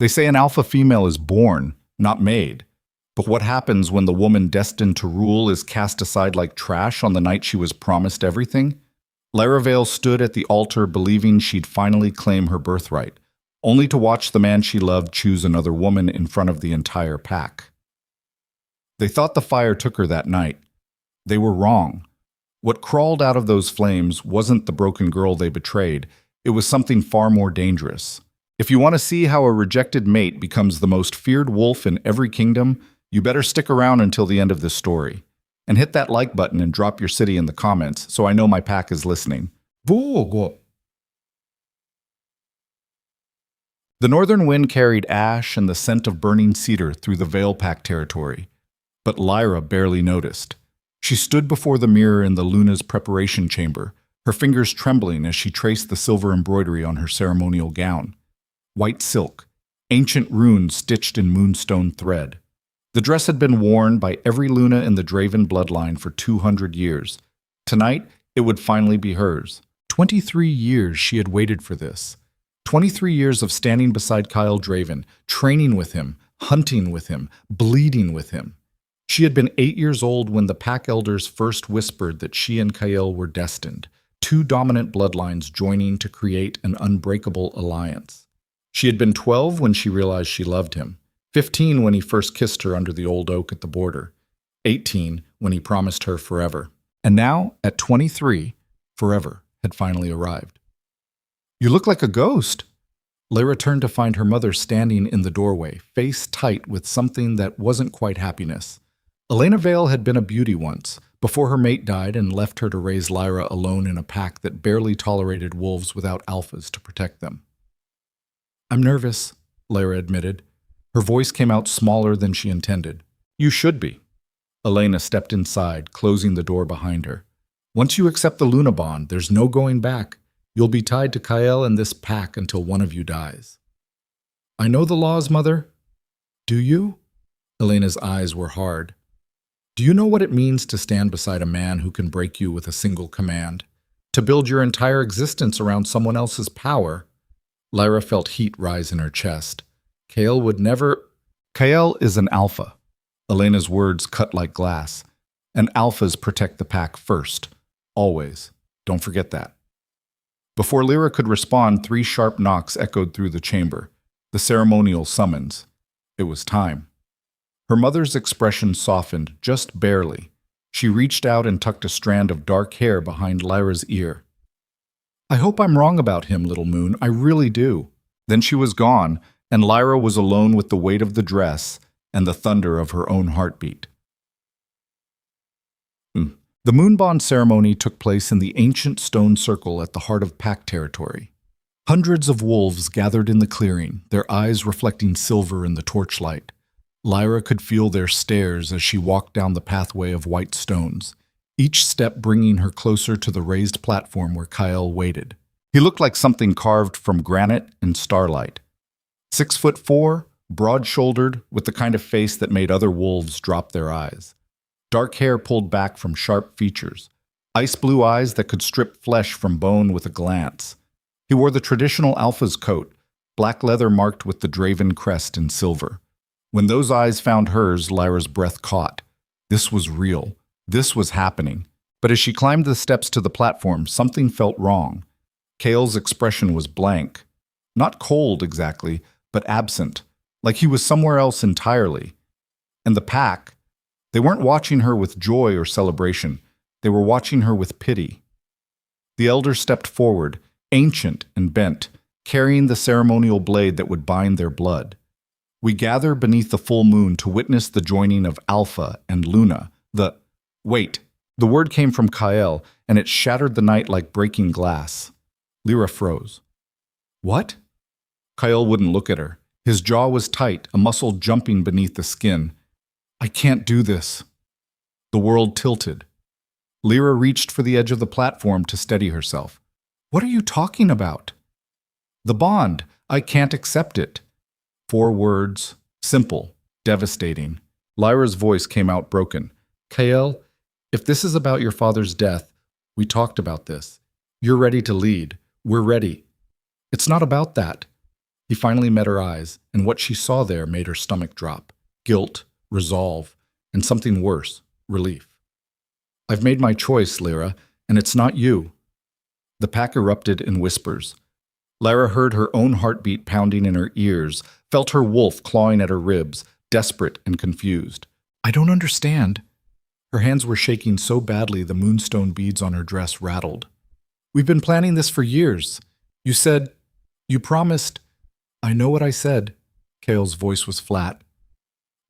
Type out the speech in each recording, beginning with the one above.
They say an alpha female is born, not made. But what happens when the woman destined to rule is cast aside like trash on the night she was promised everything? Lyra Vale stood at the altar believing she'd finally claim her birthright, only to watch the man she loved choose another woman in front of the entire pack. They thought the fire took her that night. They were wrong. What crawled out of those flames wasn't the broken girl they betrayed. It was something far more dangerous. If you want to see how a rejected mate becomes the most feared wolf in every kingdom, you better stick around until the end of this story. And hit that like button and drop your city in the comments so I know my pack is listening. The northern wind carried ash and the scent of burning cedar through the Vale Pack territory. But Lyra barely noticed. She stood before the mirror in the Luna's preparation chamber, her fingers trembling as she traced the silver embroidery on her ceremonial gown. White silk, ancient runes stitched in moonstone thread. The dress had been worn by every Luna in the Draven bloodline for 200 years. Tonight, it would finally be hers. 23 years she had waited for this. 23 years of standing beside Kyle Draven, training with him, hunting with him, bleeding with him. She had been 8 years old when the Pack Elders first whispered that she and Kyle were destined, two dominant bloodlines joining to create an unbreakable alliance. She had been 12 when she realized she loved him, 15 when he first kissed her under the old oak at the border, 18 when he promised her forever. And now, at 23, forever had finally arrived. "You look like a ghost." Lyra turned to find her mother standing in the doorway, face tight with something that wasn't quite happiness. Elena Vale had been a beauty once, before her mate died and left her to raise Lyra alone in a pack that barely tolerated wolves without alphas to protect them. "I'm nervous," Lyra admitted. Her voice came out smaller than she intended. "You should be." Elena stepped inside, closing the door behind her. "Once you accept the Luna bond, there's no going back. You'll be tied to Kyle and this pack until one of you dies." "I know the laws, Mother." "Do you?" Elena's eyes were hard. "Do you know what it means to stand beside a man who can break you with a single command? To build your entire existence around someone else's power?" Lyra felt heat rise in her chest. Kyle would never... "Kyle is an alpha." Elena's words cut like glass. "And alphas protect the pack first. Always. Don't forget that." Before Lyra could respond, 3 sharp knocks echoed through the chamber. The ceremonial summons. It was time. Her mother's expression softened, just barely. She reached out and tucked a strand of dark hair behind Lyra's ear. "I hope I'm wrong about him, little moon. I really do." Then she was gone, and Lyra was alone with the weight of the dress and the thunder of her own heartbeat. The Moonbond ceremony took place in the ancient stone circle at the heart of Pack territory. Hundreds of wolves gathered in the clearing, their eyes reflecting silver in the torchlight. Lyra could feel their stares as she walked down the pathway of white stones, each step bringing her closer to the raised platform where Kyle waited. He looked like something carved from granite and starlight. 6'4", broad-shouldered, with the kind of face that made other wolves drop their eyes. Dark hair pulled back from sharp features, ice blue eyes that could strip flesh from bone with a glance. He wore the traditional alpha's coat, black leather marked with the Draven crest in silver. When those eyes found hers, Lyra's breath caught. This was real. This was happening. But as she climbed the steps to the platform, something felt wrong. Kale's expression was blank. Not cold exactly, but absent, like he was somewhere else entirely. And the pack, they weren't watching her with joy or celebration. They were watching her with pity. The elder stepped forward, ancient and bent, carrying the ceremonial blade that would bind their blood. "We gather beneath the full moon to witness the joining of Alpha and Luna, Wait." The word came from Kyle, and it shattered the night like breaking glass. Lyra froze. "What?" Kyle wouldn't look at her. His jaw was tight, a muscle jumping beneath the skin. "I can't do this." The world tilted. Lyra reached for the edge of the platform to steady herself. "What are you talking about?" "The bond. I can't accept it." 4 words, simple, devastating. Lyra's voice came out broken. "Kyle, if this is about your father's death, we talked about this. You're ready to lead. We're ready. It's not about that." He finally met her eyes, and what she saw there made her stomach drop. Guilt, resolve, and something worse, relief. I've made my choice, Lyra, and it's not you. The pack erupted in whispers. Lyra heard her own heartbeat pounding in her ears, felt her wolf clawing at her ribs, desperate and confused. I don't understand. Her hands were shaking so badly the moonstone beads on her dress rattled. We've been planning this for years. You promised. I know what I said. Kale's voice was flat.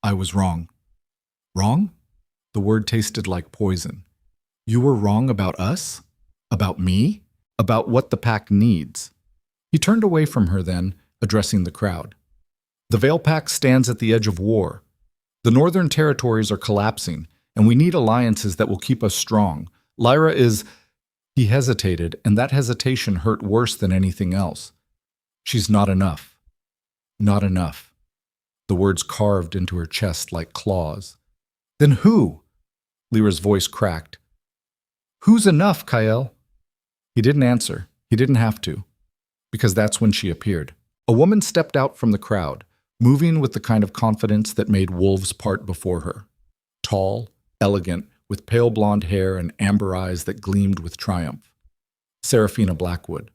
I was wrong. Wrong? The word tasted like poison. You were wrong about us? About me? About what the pack needs? He turned away from her then, addressing the crowd. The Veil Pack stands at the edge of war. The northern territories are collapsing, and we need alliances that will keep us strong. Lyra is... He hesitated, and that hesitation hurt worse than anything else. She's not enough. Not enough. The words carved into her chest like claws. Then who? Lyra's voice cracked. Who's enough, Kyle? He didn't answer. He didn't have to. Because that's when she appeared. A woman stepped out from the crowd, moving with the kind of confidence that made wolves part before her. Tall, elegant, with pale blonde hair and amber eyes that gleamed with triumph. Seraphina Blackwood,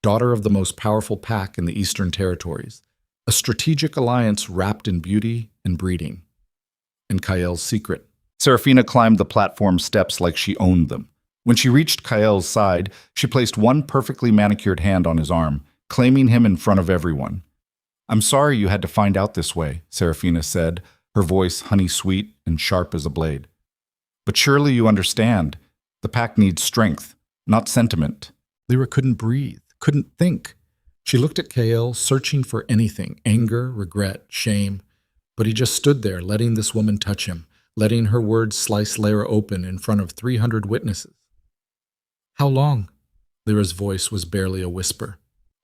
daughter of the most powerful pack in the Eastern Territories, a strategic alliance wrapped in beauty and breeding. And Kael's secret. Seraphina climbed the platform steps like she owned them. When she reached Kael's side, she placed one perfectly manicured hand on his arm, claiming him in front of everyone. I'm sorry you had to find out this way, Seraphina said, her voice honey-sweet and sharp as a blade. But surely you understand. The pack needs strength, not sentiment. Lyra couldn't breathe, couldn't think. She looked at Kael, searching for anything, anger, regret, shame. But he just stood there, letting this woman touch him, letting her words slice Lyra open in front of 300 witnesses. How long? Lyra's voice was barely a whisper.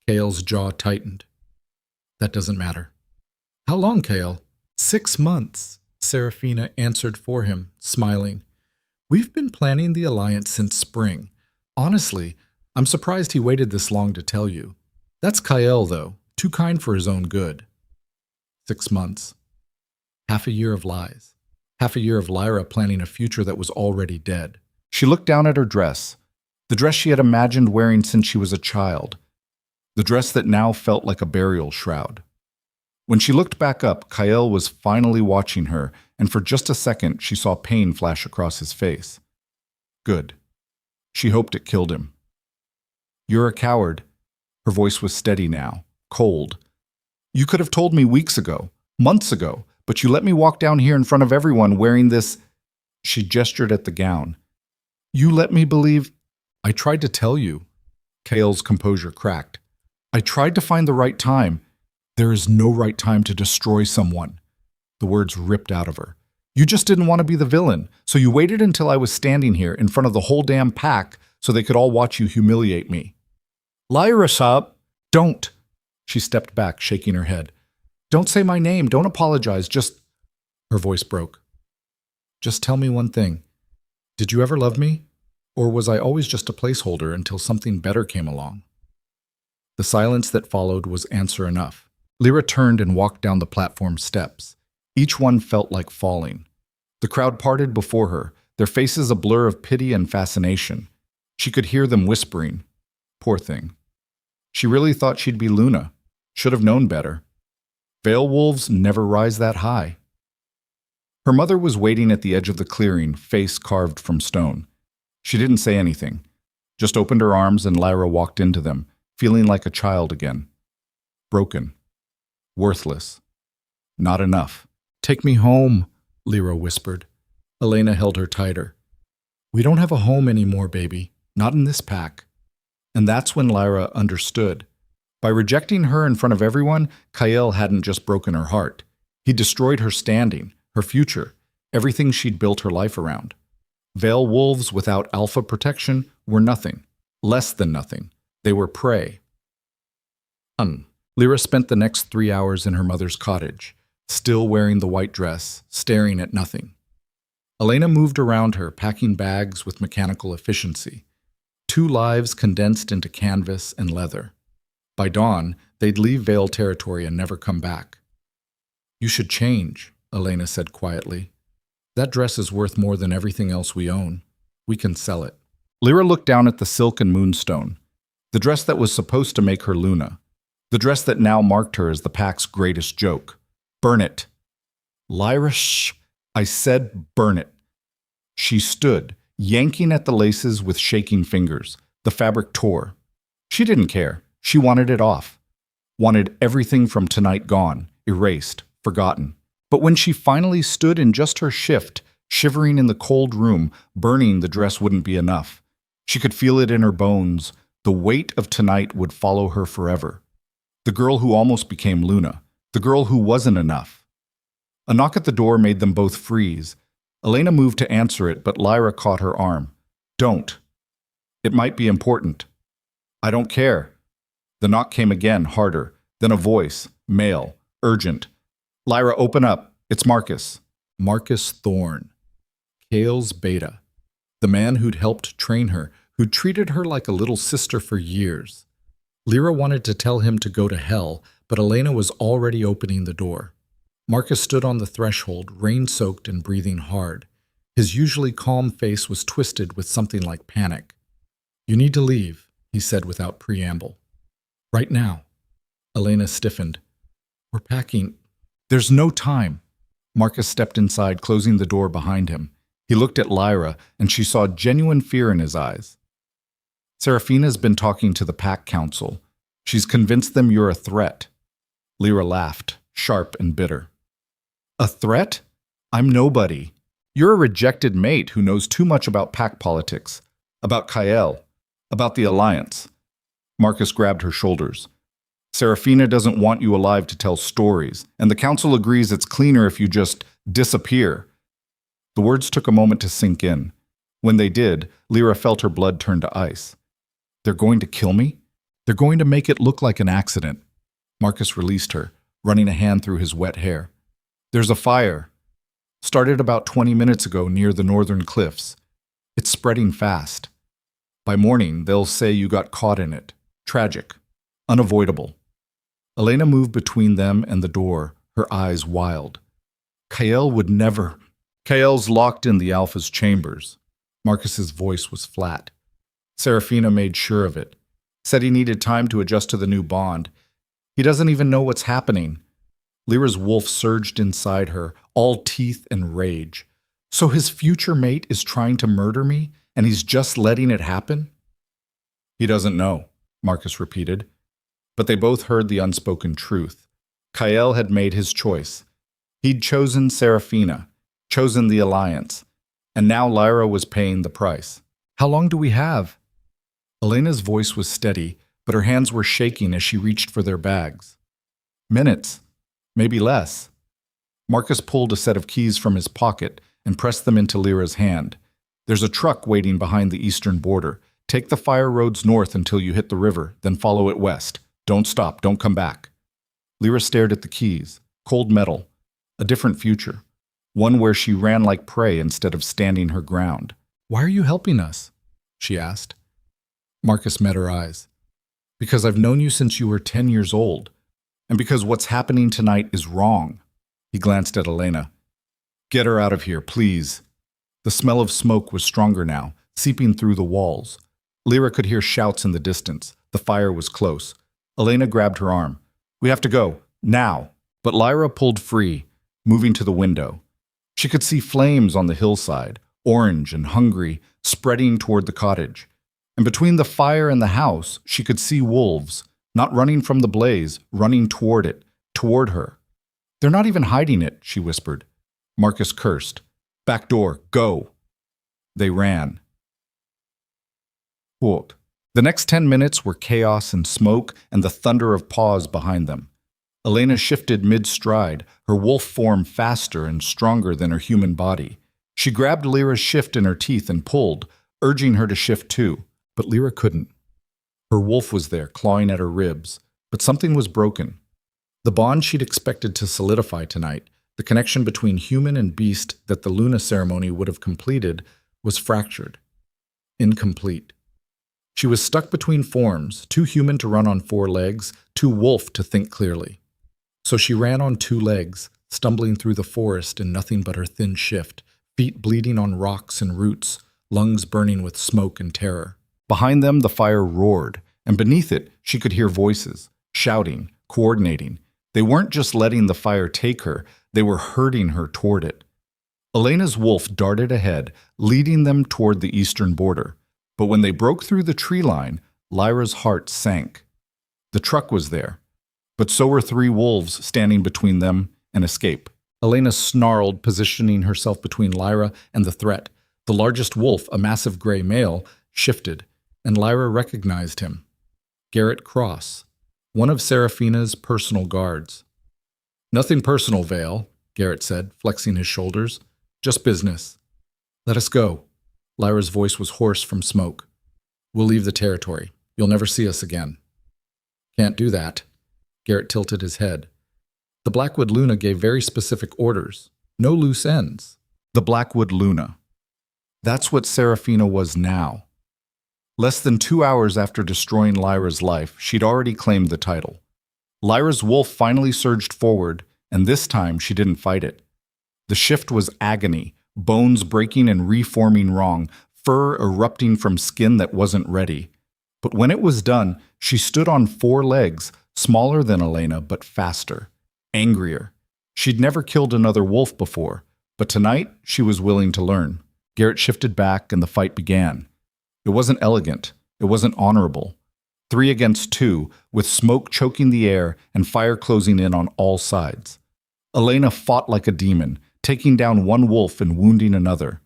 Kael's jaw tightened. That doesn't matter. How long, Kael? 6 months, Seraphina answered for him, smiling. We've been planning the alliance since spring. Honestly, I'm surprised he waited this long to tell you. That's Kael, though, too kind for his own good. 6 months. Half a year of lies. Half a year of Lyra planning a future that was already dead. She looked down at her dress. The dress she had imagined wearing since she was a child. The dress that now felt like a burial shroud. When she looked back up, Kael was finally watching her, and for just a second she saw pain flash across his face. Good. She hoped it killed him. You're a coward. Her voice was steady now, cold. You could have told me weeks ago, months ago, but you let me walk down here in front of everyone wearing this... She gestured at the gown. You let me believe... I tried to tell you. Kael's composure cracked. I tried to find the right time. There is no right time to destroy someone. The words ripped out of her. You just didn't want to be the villain, so you waited until I was standing here in front of the whole damn pack so they could all watch you humiliate me. Lyra, Saab, don't. She stepped back, shaking her head. Don't say my name, don't apologize, just... Her voice broke. Just tell me one thing. Did you ever love me? Or was I always just a placeholder until something better came along? The silence that followed was answer enough. Lyra turned and walked down the platform steps. Each one felt like falling. The crowd parted before her, their faces a blur of pity and fascination. She could hear them whispering. Poor thing. She really thought she'd be Luna. Should have known better. Veil wolves never rise that high. Her mother was waiting at the edge of the clearing, face carved from stone. She didn't say anything, just opened her arms and Lyra walked into them, feeling like a child again. Broken. Worthless. Not enough. Take me home, Lyra whispered. Elena held her tighter. We don't have a home anymore, baby. Not in this pack. And that's when Lyra understood. By rejecting her in front of everyone, Kael hadn't just broken her heart. He destroyed her standing, her future, everything she'd built her life around. Veil wolves without alpha protection were nothing, less than nothing. They were prey. Lyra spent the next 3 hours in her mother's cottage, still wearing the white dress, staring at nothing. Elena moved around her, packing bags with mechanical efficiency. 2 lives condensed into canvas and leather. By dawn, they'd leave Vale territory and never come back. "You should change," Elena said quietly. "That dress is worth more than everything else we own. We can sell it." Lyra looked down at the silk and moonstone, the dress that was supposed to make her Luna, the dress that now marked her as the pack's greatest joke. "Burn it." "Lyra, shh. I said burn it." She stood, yanking at the laces with shaking fingers. The fabric tore. She didn't care. She wanted it off. Wanted everything from tonight gone, erased, forgotten. But when she finally stood in just her shift, shivering in the cold room, burning the dress wouldn't be enough. She could feel it in her bones. The weight of tonight would follow her forever. The girl who almost became Luna. The girl who wasn't enough. A knock at the door made them both freeze. Elena moved to answer it, but Lyra caught her arm. "Don't. It might be important." "I don't care." The knock came again, harder. Then a voice, male, urgent. "Lyra, open up. It's Marcus." Marcus Thorne. Kale's beta. The man who'd helped train her, who'd treated her like a little sister for years. Lyra wanted to tell him to go to hell, but Elena was already opening the door. Marcus stood on the threshold, rain-soaked and breathing hard. His usually calm face was twisted with something like panic. "You need to leave," he said without preamble. "Right now." Elena stiffened. "We're packing." "There's no time." Marcus stepped inside, closing the door behind him. He looked at Lyra, and she saw genuine fear in his eyes. "Seraphina's been talking to the Pack Council. She's convinced them you're a threat." Lyra laughed, sharp and bitter. "A threat? I'm nobody. You're a rejected mate who knows too much about Pack politics, about Kael, about the Alliance." Marcus grabbed her shoulders. "Seraphina doesn't want you alive to tell stories, and the Council agrees it's cleaner if you just disappear." The words took a moment to sink in. When they did, Lyra felt her blood turn to ice. "They're going to kill me? They're going to make it look like an accident." Marcus released her, running a hand through his wet hair. "There's a fire. Started about 20 minutes ago near the northern cliffs. It's spreading fast. By morning, they'll say you got caught in it. Tragic. Unavoidable." Elena moved between them and the door, her eyes wild. "Kael would never." "Kael's locked in the Alpha's chambers." Marcus's voice was flat. "Seraphina made sure of it. Said he needed time to adjust to the new bond. He doesn't even know what's happening." Lyra's wolf surged inside her, all teeth and rage. "So his future mate is trying to murder me, and he's just letting it happen?" "He doesn't know," Marcus repeated. But they both heard the unspoken truth. Kael had made his choice. He'd chosen Seraphina, chosen the Alliance, and now Lyra was paying the price. "How long do we have?" Elena's voice was steady, but her hands were shaking as she reached for their bags. "Minutes. Maybe less." Marcus pulled a set of keys from his pocket and pressed them into Lyra's hand. "There's a truck waiting behind the eastern border. Take the fire roads north until you hit the river, then follow it west. Don't stop, don't come back." Lyra stared at the keys. Cold metal. A different future. One where she ran like prey instead of standing her ground. "Why are you helping us?" she asked. Marcus met her eyes. "Because I've known you since you were 10 years old. And because what's happening tonight is wrong." He glanced at Elena. "Get her out of here, please." The smell of smoke was stronger now, seeping through the walls. Lyra could hear shouts in the distance. The fire was close. Elena grabbed her arm. "We have to go. Now." But Lyra pulled free, moving to the window. She could see flames on the hillside, orange and hungry, spreading toward the cottage. And between the fire and the house, she could see wolves, not running from the blaze, running toward it, toward her. "They're not even hiding it," she whispered. Marcus cursed. "Back door, go." They ran. Quote. The next 10 minutes were chaos and smoke and the thunder of paws behind them. Elena shifted mid-stride, her wolf form faster and stronger than her human body. She grabbed Lyra's shift in her teeth and pulled, urging her to shift too. But Lyra couldn't. Her wolf was there, clawing at her ribs, but something was broken. The bond she'd expected to solidify tonight, the connection between human and beast that the Luna ceremony would have completed, was fractured. Incomplete. She was stuck between forms, too human to run on 4 legs, too wolf to think clearly. So she ran on 2 legs, stumbling through the forest in nothing but her thin shift, feet bleeding on rocks and roots, lungs burning with smoke and terror. Behind them, the fire roared, and beneath it, she could hear voices, shouting, coordinating. They weren't just letting the fire take her, they were herding her toward it. Elena's wolf darted ahead, leading them toward the eastern border. But when they broke through the tree line, Lyra's heart sank. The truck was there, but so were 3 wolves standing between them and escape. Elena snarled, positioning herself between Lyra and the threat. The largest wolf, a massive gray male, shifted, and Lyra recognized him. Garrett Cross, one of Seraphina's personal guards. "Nothing personal, Vale," Garrett said, flexing his shoulders. "Just business." "Let us go." Lyra's voice was hoarse from smoke. "We'll leave the territory. You'll never see us again." "Can't do that." Garrett tilted his head. The Blackwood Luna gave very specific orders. No loose ends. The Blackwood Luna. That's what Seraphina was now. Less than 2 hours after destroying Lyra's life, she'd already claimed the title. Lyra's wolf finally surged forward, and this time she didn't fight it. The shift was agony, bones breaking and reforming wrong, fur erupting from skin that wasn't ready. But when it was done, she stood on 4 legs, smaller than Elena but faster, angrier. She'd never killed another wolf before, but tonight she was willing to learn. Garrett shifted back and the fight began. It wasn't elegant. It wasn't honorable. 3 against 2, with smoke choking the air and fire closing in on all sides. Elena fought like a demon, taking down one wolf and wounding another.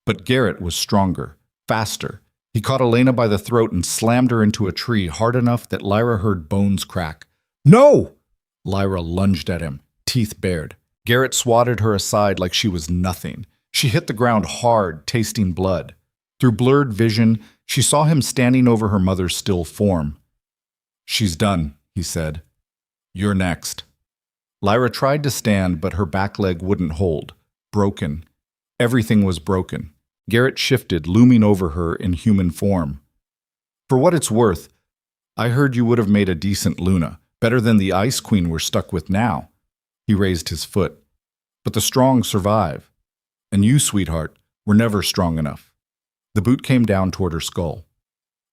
But Garrett was stronger, faster. He caught Elena by the throat and slammed her into a tree hard enough that Lyra heard bones crack. "No!" Lyra lunged at him, teeth bared. Garrett swatted her aside like she was nothing. She hit the ground hard, tasting blood. Through blurred vision, she saw him standing over her mother's still form. "She's done," he said. "You're next." Lyra tried to stand, but her back leg wouldn't hold. Broken. Everything was broken. Garrett shifted, looming over her in human form. "For what it's worth, I heard you would have made a decent Luna, better than the Ice Queen we're stuck with now." He raised his foot. "But the strong survive. And you, sweetheart, were never strong enough." The boot came down toward her skull.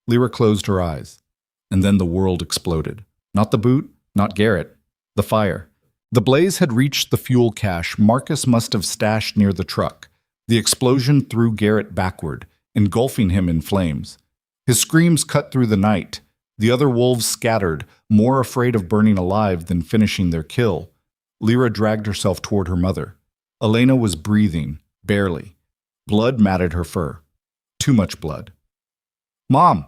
Lyra closed her eyes, and then the world exploded. Not the boot, not Garrett. The fire. The blaze had reached the fuel cache Marcus must have stashed near the truck. The explosion threw Garrett backward, engulfing him in flames. His screams cut through the night. The other wolves scattered, more afraid of burning alive than finishing their kill. Lyra dragged herself toward her mother. Elena was breathing, barely. Blood matted her fur. Too much blood. "Mom!"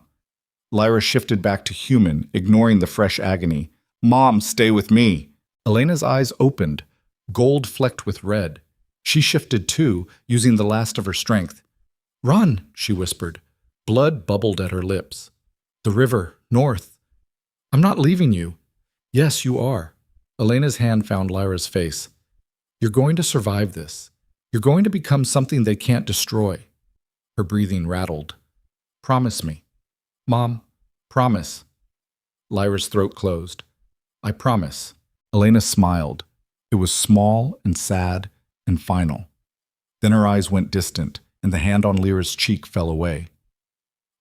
Lyra shifted back to human, ignoring the fresh agony. "Mom, stay with me!" Elena's eyes opened, gold flecked with red. She shifted too, using the last of her strength. "Run!" she whispered. Blood bubbled at her lips. "The river, north. I'm not leaving you." "Yes, you are." Elena's hand found Lyra's face. "You're going to survive this. You're going to become something they can't destroy." Her breathing rattled. "Promise me." "Mom, promise." Lyra's throat closed. "I promise." Elena smiled. It was small and sad and final. Then her eyes went distant, and the hand on Lyra's cheek fell away.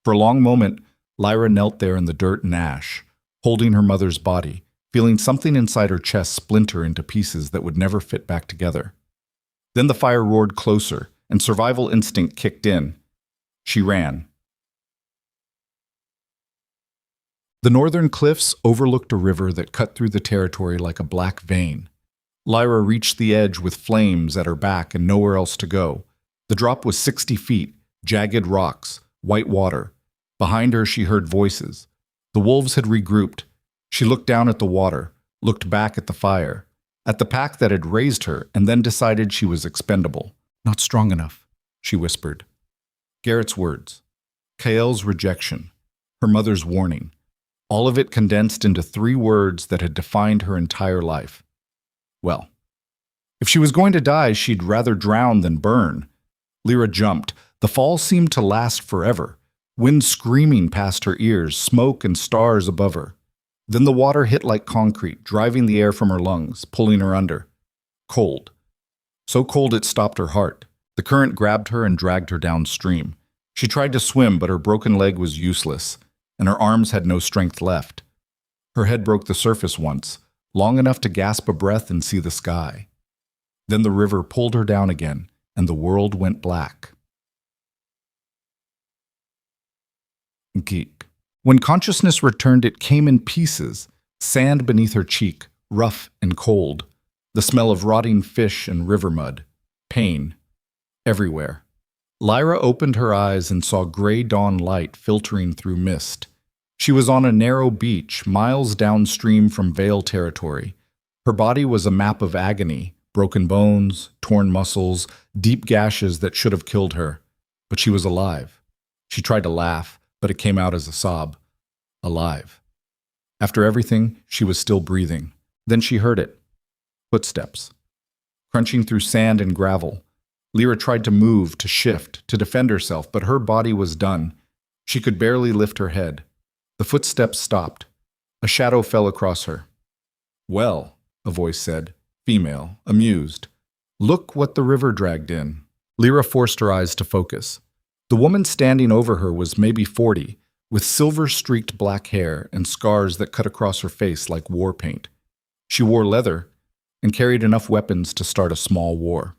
For a long moment, Lyra knelt there in the dirt and ash, holding her mother's body, feeling something inside her chest splinter into pieces that would never fit back together. Then the fire roared closer, and survival instinct kicked in. She ran. The northern cliffs overlooked a river that cut through the territory like a black vein. Lyra reached the edge with flames at her back and nowhere else to go. The drop was 60 feet, jagged rocks, white water. Behind her she heard voices. The wolves had regrouped. She looked down at the water, looked back at the fire, at the pack that had raised her, and then decided she was expendable. "Not strong enough," she whispered. Garrett's words. Kael's rejection. Her mother's warning. All of it condensed into 3 words that had defined her entire life. Well, if she was going to die, she'd rather drown than burn. Lyra jumped. The fall seemed to last forever. wind screaming past her ears, smoke and stars above her. Then the water hit like concrete, driving the air from her lungs, pulling her under. Cold. So cold it stopped her heart. The current grabbed her and dragged her downstream. She tried to swim, but her broken leg was useless, and her arms had no strength left. Her head broke the surface once, long enough to gasp a breath and see the sky. Then the river pulled her down again, and the world went black. Geek. When consciousness returned, it came in pieces, sand beneath her cheek, rough and cold, the smell of rotting fish and river mud, pain, everywhere. Lyra opened her eyes and saw gray dawn light filtering through mist. She was on a narrow beach, miles downstream from Vale territory. Her body was a map of agony, broken bones, torn muscles, deep gashes that should have killed her. But she was alive. She tried to laugh, but it came out as a sob. Alive. After everything, she was still breathing. Then she heard it. Footsteps. Crunching through sand and gravel. Lyra tried to move, to shift, to defend herself, but her body was done. She could barely lift her head. The footsteps stopped. A shadow fell across her. "Well," a voice said, female, amused. "Look what the river dragged in." Lyra forced her eyes to focus. The woman standing over her was maybe 40, with silver-streaked black hair and scars that cut across her face like war paint. She wore leather and carried enough weapons to start a small war.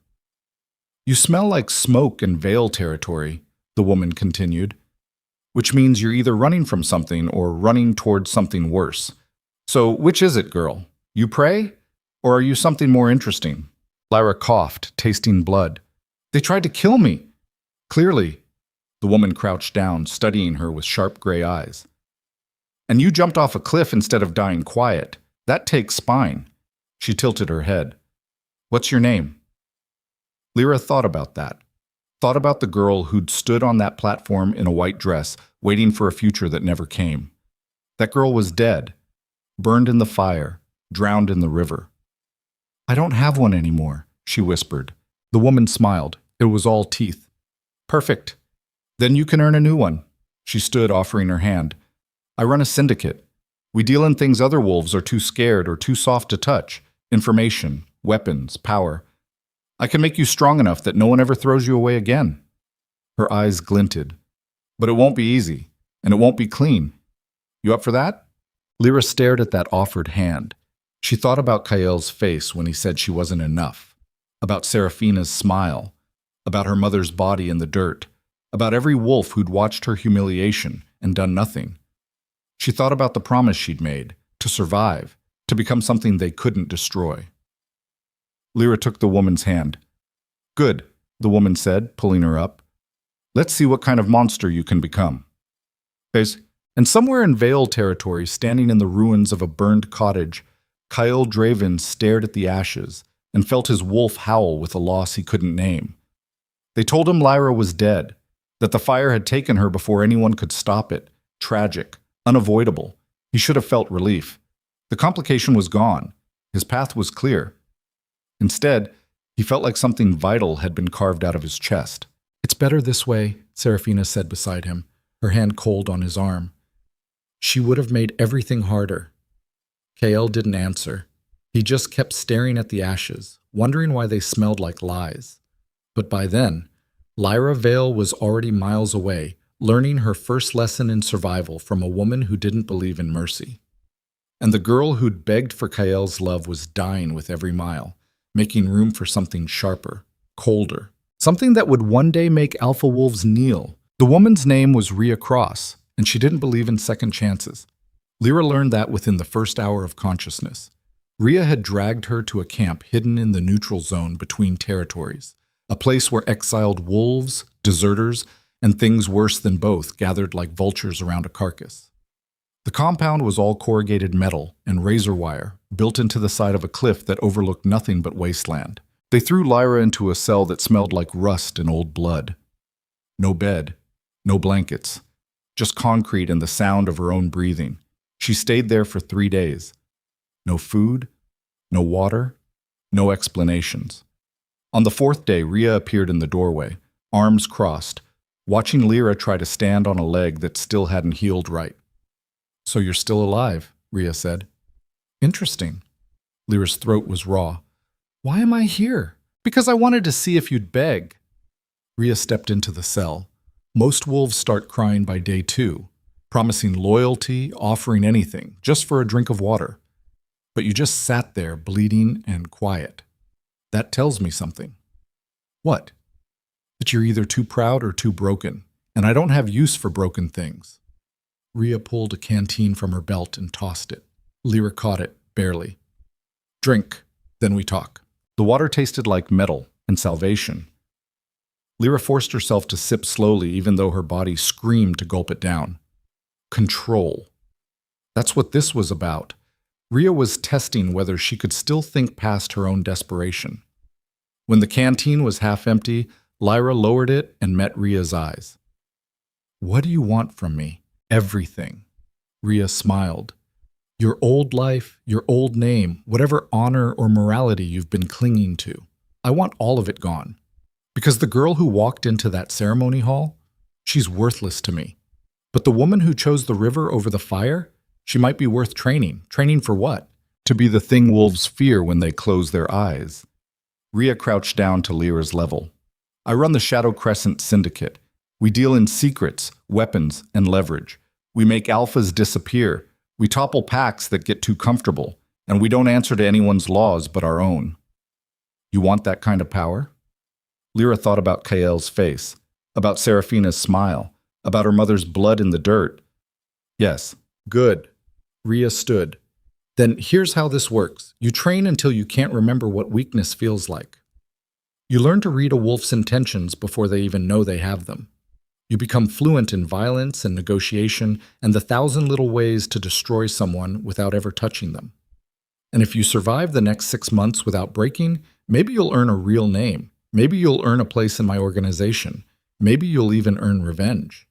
"You smell like smoke in Vale territory," the woman continued, "which means you're either running from something or running towards something worse. So which is it, girl? You prey? Or are you something more interesting?" Lyra coughed, tasting blood. "They tried to kill me." "Clearly." The woman crouched down, studying her with sharp gray eyes. "And you jumped off a cliff instead of dying quiet. That takes spine." She tilted her head. "What's your name?" Lyra thought about that. Thought about the girl who'd stood on that platform in a white dress, waiting for a future that never came. That girl was dead, burned in the fire, drowned in the river. "I don't have one anymore," she whispered. The woman smiled. It was all teeth. "Perfect. Then you can earn a new one." She stood, offering her hand. "I run a syndicate. We deal in things other wolves are too scared or too soft to touch. Information, weapons, power. I can make you strong enough that no one ever throws you away again." Her eyes glinted. "But it won't be easy, and it won't be clean. You up for that?" Lyra stared at that offered hand. She thought about Kael's face when he said she wasn't enough, about Seraphina's smile, about her mother's body in the dirt, about every wolf who'd watched her humiliation and done nothing. She thought about the promise she'd made, to survive, to become something they couldn't destroy. Lyra took the woman's hand. "Good," the woman said, pulling her up. "Let's see what kind of monster you can become." And somewhere in Vale territory, standing in the ruins of a burned cottage, Kael Draven stared at the ashes and felt his wolf howl with a loss he couldn't name. They told him Lyra was dead, that the fire had taken her before anyone could stop it. Tragic, unavoidable. He should have felt relief. The complication was gone. His path was clear. Instead, he felt like something vital had been carved out of his chest. "It's better this way," Seraphina said beside him, her hand cold on his arm. "She would have made everything harder." Kael didn't answer. He just kept staring at the ashes, wondering why they smelled like lies. But by then, Lyra Vale was already miles away, learning her first lesson in survival from a woman who didn't believe in mercy. And the girl who'd begged for Kael's love was dying with every mile, making room for something sharper, colder, something that would one day make alpha wolves kneel. The woman's name was Rhea Cross, and she didn't believe in second chances. Lyra learned that within the first hour of consciousness. Rhea had dragged her to a camp hidden in the neutral zone between territories, a place where exiled wolves, deserters, and things worse than both gathered like vultures around a carcass. The compound was all corrugated metal and razor wire, built into the side of a cliff that overlooked nothing but wasteland. They threw Lyra into a cell that smelled like rust and old blood. No bed, no blankets, just concrete and the sound of her own breathing. She stayed there for 3 days. No food, no water, no explanations. On the 4th day, Rhea appeared in the doorway, arms crossed, watching Lyra try to stand on a leg that still hadn't healed right. "So you're still alive," Rhea said. "Interesting." Lyra's throat was raw. "Why am I here?" "Because I wanted to see if you'd beg." Rhea stepped into the cell. Most wolves start crying by day 2, promising loyalty, offering anything, just for a drink of water. But you just sat there, bleeding and quiet. That tells me something. What? That you're either too proud or too broken, and I don't have use for broken things. Rhea pulled a canteen from her belt and tossed it. Lyra caught it, barely. "Drink, then we talk." The water tasted like metal and salvation. Lyra forced herself to sip slowly, even though her body screamed to gulp it down. Control. That's what this was about. Rhea was testing whether she could still think past her own desperation. When the canteen was half empty, Lyra lowered it and met Rhea's eyes. "What do you want from me?" "Everything." Rhea smiled. "Your old life, your old name, whatever honor or morality you've been clinging to. I want all of it gone. Because the girl who walked into that ceremony hall, she's worthless to me. But the woman who chose the river over the fire, she might be worth training. Training for what? To be the thing wolves fear when they close their eyes." Rhea crouched down to Lyra's level. "I run the Shadow Crescent Syndicate. We deal in secrets, weapons, and leverage. We make alphas disappear. We topple packs that get too comfortable. And we don't answer to anyone's laws but our own." "You want that kind of power?" Lyra thought about Kael's face, about Seraphina's smile, about her mother's blood in the dirt. "Yes." "Good." Rhea stood. "Then here's how this works. You train until you can't remember what weakness feels like. You learn to read a wolf's intentions before they even know they have them. You become fluent in violence and negotiation and the 1,000 little ways to destroy someone without ever touching them. And if you survive the next 6 months without breaking, maybe you'll earn a real name. Maybe you'll earn a place in my organization. Maybe you'll even earn revenge.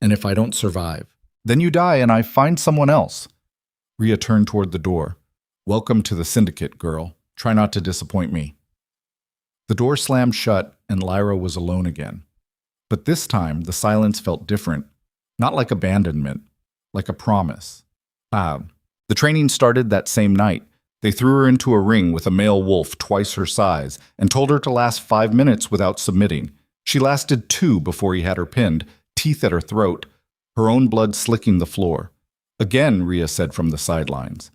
And if I don't survive, then you die and I find someone else." Rhea turned toward the door. "Welcome to the Syndicate, girl. Try not to disappoint me." The door slammed shut and Lyra was alone again. But this time, the silence felt different. Not like abandonment, like a promise. The training started that same night. They threw her into a ring with a male wolf twice her size and told her to last 5 minutes without submitting. She lasted 2 before he had her pinned, teeth at her throat, her own blood slicking the floor. "Again," Rhea said from the sidelines.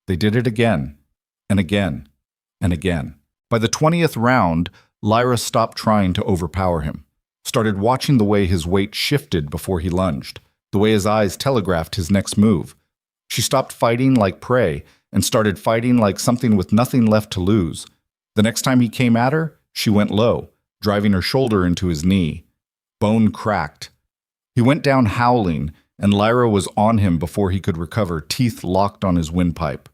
They did it again, and again, and again. By the 20th round, Lyra stopped trying to overpower him, started watching the way his weight shifted before he lunged, the way his eyes telegraphed his next move. She stopped fighting like prey and started fighting like something with nothing left to lose. The next time he came at her, she went low, driving her shoulder into his knee. Bone cracked. He went down howling, and Lyra was on him before he could recover, teeth locked on his windpipe.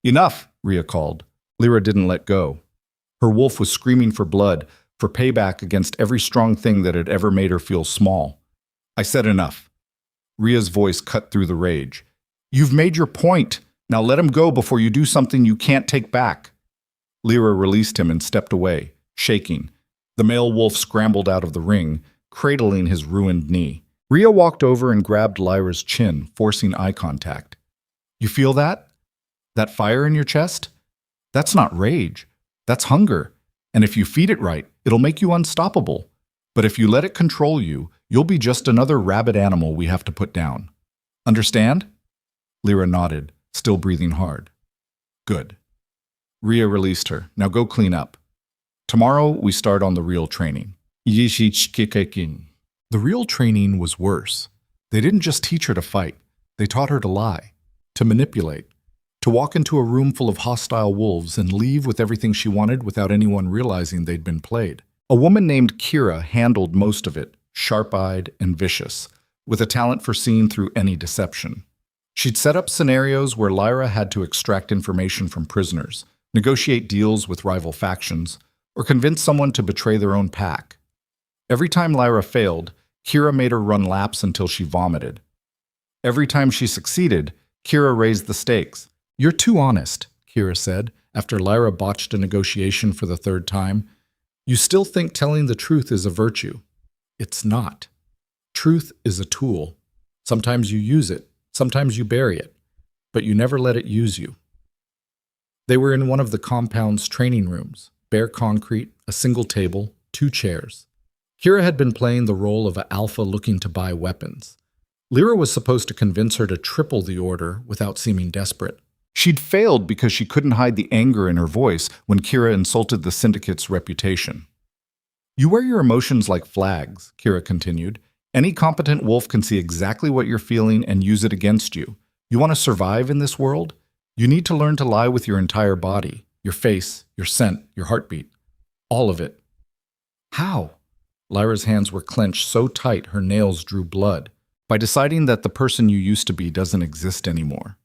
"Enough," Rhea called. Lyra didn't let go. Her wolf was screaming for blood, for payback against every strong thing that had ever made her feel small. "I said enough." Rhea's voice cut through the rage. "You've made your point. Now let him go before you do something you can't take back." Lyra released him and stepped away, shaking. The male wolf scrambled out of the ring, cradling his ruined knee. Rhea walked over and grabbed Lyra's chin, forcing eye contact. "You feel that? That fire in your chest? That's not rage. That's hunger. And if you feed it right, it'll make you unstoppable. But if you let it control you, you'll be just another rabid animal we have to put down. Understand?" Lyra nodded, still breathing hard. "Good." Rhea released her. "Now go clean up. Tomorrow we start on the real training." The real training was worse. They didn't just teach her to fight. They taught her to lie, to manipulate, to walk into a room full of hostile wolves and leave with everything she wanted without anyone realizing they'd been played. A woman named Kira handled most of it, sharp-eyed and vicious, with a talent for seeing through any deception. She'd set up scenarios where Lyra had to extract information from prisoners, negotiate deals with rival factions, or convince someone to betray their own pack. Every time Lyra failed, Kira made her run laps until she vomited. Every time she succeeded, Kira raised the stakes. "You're too honest," Kira said, after Lyra botched a negotiation for the 3rd time. "You still think telling the truth is a virtue. It's not." Truth is a tool. Sometimes you use it, sometimes you bury it, but you never let it use you. They were in one of the compound's training rooms, bare concrete, a single table, 2 chairs. Kira had been playing the role of an alpha looking to buy weapons. Lyra was supposed to convince her to triple the order without seeming desperate. She'd failed because she couldn't hide the anger in her voice when Kira insulted the syndicate's reputation. You wear your emotions like flags, Kira continued. Any competent wolf can see exactly what you're feeling and use it against you. You want to survive in this world? You need to learn to lie with your entire body, your face, your scent, your heartbeat. All of it. How? Lyra's hands were clenched so tight her nails drew blood. By deciding that the person you used to be doesn't exist anymore.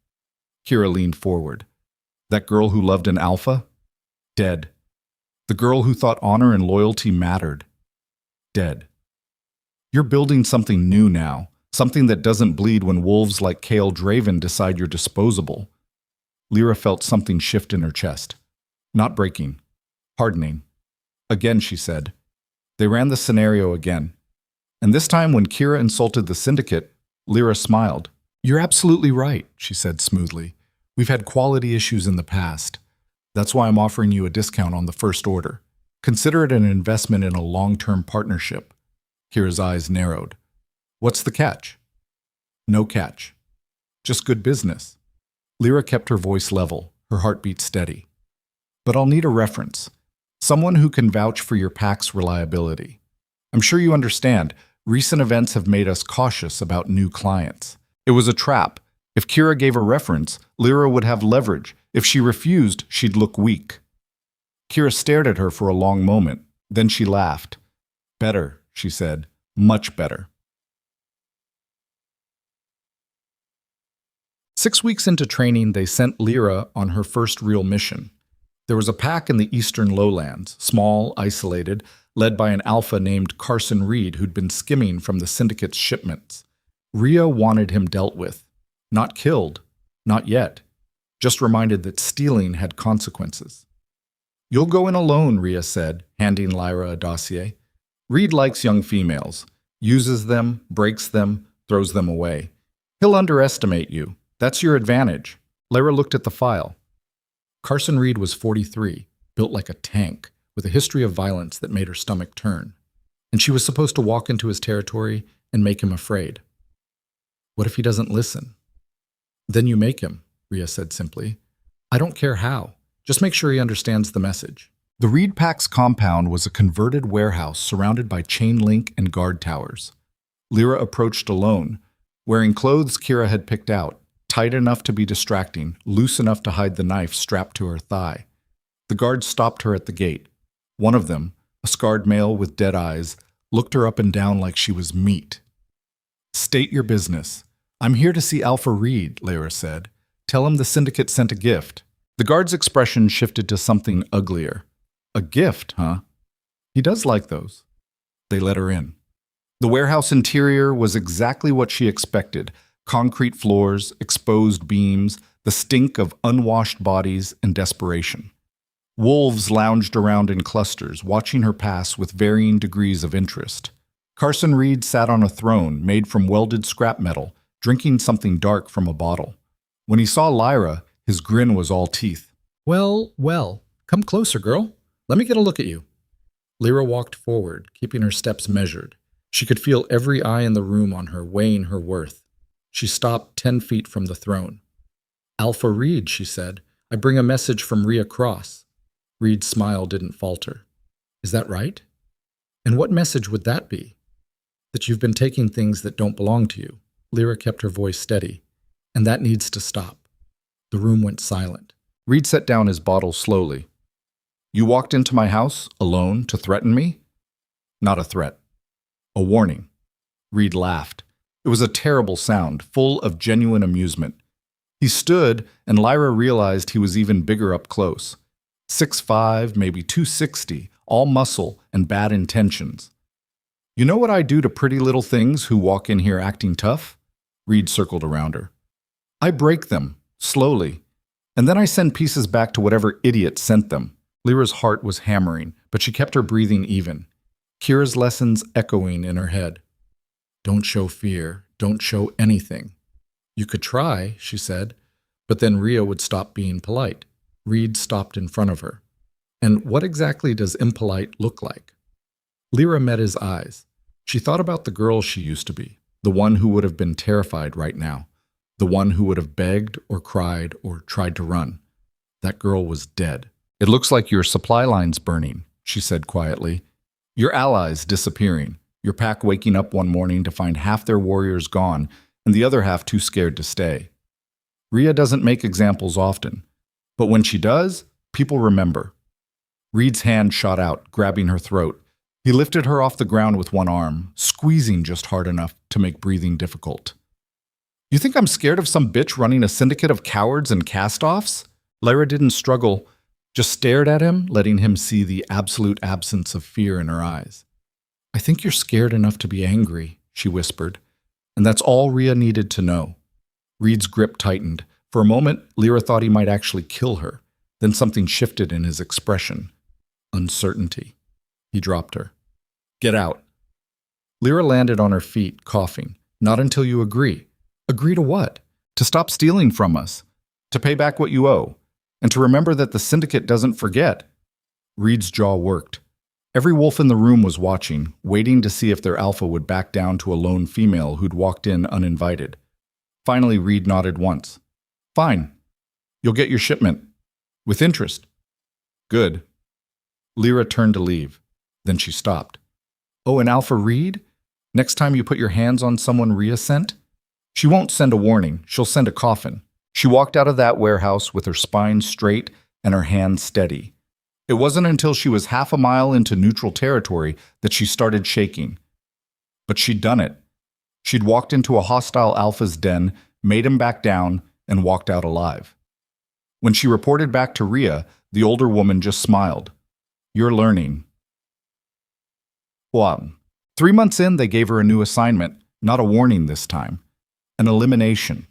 Kira leaned forward. That girl who loved an alpha? Dead. The girl who thought honor and loyalty mattered? Dead. You're building something new now, something that doesn't bleed when wolves like Kale Draven decide you're disposable. Lyra felt something shift in her chest. Not breaking. Hardening. Again, she said. They ran the scenario again. And this time when Kira insulted the syndicate, Lyra smiled. You're absolutely right, she said smoothly. We've had quality issues in the past. That's why I'm offering you a discount on the first order. Consider it an investment in a long-term partnership. Kira's eyes narrowed. What's the catch? No catch. Just good business. Lyra kept her voice level, her heartbeat steady. But I'll need a reference. Someone who can vouch for your pack's reliability. I'm sure you understand, recent events have made us cautious about new clients. It was a trap. If Kira gave a reference, Lyra would have leverage. If she refused, she'd look weak. Kira stared at her for a long moment. Then she laughed. Better, she said. Much better. 6 weeks into training, they sent Lyra on her first real mission. There was a pack in the eastern lowlands, small, isolated, led by an alpha named Carson Reed who'd been skimming from the syndicate's shipments. Rhea wanted him dealt with. Not killed. Not yet. Just reminded that stealing had consequences. You'll go in alone, Rhea said, handing Lyra a dossier. Reed likes young females. Uses them, breaks them, throws them away. He'll underestimate you. That's your advantage. Lyra looked at the file. Carson Reed was 43, built like a tank, with a history of violence that made her stomach turn. And she was supposed to walk into his territory and make him afraid. What if he doesn't listen? Then you make him, Rhea said simply. I don't care how. Just make sure he understands the message. The Reed Pack's compound was a converted warehouse surrounded by chain link and guard towers. Lyra approached alone, wearing clothes Kira had picked out, tight enough to be distracting, loose enough to hide the knife strapped to her thigh. The guards stopped her at the gate. One of them, a scarred male with dead eyes, looked her up and down like she was meat. State your business. I'm here to see Alpha Reed, Lyra said. Tell him the syndicate sent a gift. The guard's expression shifted to something uglier. A gift, huh? He does like those. They let her in. The warehouse interior was exactly what she expected. Concrete floors, exposed beams, the stink of unwashed bodies and desperation. Wolves lounged around in clusters, watching her pass with varying degrees of interest. Carson Reed sat on a throne made from welded scrap metal, drinking something dark from a bottle. When he saw Lyra, his grin was all teeth. Well, come closer, girl. Let me get a look at you. Lyra walked forward, keeping her steps measured. She could feel every eye in the room on her, weighing her worth. She stopped 10 feet from the throne. Alpha Reed, she said. I bring a message from Rhea Cross. Reed's smile didn't falter. Is that right? And what message would that be? That you've been taking things that don't belong to you. Lyra kept her voice steady. And that needs to stop. The room went silent. Reed set down his bottle slowly. You walked into my house, alone, to threaten me? Not a threat. A warning. Reed laughed. It was a terrible sound, full of genuine amusement. He stood, and Lyra realized he was even bigger up close. 6'5", maybe 260, all muscle and bad intentions. You know what I do to pretty little things who walk in here acting tough? Reed circled around her. I break them, slowly, and then I send pieces back to whatever idiot sent them. Lyra's heart was hammering, but she kept her breathing even. Kira's lessons echoing in her head. Don't show fear. Don't show anything. You could try, she said, but then Rhea would stop being polite. Reed stopped in front of her. And what exactly does impolite look like? Lyra met his eyes. She thought about the girl she used to be, the one who would have been terrified right now, the one who would have begged or cried or tried to run. That girl was dead. It looks like your supply line's burning, she said quietly. Your allies disappearing, your pack waking up one morning to find half their warriors gone and the other half too scared to stay. Rhea doesn't make examples often, but when she does, people remember. Reed's hand shot out, grabbing her throat. He lifted her off the ground with one arm, squeezing just hard enough to make breathing difficult. You think I'm scared of some bitch running a syndicate of cowards and cast-offs? Lyra didn't struggle, just stared at him, letting him see the absolute absence of fear in her eyes. I think you're scared enough to be angry, she whispered, and that's all Rhea needed to know. Reed's grip tightened. For a moment, Lyra thought he might actually kill her. Then something shifted in his expression. Uncertainty. He dropped her. Get out. Lyra landed on her feet, coughing. Not until you agree. Agree to what? To stop stealing from us. To pay back what you owe. And to remember that the syndicate doesn't forget. Reed's jaw worked. Every wolf in the room was watching, waiting to see if their alpha would back down to a lone female who'd walked in uninvited. Finally, Reed nodded once. Fine. You'll get your shipment. With interest. Good. Lyra turned to leave. Then she stopped. Oh, and Alpha Reed? Next time you put your hands on someone Rhea sent? She won't send a warning. She'll send a coffin. She walked out of that warehouse with her spine straight and her hands steady. It wasn't until she was half a mile into neutral territory that she started shaking. But she'd done it. She'd walked into a hostile alpha's den, made him back down, and walked out alive. When she reported back to Rhea, the older woman just smiled. You're learning. Well, 3 months in, they gave her a new assignment, not a warning this time. An elimination.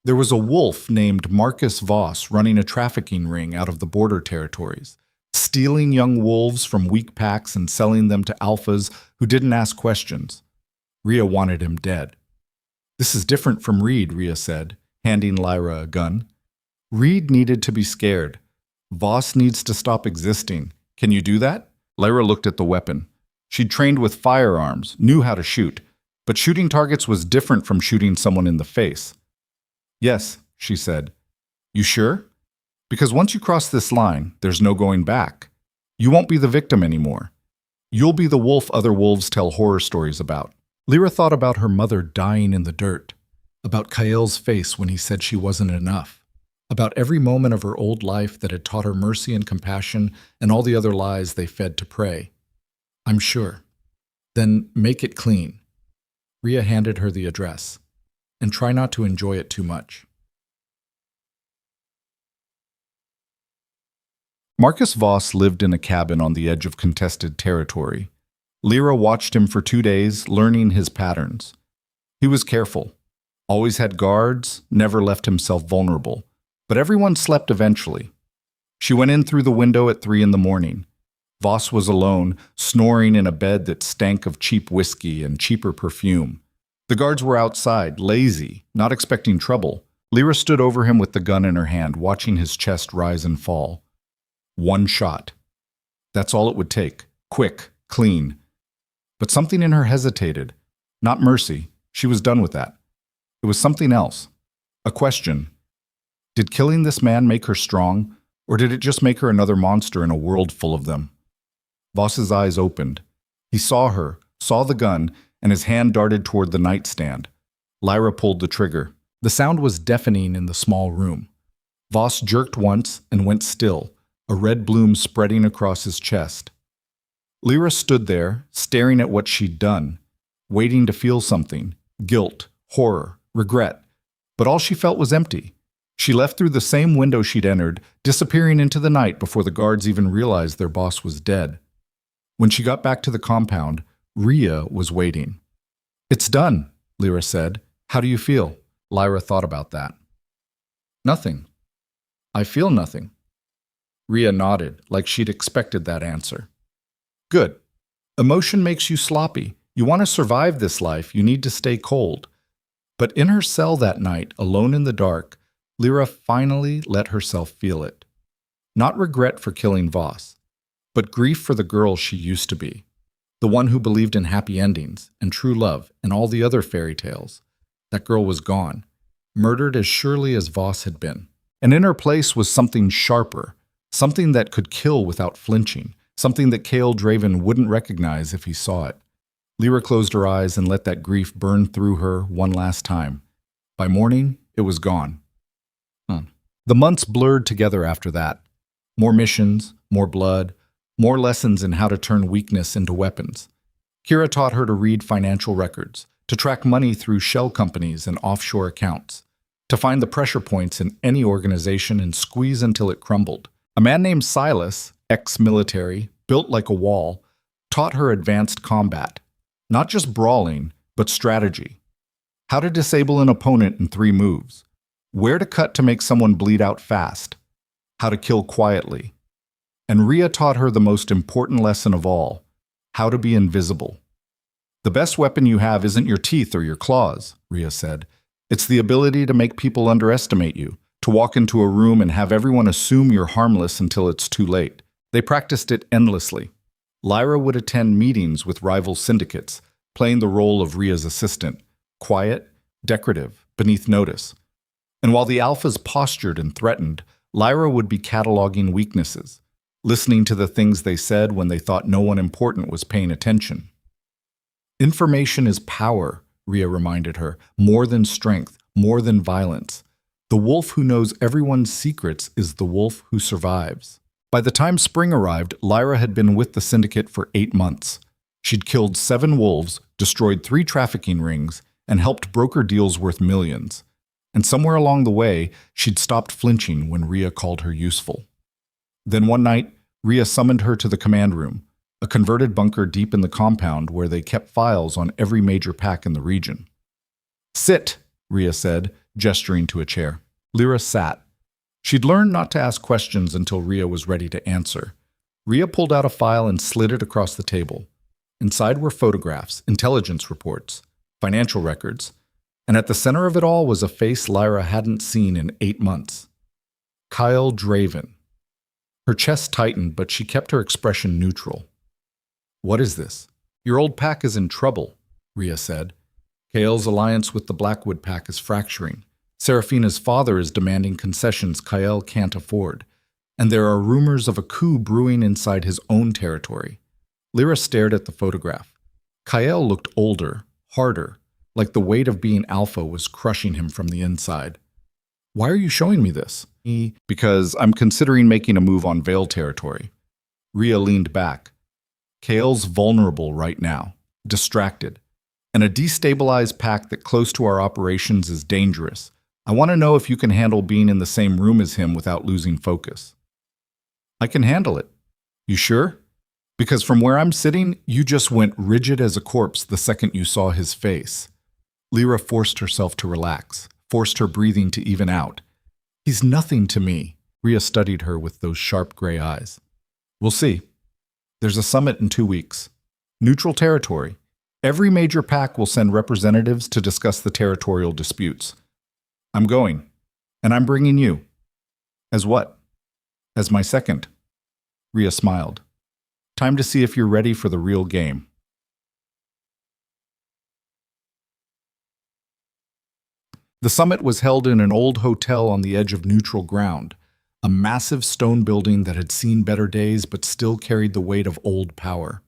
There was a wolf named Marcus Voss running a trafficking ring out of the border territories, stealing young wolves from weak packs and selling them to alphas who didn't ask questions. Rhea wanted him dead. This is different from Reed, Rhea said, handing Lyra a gun. Reed needed to be scared. Voss needs to stop existing. Can you do that? Lyra looked at the weapon. She'd trained with firearms, knew how to shoot, but shooting targets was different from shooting someone in the face. Yes, she said. You sure? Because once you cross this line, there's no going back. You won't be the victim anymore. You'll be the wolf other wolves tell horror stories about. Lyra thought about her mother dying in the dirt, about Kael's face when he said she wasn't enough, about every moment of her old life that had taught her mercy and compassion and all the other lies they fed to prey. I'm sure. Then make it clean. Rhea handed her the address. And try not to enjoy it too much. Marcus Voss lived in a cabin on the edge of contested territory. Lyra watched him for 2 days, learning his patterns. He was careful, always had guards, never left himself vulnerable, but everyone slept eventually. She went in through the window at 3 a.m. Voss was alone, snoring in a bed that stank of cheap whiskey and cheaper perfume. The guards were outside, lazy, not expecting trouble. Lyra stood over him with the gun in her hand, watching his chest rise and fall. 1 shot. That's all it would take. Quick, clean. But something in her hesitated. Not mercy. She was done with that. It was something else. A question. Did killing this man make her strong, or did it just make her another monster in a world full of them? Voss's eyes opened. He saw her, saw the gun, and his hand darted toward the nightstand. Lyra pulled the trigger. The sound was deafening in the small room. Voss jerked once and went still, a red bloom spreading across his chest. Lyra stood there, staring at what she'd done, waiting to feel something, guilt, horror, regret. But all she felt was empty. She left through the same window she'd entered, disappearing into the night before the guards even realized their boss was dead. When she got back to the compound, Rhea was waiting. It's done, Lyra said. How do you feel? Lyra thought about that. Nothing. I feel nothing. Rhea nodded, like she'd expected that answer. Good. Emotion makes you sloppy. You want to survive this life, you need to stay cold. But in her cell that night, alone in the dark, Lyra finally let herself feel it. Not regret for killing Voss, but grief for the girl she used to be. The one who believed in happy endings and true love and all the other fairy tales. That girl was gone, murdered as surely as Voss had been. And in her place was something sharper, something that could kill without flinching, something that Cale Draven wouldn't recognize if he saw it. Lyra closed her eyes and let that grief burn through her one last time. By morning, it was gone. The months blurred together after that. More missions, more blood, more lessons in how to turn weakness into weapons. Kira taught her to read financial records, to track money through shell companies and offshore accounts, to find the pressure points in any organization and squeeze until it crumbled. A man named Silas, ex-military, built like a wall, taught her advanced combat. Not just brawling, but strategy. How to disable an opponent in 3 moves. Where to cut to make someone bleed out fast. How to kill quietly. And Rhea taught her the most important lesson of all, how to be invisible. The best weapon you have isn't your teeth or your claws, Rhea said. It's the ability to make people underestimate you, to walk into a room and have everyone assume you're harmless until it's too late. They practiced it endlessly. Lyra would attend meetings with rival syndicates, playing the role of Rhea's assistant, quiet, decorative, beneath notice. And while the alphas postured and threatened, Lyra would be cataloging weaknesses, listening to the things they said when they thought no one important was paying attention. Information is power, Rhea reminded her, more than strength, more than violence. The wolf who knows everyone's secrets is the wolf who survives. By the time spring arrived, Lyra had been with the syndicate for 8 months. She'd killed 7 wolves, destroyed 3 trafficking rings, and helped broker deals worth millions. And somewhere along the way, she'd stopped flinching when Rhea called her useful. Then one night, Rhea summoned her to the command room, a converted bunker deep in the compound where they kept files on every major pack in the region. "Sit," Rhea said, gesturing to a chair. Lyra sat. She'd learned not to ask questions until Rhea was ready to answer. Rhea pulled out a file and slid it across the table. Inside were photographs, intelligence reports, financial records, and at the center of it all was a face Lyra hadn't seen in 8 months. Kyle Draven. Her chest tightened, but she kept her expression neutral. "What is this?" "Your old pack is in trouble," Rhea said. Kale's alliance with the Blackwood pack is fracturing. Seraphina's father is demanding concessions Kyle can't afford. And there are rumors of a coup brewing inside his own territory. Lyra stared at the photograph. Kyle looked older, harder, like the weight of being alpha was crushing him from the inside. "Why are you showing me this?" "Because I'm considering making a move on Vale territory." Rhea leaned back. Kale's vulnerable right now, distracted. And a destabilized pack that close to our operations is dangerous. I want to know if you can handle being in the same room as him without losing focus. "I can handle it." "You sure? Because from where I'm sitting, you just went rigid as a corpse the second you saw his face." Lyra forced herself to relax, forced her breathing to even out. "He's nothing to me." Rhea studied her with those sharp gray eyes. "We'll see. There's a summit in 2 weeks. Neutral territory. Every major pack will send representatives to discuss the territorial disputes. I'm going, and I'm bringing you." "As what?" "As my second." Rhea smiled. "Time to see if you're ready for the real game." The summit was held in an old hotel on the edge of neutral ground, a massive stone building that had seen better days but still carried the weight of old power.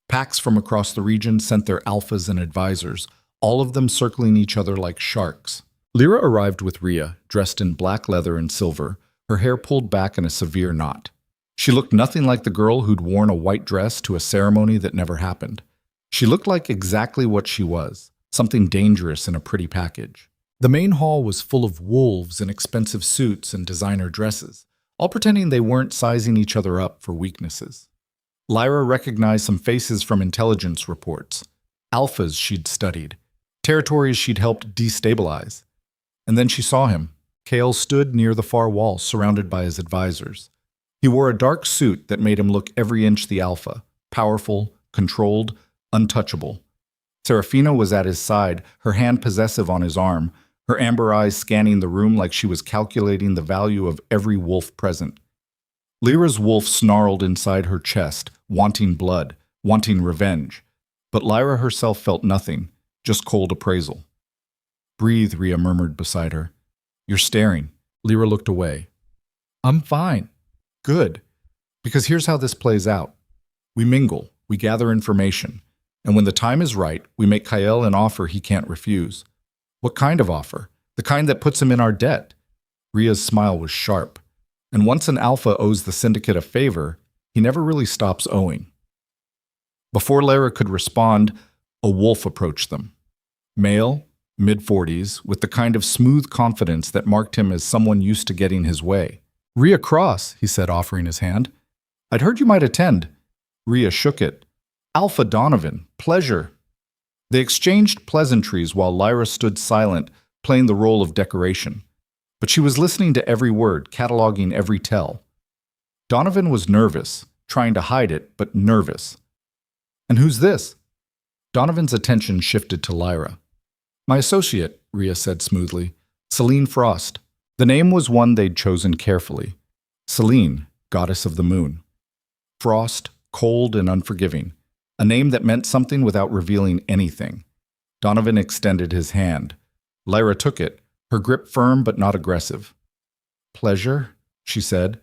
Packs from across the region sent their alphas and advisors, all of them circling each other like sharks. Lyra arrived with Rhea, dressed in black leather and silver, her hair pulled back in a severe knot. She looked nothing like the girl who'd worn a white dress to a ceremony that never happened. She looked like exactly what she was, something dangerous in a pretty package. The main hall was full of wolves in expensive suits and designer dresses, all pretending they weren't sizing each other up for weaknesses. Lyra recognized some faces from intelligence reports, alphas she'd studied, territories she'd helped destabilize. And then she saw him. Cale stood near the far wall, surrounded by his advisors. He wore a dark suit that made him look every inch the alpha, powerful, controlled, untouchable. Serafina was at his side, her hand possessive on his arm, her amber eyes scanning the room like she was calculating the value of every wolf present. Lyra's wolf snarled inside her chest, wanting blood, wanting revenge. But Lyra herself felt nothing, just cold appraisal. "Breathe," Rhea murmured beside her. "You're staring." Lyra looked away. "I'm fine." "Good. Because here's how this plays out. We mingle, we gather information, and when the time is right, we make Kyle an offer he can't refuse." "What kind of offer?" "The kind that puts him in our debt." Rhea's smile was sharp. And once an alpha owes the syndicate a favor, he never really stops owing. Before Lyra could respond, a wolf approached them. Male, mid-40s, with the kind of smooth confidence that marked him as someone used to getting his way. "Rhea Cross," he said, offering his hand. "I'd heard you might attend." Rhea shook it. "Alpha Donovan, pleasure." They exchanged pleasantries while Lyra stood silent, playing the role of decoration. But she was listening to every word, cataloging every tell. Donovan was nervous, trying to hide it, but nervous. "And who's this?" Donovan's attention shifted to Lyra. "My associate," Rhea said smoothly. "Celine Frost." The name was one they'd chosen carefully. Celine, goddess of the moon. Frost, cold and unforgiving. A name that meant something without revealing anything. Donovan extended his hand. Lyra took it, her grip firm but not aggressive. "Pleasure," she said.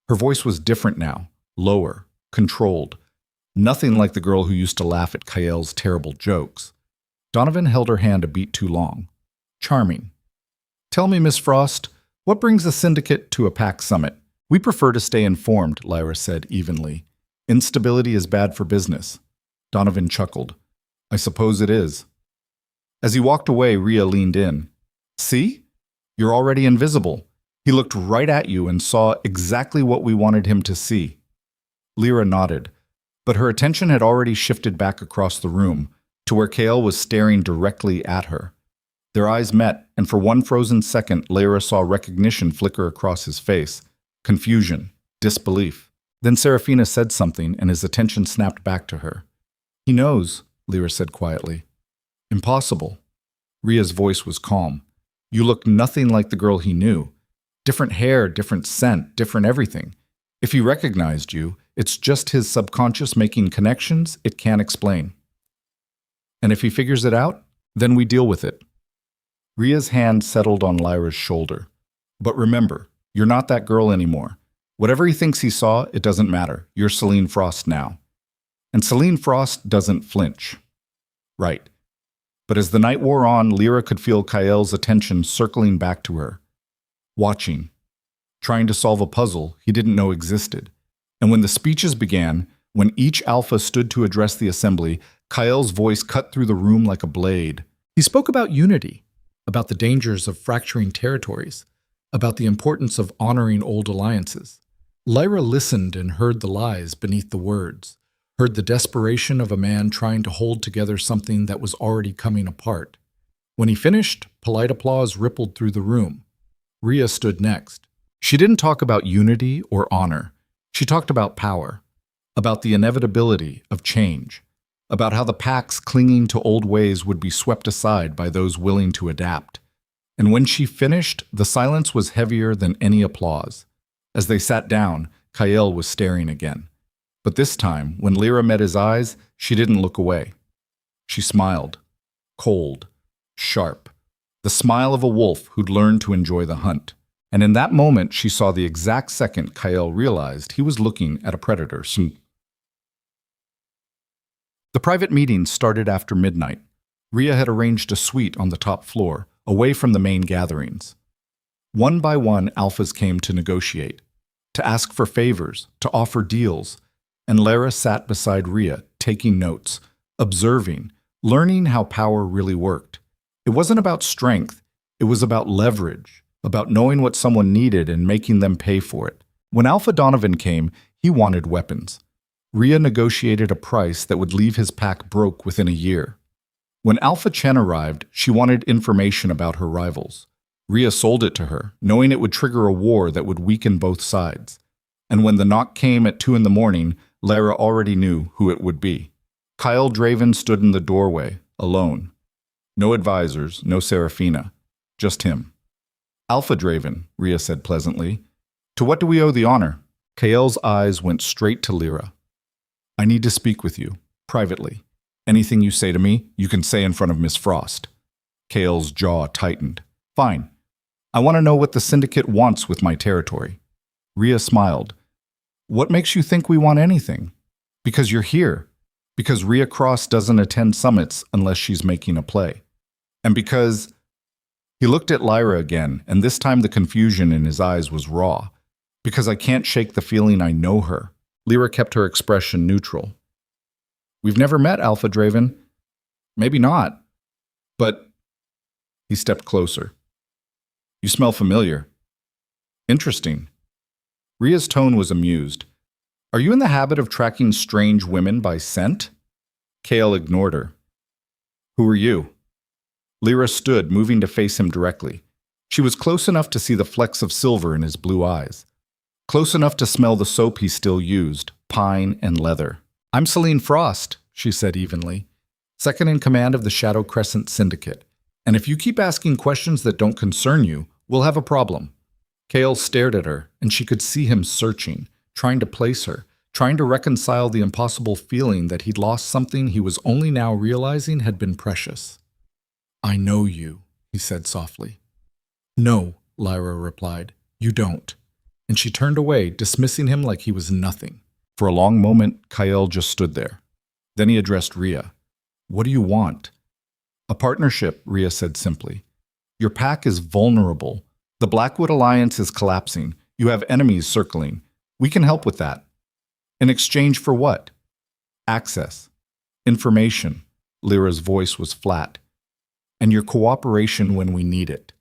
Her voice was different now, lower, controlled. Nothing like the girl who used to laugh at Kyle's terrible jokes. Donovan held her hand a beat too long. "Charming." "Tell me, Miss Frost, what brings a syndicate to a pack summit?" "We prefer to stay informed," Lyra said evenly. "Instability is bad for business." Donovan chuckled. "I suppose it is." As he walked away, Rhea leaned in. "See? You're already invisible." He looked right at you and saw exactly what we wanted him to see. Lyra nodded, but her attention had already shifted back across the room, to where Kale was staring directly at her. Their eyes met, and for one frozen second, Lyra saw recognition flicker across his face. Confusion, disbelief. Then Serafina said something, and his attention snapped back to her. "He knows," Lyra said quietly. "Impossible." Rhea's voice was calm. "You look nothing like the girl he knew. Different hair, different scent, different everything. If he recognized you, it's just his subconscious making connections it can't explain. And if he figures it out, then we deal with it." Rhea's hand settled on Lyra's shoulder. "But remember, you're not that girl anymore. Whatever he thinks he saw, it doesn't matter. You're Celine Frost now." And Celine Frost doesn't flinch. Right. But as the night wore on, Lyra could feel Kyle's attention circling back to her. Watching. Trying to solve a puzzle he didn't know existed. And when the speeches began, when each alpha stood to address the assembly, Kyle's voice cut through the room like a blade. He spoke about unity, about the dangers of fracturing territories, about the importance of honoring old alliances. Lyra listened and heard the lies beneath the words, heard the desperation of a man trying to hold together something that was already coming apart. When he finished, polite applause rippled through the room. Rhea stood next. She didn't talk about unity or honor. She talked about power, about the inevitability of change, about how the packs clinging to old ways would be swept aside by those willing to adapt. And when she finished, the silence was heavier than any applause. As they sat down, Kyle was staring again. But this time, when Lyra met his eyes, she didn't look away. She smiled. Cold. Sharp. The smile of a wolf who'd learned to enjoy the hunt. And in that moment, she saw the exact second Kyle realized he was looking at a predator. The private meeting started after midnight. Rhea had arranged a suite on the top floor, away from the main gatherings. One by one, alphas came to negotiate, to ask for favors, to offer deals, and Lyra sat beside Rhea, taking notes, observing, learning how power really worked. It wasn't about strength, it was about leverage, about knowing what someone needed and making them pay for it. When Alpha Donovan came, he wanted weapons. Rhea negotiated a price that would leave his pack broke within a year. When Alpha Chen arrived, she wanted information about her rivals. Rhea sold it to her, knowing it would trigger a war that would weaken both sides. And when the knock came at 2 a.m, Lyra already knew who it would be. Kyle Draven stood in the doorway, alone. No advisors, no Serafina, just him. Alpha Draven, Rhea said pleasantly. To what do we owe the honor? Kael's eyes went straight to Lyra. I need to speak with you, privately. Anything you say to me, you can say in front of Miss Frost. Kael's jaw tightened. Fine. I want to know what the Syndicate wants with my territory. Rhea smiled. What makes you think we want anything? Because you're here. Because Rhea Cross doesn't attend summits unless she's making a play. And because... He looked at Lyra again, and this time the confusion in his eyes was raw. Because I can't shake the feeling I know her. Lyra kept her expression neutral. We've never met, Alpha Draven. Maybe not. But... He stepped closer. You smell familiar. Interesting. Rhea's tone was amused. Are you in the habit of tracking strange women by scent? Kael ignored her. Who are you? Lyra stood, moving to face him directly. She was close enough to see the flecks of silver in his blue eyes. Close enough to smell the soap he still used, pine and leather. I'm Selene Frost, she said evenly, second in command of the Shadow Crescent Syndicate. And if you keep asking questions that don't concern you, we'll have a problem. Kael stared at her, and she could see him searching, trying to place her, trying to reconcile the impossible feeling that he'd lost something he was only now realizing had been precious. I know you, he said softly. No, Lyra replied, you don't. And she turned away, dismissing him like he was nothing. For a long moment, Kael just stood there. Then he addressed Rhea. What do you want? A partnership, Rhea said simply. Your pack is vulnerable. The Blackwood Alliance is collapsing. You have enemies circling. We can help with that. In exchange for what? Access. Information. Lyra's voice was flat. And your cooperation when we need it.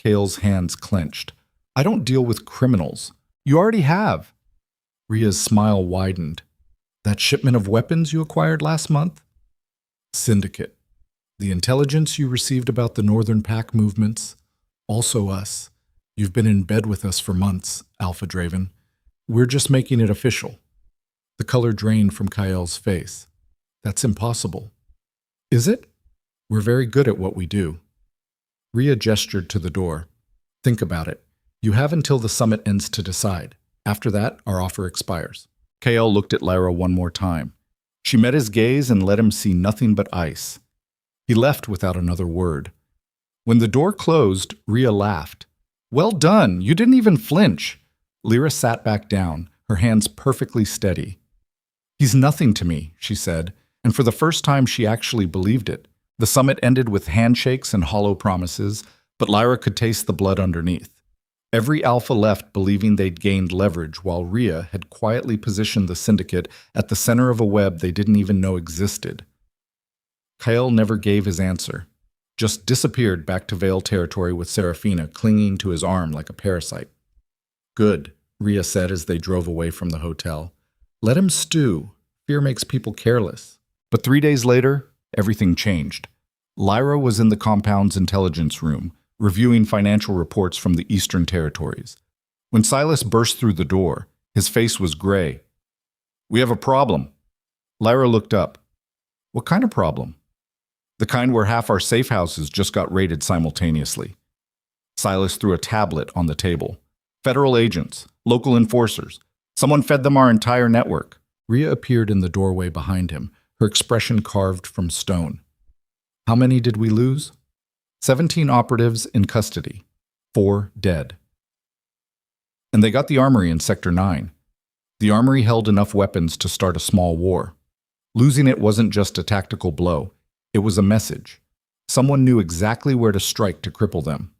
Kael's hands clenched. I don't deal with criminals. You already have. Rhea's smile widened. That shipment of weapons you acquired last month? Syndicate. The intelligence you received about the Northern Pack movements? Also us. You've been in bed with us for months, Alpha Draven. We're just making it official. The color drained from Kael's face. That's impossible. Is it? We're very good at what we do. Rhea gestured to the door. Think about it. You have until the summit ends to decide. After that, our offer expires. Kael looked at Lyra one more time. She met his gaze and let him see nothing but ice. He left without another word. When the door closed, Rhea laughed. Well done, you didn't even flinch. Lyra sat back down, her hands perfectly steady. He's nothing to me, she said, and for the first time she actually believed it. The summit ended with handshakes and hollow promises, but Lyra could taste the blood underneath. Every alpha left believing they'd gained leverage, while Rhea had quietly positioned the Syndicate at the center of a web they didn't even know existed. Kael never gave his answer, just disappeared back to Vale territory with Serafina clinging to his arm like a parasite. Good, Rhea said as they drove away from the hotel. Let him stew. Fear makes people careless. But 3 days later, everything changed. Lyra was in the compound's intelligence room, reviewing financial reports from the Eastern Territories. When Silas burst through the door, his face was gray. We have a problem. Lyra looked up. What kind of problem? The kind where half our safe houses just got raided simultaneously. Silas threw a tablet on the table. Federal agents, local enforcers. Someone fed them our entire network. Rhea appeared in the doorway behind him, her expression carved from stone. How many did we lose? 17 operatives in custody. 4 dead. And they got the armory in Sector 9. The armory held enough weapons to start a small war. Losing it wasn't just a tactical blow. It was a message. Someone knew exactly where to strike to cripple them.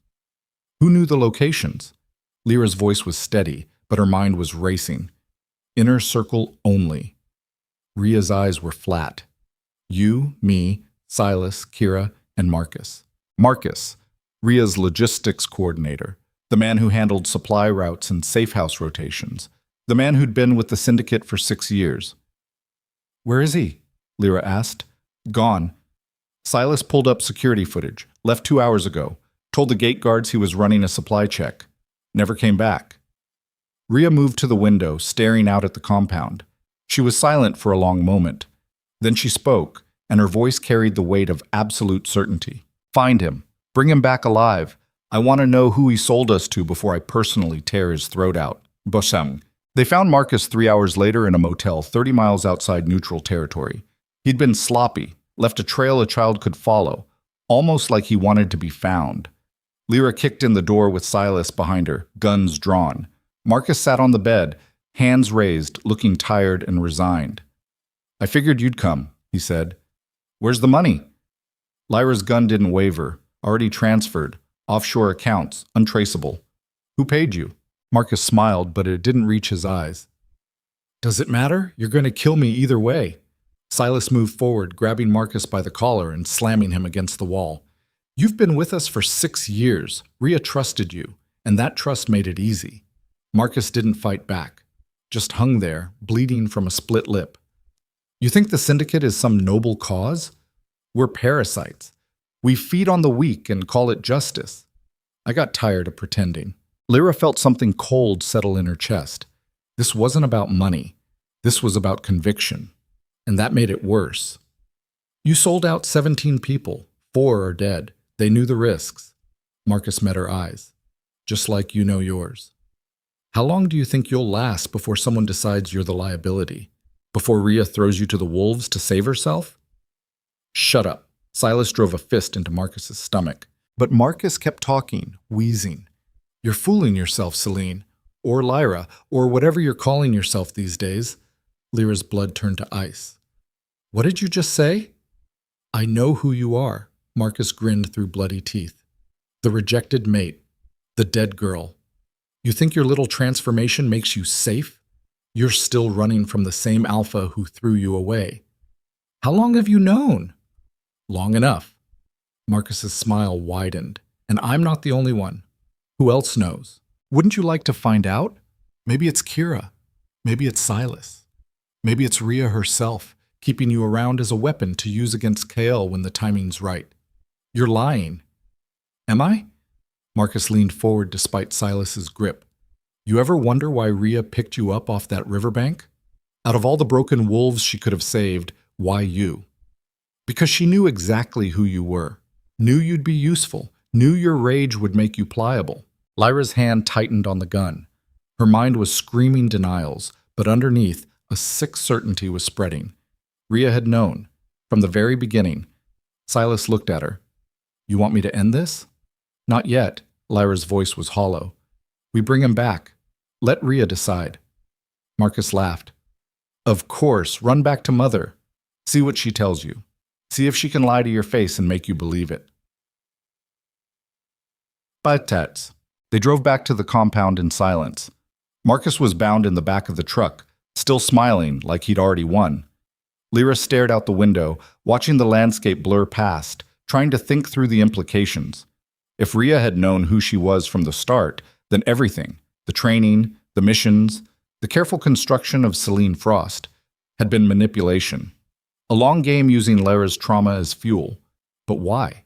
Who knew the locations? Lyra's voice was steady, but her mind was racing. Inner circle only. Rhea's eyes were flat. You, me, Silas, Kira, and Marcus. Marcus, Rhea's logistics coordinator, the man who handled supply routes and safe house rotations, the man who'd been with the Syndicate for 6 years. Where is he? Lyra asked. Gone. Silas pulled up security footage, left 2 hours ago, told the gate guards he was running a supply check. Never came back. Rhea moved to the window, staring out at the compound. She was silent for a long moment. Then she spoke, and her voice carried the weight of absolute certainty. Find him. Bring him back alive. I want to know who he sold us to before I personally tear his throat out. Bosam. They found Marcus 3 hours later in a motel 30 miles outside neutral territory. He'd been sloppy, left a trail a child could follow, almost like he wanted to be found. Lyra kicked in the door with Silas behind her, guns drawn. Marcus sat on the bed, hands raised, looking tired and resigned. I figured you'd come, he said. Where's the money? Lyra's gun didn't waver, already transferred, offshore accounts, untraceable. Who paid you? Marcus smiled, but it didn't reach his eyes. Does it matter? You're going to kill me either way. Silas moved forward, grabbing Marcus by the collar and slamming him against the wall. You've been with us for 6 years. Rhea trusted you, and that trust made it easy. Marcus didn't fight back, just hung there, bleeding from a split lip. You think the syndicate is some noble cause? We're parasites. We feed on the weak and call it justice. I got tired of pretending. Lyra felt something cold settle in her chest. This wasn't about money. This was about conviction. And that made it worse. You sold out 17 people. 4 are dead. They knew the risks. Marcus met her eyes. Just like you know yours. How long do you think you'll last before someone decides you're the liability? Before Rhea throws you to the wolves to save herself? Shut up. Silas drove a fist into Marcus's stomach. But Marcus kept talking, wheezing. You're fooling yourself, Celine. Or Lyra, or whatever you're calling yourself these days. Lyra's blood turned to ice. What did you just say? I know who you are. Marcus grinned through bloody teeth. The rejected mate. The dead girl. You think your little transformation makes you safe? You're still running from the same alpha who threw you away. How long have you known? Long enough. Marcus's smile widened. And I'm not the only one. Who else knows? Wouldn't you like to find out? Maybe it's Kira. Maybe it's Silas. Maybe it's Rhea herself, keeping you around as a weapon to use against Kael when the timing's right. You're lying. Am I? Marcus leaned forward despite Silas's grip. You ever wonder why Rhea picked you up off that riverbank? Out of all the broken wolves she could have saved, why you? Because she knew exactly who you were. Knew you'd be useful. Knew your rage would make you pliable. Lyra's hand tightened on the gun. Her mind was screaming denials, but underneath, a sick certainty was spreading. Rhea had known. From the very beginning. Silas looked at her. You want me to end this? Not yet. Lyra's voice was hollow. We bring him back. Let Rhea decide. Marcus laughed. Of course, run back to Mother. See what she tells you. See if she can lie to your face and make you believe it. Patats. They drove back to the compound in silence. Marcus was bound in the back of the truck, still smiling like he'd already won. Lyra stared out the window, watching the landscape blur past, trying to think through the implications. If Rhea had known who she was from the start, then everything, the training, the missions, the careful construction of Celine Frost, had been manipulation. A long game using Lyra's trauma as fuel. But why?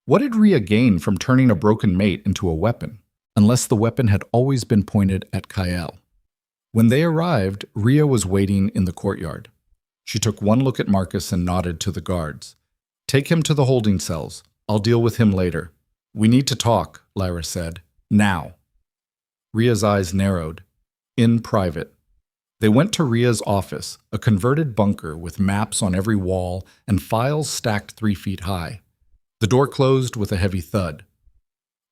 What did Rhea gain from turning a broken mate into a weapon, unless the weapon had always been pointed at Kael? When they arrived, Rhea was waiting in the courtyard. She took one look at Marcus and nodded to the guards. Take him to the holding cells. I'll deal with him later. We need to talk, Lyra said. Now. Rhea's eyes narrowed. In private. They went to Rhea's office, a converted bunker with maps on every wall and files stacked 3 feet high. The door closed with a heavy thud.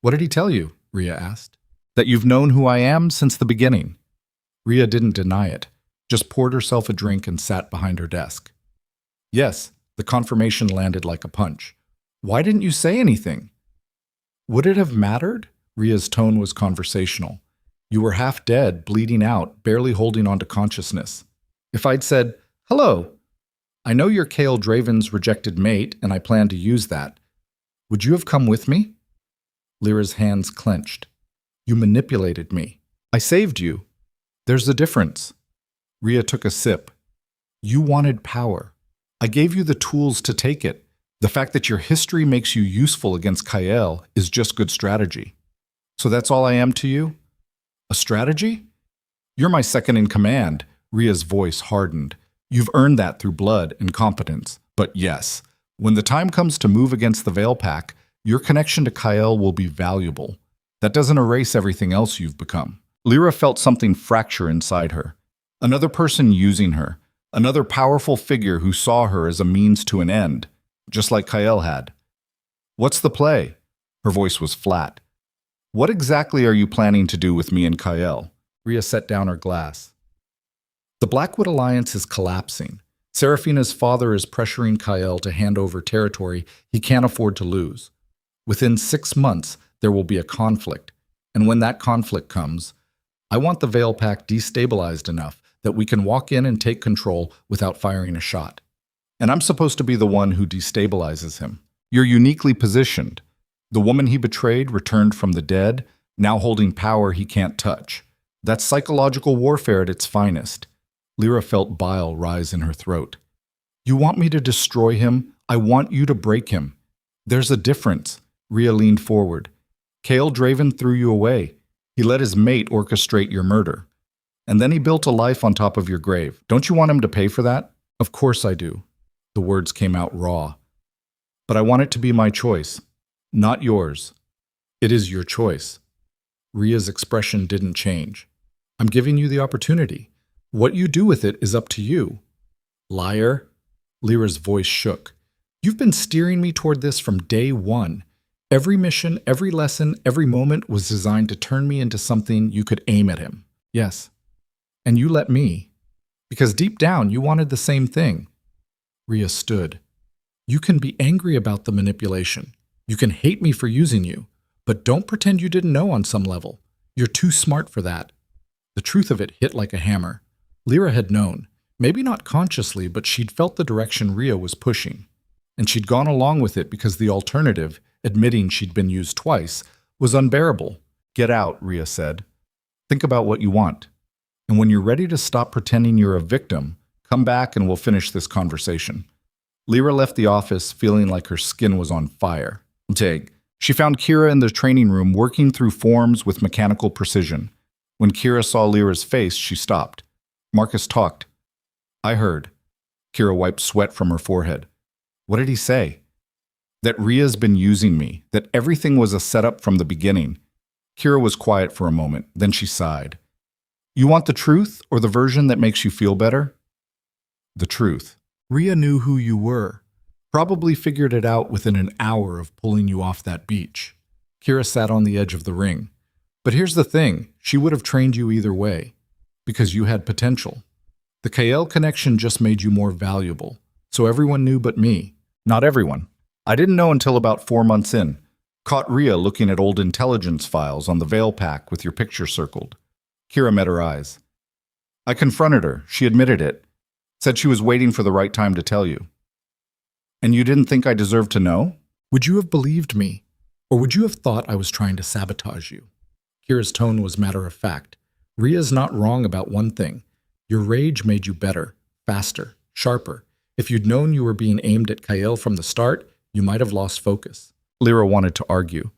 What did he tell you? Rhea asked. That you've known who I am since the beginning. Rhea didn't deny it, just poured herself a drink and sat behind her desk. Yes, the confirmation landed like a punch. Why didn't you say anything? Would it have mattered? Rhea's tone was conversational. You were half dead, bleeding out, barely holding on to consciousness. If I'd said, hello, I know you're Kael Draven's rejected mate, and I plan to use that. Would you have come with me? Lyra's hands clenched. You manipulated me. I saved you. There's a difference. Rhea took a sip. You wanted power. I gave you the tools to take it. The fact that your history makes you useful against Kael is just good strategy. So that's all I am to you? A strategy? You're my second in command. Rhea's voice hardened. You've earned that through blood and competence, But yes, when the time comes to move against the Veil Pack, your connection to Kyle will be valuable. That doesn't erase everything else you've become. Lyra felt something fracture inside her. Another person using her. Another powerful figure who saw her as a means to an end, just like Kyle had. What's the play? Her voice was flat. What exactly are you planning to do with me and Kyle? Rhea set down her glass. The Blackwood Alliance is collapsing. Seraphina's father is pressuring Kyle to hand over territory he can't afford to lose. Within 6 months, there will be a conflict. And when that conflict comes, I want the Veil Pack destabilized enough that we can walk in and take control without firing a shot. And I'm supposed to be the one who destabilizes him. You're uniquely positioned. The woman he betrayed returned from the dead, now holding power he can't touch. That's psychological warfare at its finest. Lyra felt bile rise in her throat. You want me to destroy him? I want you to break him. There's a difference. Rhea leaned forward. Cale Draven threw you away. He let his mate orchestrate your murder. And then he built a life on top of your grave. Don't you want him to pay for that? Of course I do. The words came out raw. But I want it to be my choice, not yours. It is your choice. Rhea's expression didn't change. I'm giving you the opportunity. What you do with it is up to you. Liar. Lyra's voice shook. You've been steering me toward this from day one. Every mission, every lesson, every moment was designed to turn me into something you could aim at him. Yes. And you let me. Because deep down, you wanted the same thing. Rhea stood. You can be angry about the manipulation. You can hate me for using you. But don't pretend you didn't know on some level. You're too smart for that. The truth of it hit like a hammer. Lyra had known. Maybe not consciously, but she'd felt the direction Rhea was pushing. And she'd gone along with it because the alternative, admitting she'd been used twice, was unbearable. Get out, Rhea said. Think about what you want. And when you're ready to stop pretending you're a victim, come back and we'll finish this conversation. Lyra left the office feeling like her skin was on fire. She found Kira in the training room working through forms with mechanical precision. When Kira saw Lyra's face, she stopped. Marcus talked. I heard. Kira wiped sweat from her forehead. What did he say? That Rhea's been using me, that everything was a setup from the beginning. Kira was quiet for a moment, then she sighed. You want the truth or the version that makes you feel better? The truth. Rhea knew who you were. Probably figured it out within an hour of pulling you off that beach. Kira sat on the edge of the ring. But here's the thing, she would have trained you either way. Because you had potential. The Kael connection just made you more valuable. So everyone knew but me. Not everyone. I didn't know until about 4 months in. Caught Rhea looking at old intelligence files on the Veil Pack with your picture circled. Kira met her eyes. I confronted her. She admitted it. Said she was waiting for the right time to tell you. And you didn't think I deserved to know? Would you have believed me? Or would you have thought I was trying to sabotage you? Kira's tone was matter of fact. Rhea's not wrong about one thing. Your rage made you better, faster, sharper. If you'd known you were being aimed at Kael from the start, you might have lost focus. Lyra wanted to argue.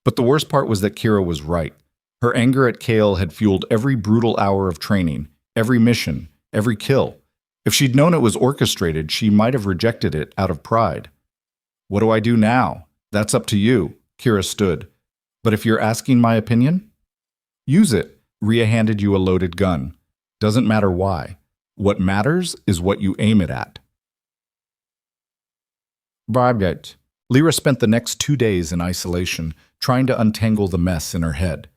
But the worst part was that Kira was right. Her anger at Kael had fueled every brutal hour of training, every mission, every kill. If she'd known it was orchestrated, she might have rejected it out of pride. What do I do now? That's up to you, Kira stood. But if you're asking my opinion? Use it. Rhea handed you a loaded gun. Doesn't matter why. What matters is what you aim it at. Barbet. Lyra spent the next 2 days in isolation, trying to untangle the mess in her head.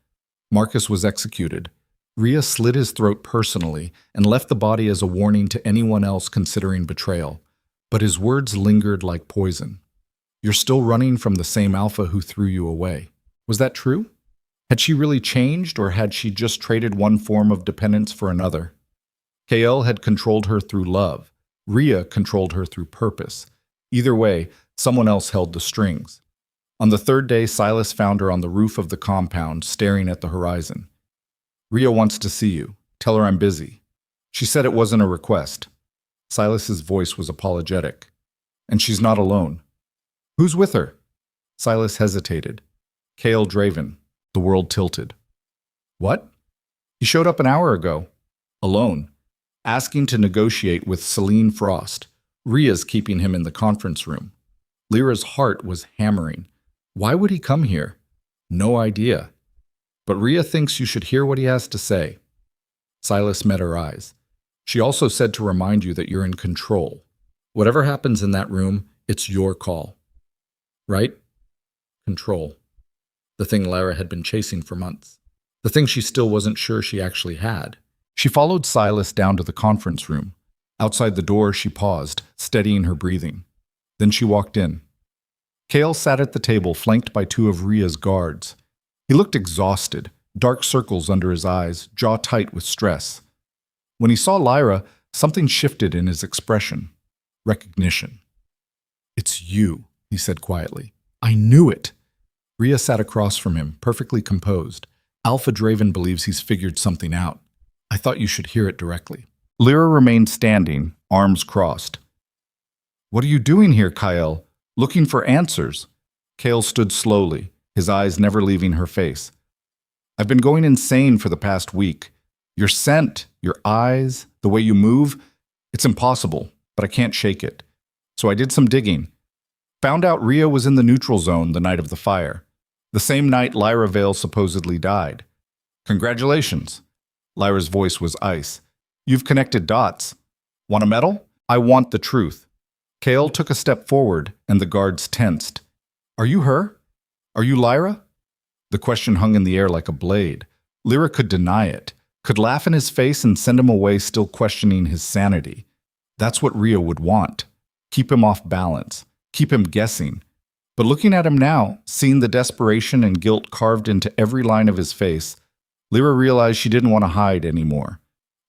Marcus was executed. Rhea slit his throat personally and left the body as a warning to anyone else considering betrayal. But his words lingered like poison. You're still running from the same alpha who threw you away. Was that true? Had she really changed, or had she just traded one form of dependence for another? Kael had controlled her through love. Rhea controlled her through purpose. Either way, someone else held the strings. On the 3rd day, Silas found her on the roof of the compound, staring at the horizon. Rhea wants to see you. Tell her I'm busy. She said it wasn't a request. Silas's voice was apologetic. And she's not alone. Who's with her? Silas hesitated. Kael Draven. The world tilted. What? He showed up an hour ago. Alone. Asking to negotiate with Celine Frost. Ria's keeping him in the conference room. Lyra's heart was hammering. Why would he come here? No idea. But Ria thinks you should hear what he has to say. Silas met her eyes. She also said to remind you that you're in control. Whatever happens in that room, it's your call. Right? Control. The thing Lyra had been chasing for months. The thing she still wasn't sure she actually had. She followed Silas down to the conference room. Outside the door, she paused, steadying her breathing. Then she walked in. Kale sat at the table, flanked by two of Ria's guards. He looked exhausted, dark circles under his eyes, jaw tight with stress. When he saw Lyra, something shifted in his expression. Recognition. "It's you," he said quietly. "I knew it." Ria sat across from him, perfectly composed. "Alpha Draven believes he's figured something out. I thought you should hear it directly." Lyra remained standing, arms crossed. "What are you doing here, Kyle? Looking for answers." Kale stood slowly, his eyes never leaving her face. "I've been going insane for the past week. Your scent, your eyes, the way you move, it's impossible, but I can't shake it. So I did some digging. Found out Ria was in the neutral zone the night of the fire. The same night Lyra Vale supposedly died. Congratulations." Lyra's voice was ice. "You've connected dots. Want a medal? I want the truth." Kale took a step forward, and the guards tensed. "Are you her? Are you Lyra?" The question hung in the air like a blade. Lyra could deny it, could laugh in his face and send him away still questioning his sanity. That's what Ria would want. Keep him off balance. Keep him guessing. But looking at him now, seeing the desperation and guilt carved into every line of his face, Lyra realized she didn't want to hide anymore.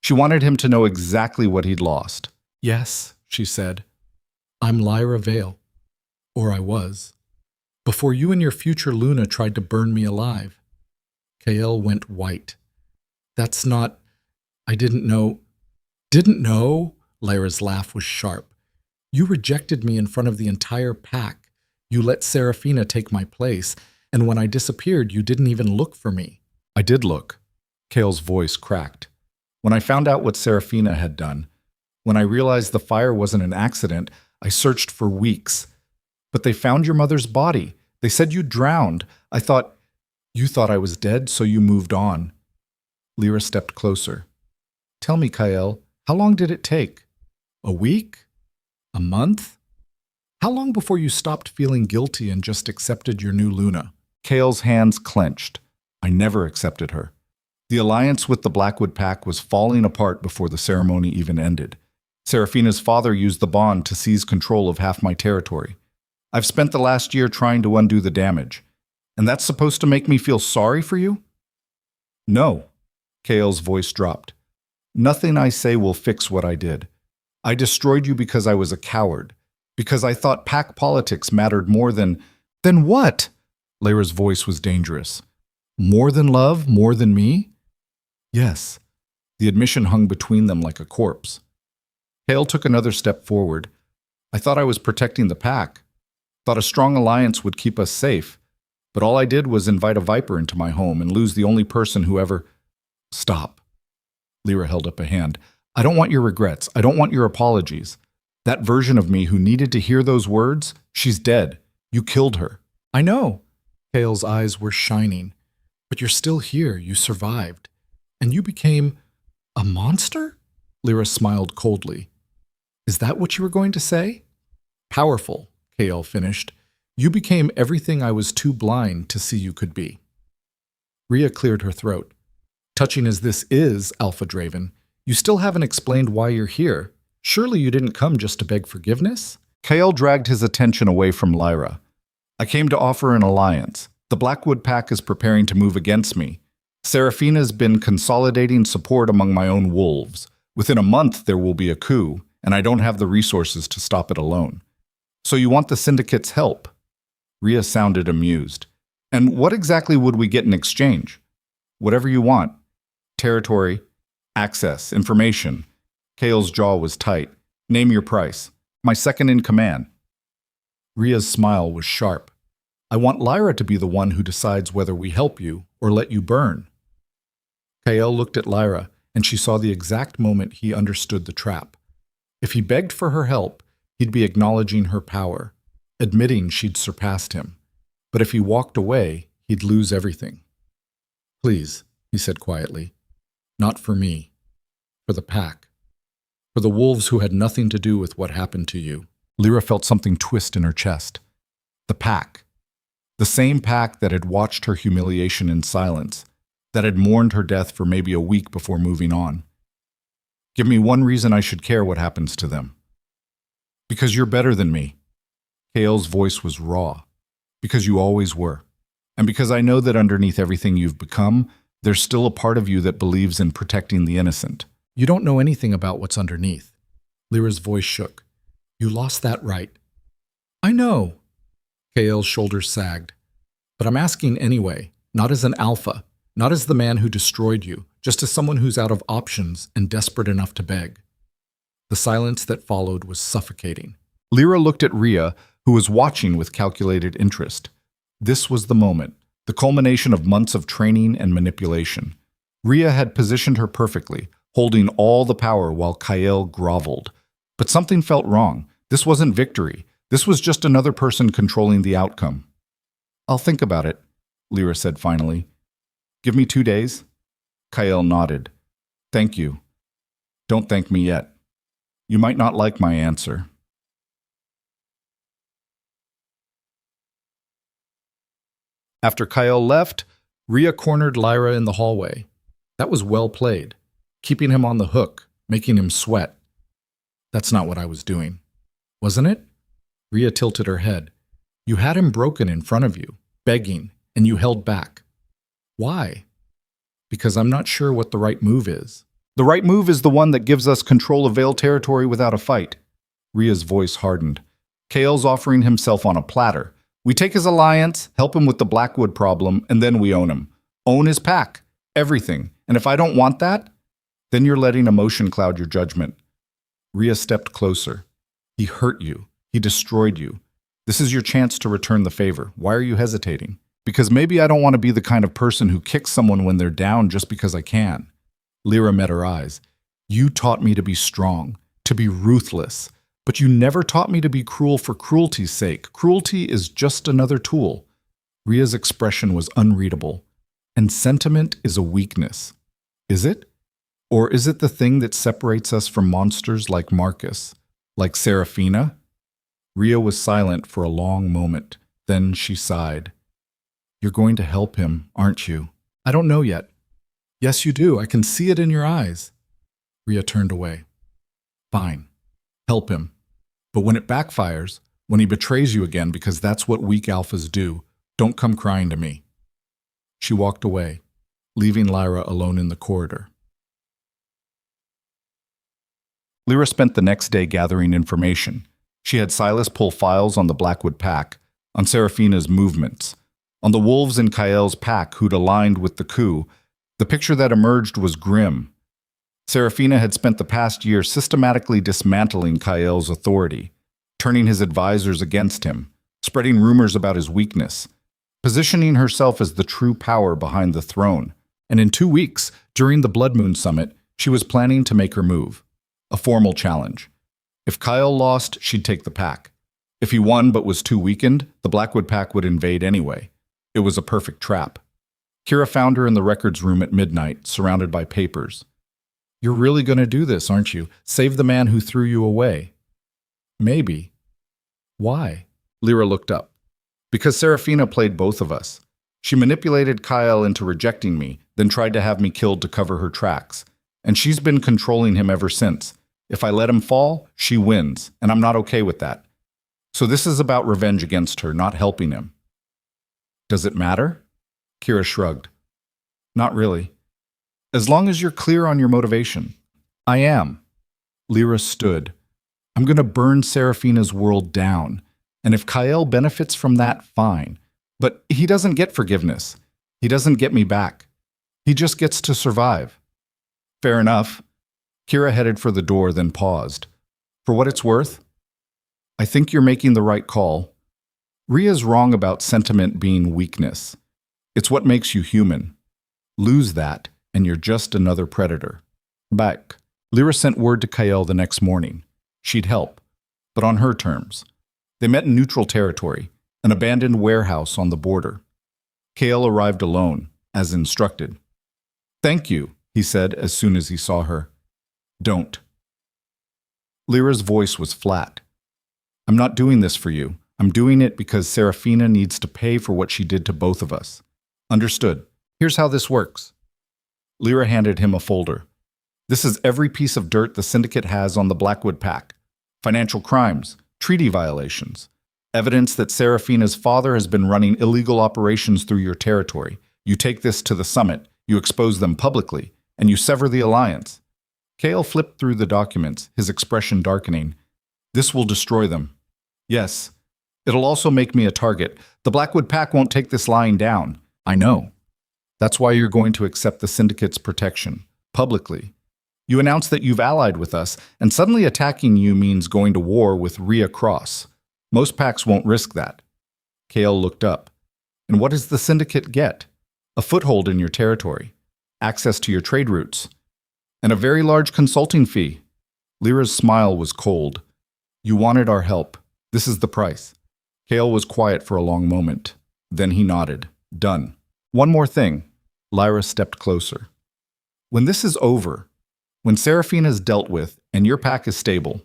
She wanted him to know exactly what he'd lost. "Yes," she said. "I'm Lyra Vale. Or I was. Before you and your future Luna tried to burn me alive." Kael went white. "That's not... I didn't know..." "Didn't know?" Lyra's laugh was sharp. "You rejected me in front of the entire pack. You let Seraphina take my place, and when I disappeared, you didn't even look for me." "I did look." Kael's voice cracked. "When I found out what Seraphina had done, when I realized the fire wasn't an accident, I searched for weeks. But they found your mother's body. They said you drowned. I thought, you thought I was dead, so you moved on." Lyra stepped closer. "Tell me, Kael, how long did it take? A week? A month? How long before you stopped feeling guilty and just accepted your new Luna?" Kael's hands clenched. "I never accepted her. The alliance with the Blackwood Pack was falling apart before the ceremony even ended. Seraphina's father used the bond to seize control of half my territory. I've spent the last year trying to undo the damage. And that's supposed to make me feel sorry for you?" "No." Kael's voice dropped. "Nothing I say will fix what I did. I destroyed you because I was a coward. Because I thought pack politics mattered more than..." "Than what?" Lyra's voice was dangerous. "More than love? More than me?" "Yes." The admission hung between them like a corpse. Kael took another step forward. "I thought I was protecting the pack. Thought a strong alliance would keep us safe. But all I did was invite a viper into my home and lose the only person who ever..." "Stop." Lyra held up a hand. "I don't want your regrets. I don't want your apologies. That version of me who needed to hear those words, she's dead. You killed her." "I know." Kael's eyes were shining. "But you're still here. You survived. And you became a monster?" Lyra smiled coldly. "Is that what you were going to say?" "Powerful," Kael finished. "You became everything I was too blind to see you could be." Ria cleared her throat. "Touching as this is, Alpha Draven, you still haven't explained why you're here. Surely you didn't come just to beg forgiveness?" Kael dragged his attention away from Lyra. "I came to offer an alliance. The Blackwood Pack is preparing to move against me. Seraphina's been consolidating support among my own wolves. Within a month there will be a coup, and I don't have the resources to stop it alone. So you want the Syndicate's help?" Ria sounded amused. "And what exactly would we get in exchange?" "Whatever you want. Territory, access, information." Kael's jaw was tight. "Name your price. My second in command." Ria's smile was sharp. "I want Lyra to be the one who decides whether we help you or let you burn." Kael looked at Lyra, and she saw the exact moment he understood the trap. If he begged for her help, He'd be acknowledging her power, admitting she'd surpassed him. But if he walked away, he'd lose everything. "Please," he said quietly, "not for me. For the pack. For the wolves who had nothing to do with what happened to you." Lyra felt something twist in her chest. The pack. The same pack that had watched her humiliation in silence, that had mourned her death for maybe a week before moving on. "Give me one reason I should care what happens to them." "Because you're better than me." Kael's voice was raw. "Because you always were. And because I know that underneath everything you've become, there's still a part of you that believes in protecting the innocent." "You don't know anything about what's underneath." Lyra's voice shook. "You lost that right." "I know." Kael's shoulders sagged. "But I'm asking anyway, not as an alpha, not as the man who destroyed you, just as someone who's out of options and desperate enough to beg." The silence that followed was suffocating. Lyra looked at Rhea, who was watching with calculated interest. This was the moment, the culmination of months of training and manipulation. Rhea had positioned her perfectly, holding all the power while Kael groveled. But something felt wrong. This wasn't victory. This was just another person controlling the outcome. "I'll think about it," Lyra said finally. "Give me 2 days?" Kael nodded. "Thank you. Don't thank me yet. You might not like my answer." After Kael left, Rhea cornered Lyra in the hallway. That was well played, keeping him on the hook, making him sweat. "That's not what I was doing." "Wasn't it?" Rhea tilted her head. "You had him broken in front of you, begging, and you held back. Why?" "Because I'm not sure what the right move is." "The right move is the one that gives us control of Vale territory without a fight." Rhea's voice hardened. "Kael's offering himself on a platter. We take his alliance, help him with the Blackwood problem, and then we own him. Own his pack. Everything. And if I don't want that, then you're letting emotion cloud your judgment." Rhea stepped closer. "He hurt you. He destroyed you. This is your chance to return the favor. Why are you hesitating?" "Because maybe I don't want to be the kind of person who kicks someone when they're down just because I can." Lyra met her eyes. "You taught me to be strong, to be ruthless. But you never taught me to be cruel for cruelty's sake. Cruelty is just another tool." Rhea's expression was unreadable. "And sentiment is a weakness. Is it? Or is it the thing that separates us from monsters like Marcus, like Seraphina?" Rhea was silent for a long moment. Then she sighed. "You're going to help him, aren't you?" "I don't know yet." "Yes, you do. I can see it in your eyes." Rhea turned away. "Fine. Help him. But when it backfires, when he betrays you again, because that's what weak alphas do, don't come crying to me." She walked away, leaving Lyra alone in the corridor. Lyra spent the next day gathering information. She had Silas pull files on the Blackwood pack, on Seraphina's movements, on the wolves in Kael's pack who'd aligned with the coup. The picture that emerged was grim. Seraphina had spent the past year systematically dismantling Kael's authority, turning his advisors against him, spreading rumors about his weakness, positioning herself as the true power behind the throne. And in 2 weeks, during the Blood Moon Summit, she was planning to make her move. A formal challenge. If Kael lost, she'd take the pack. If he won but was too weakened, the Blackwood pack would invade anyway. It was a perfect trap. Kira found her in the records room at midnight, surrounded by papers. "You're really going to do this, aren't you? Save the man who threw you away." "Maybe." "Why?" Lyra looked up. "Because Seraphina played both of us. She manipulated Kael into rejecting me, then tried to have me killed to cover her tracks. And she's been controlling him ever since. If I let him fall, she wins, and I'm not okay with that. So this is about revenge against her, not helping him." "Does it matter?" Kira shrugged. "Not really. As long as you're clear on your motivation." "I am." Lyra stood. "I'm going to burn Seraphina's world down. And if Kael benefits from that, fine. But he doesn't get forgiveness. He doesn't get me back. He just gets to survive." "Fair enough." Kira headed for the door, then paused. "For what it's worth, I think you're making the right call. Rhea's wrong about sentiment being weakness. It's what makes you human. Lose that, and you're just another predator." Back. Lyra sent word to Kael the next morning. She'd help. but on her terms. They met in neutral territory, an abandoned warehouse on the border. Kale arrived alone, as instructed. "Thank you," he said as soon as he saw her. "Don't." Lyra's voice was flat. "I'm not doing this for you. I'm doing it because Serafina needs to pay for what she did to both of us." "Understood. Here's how this works." Lyra handed him a folder. "This is every piece of dirt the Syndicate has on the Blackwood Pack. Financial crimes, treaty violations, evidence that Serafina's father has been running illegal operations through your territory. You take this to the summit, you expose them publicly, and you sever the alliance." Kale flipped through the documents, his expression darkening. "This will destroy them." "Yes. It'll also make me a target. The Blackwood Pack won't take this lying down." "I know. That's why you're going to accept the Syndicate's protection, publicly. You announce that you've allied with us, and suddenly attacking you means going to war with Rhea Cross. Most packs won't risk that." Kale looked up. "And what does the Syndicate get? A foothold in your territory, access to your trade routes, and a very large consulting fee." Lyra's smile was cold. "You wanted our help. This is the price." Kale was quiet for a long moment. Then he nodded. "Done. One more thing." Lyra stepped closer. "When this is over, when Serafina's dealt with and your pack is stable,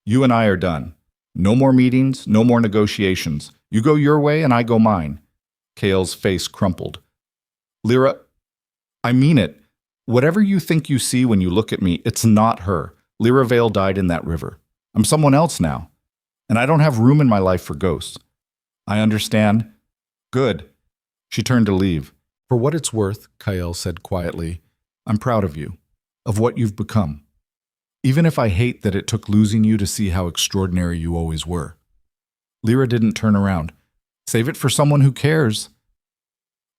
you and I are done. No more meetings, no more negotiations. You go your way and I go mine." Kale's face crumpled. "Lyra, I mean it. Whatever you think you see when you look at me, it's not her. Lyra Vale died in that river. I'm someone else now. And I don't have room in my life for ghosts." "I understand." "Good." She turned to leave. "For what it's worth," Kyle said quietly, "I'm proud of you, of what you've become. Even if I hate that it took losing you to see how extraordinary you always were." Lyra didn't turn around. "Save it for someone who cares."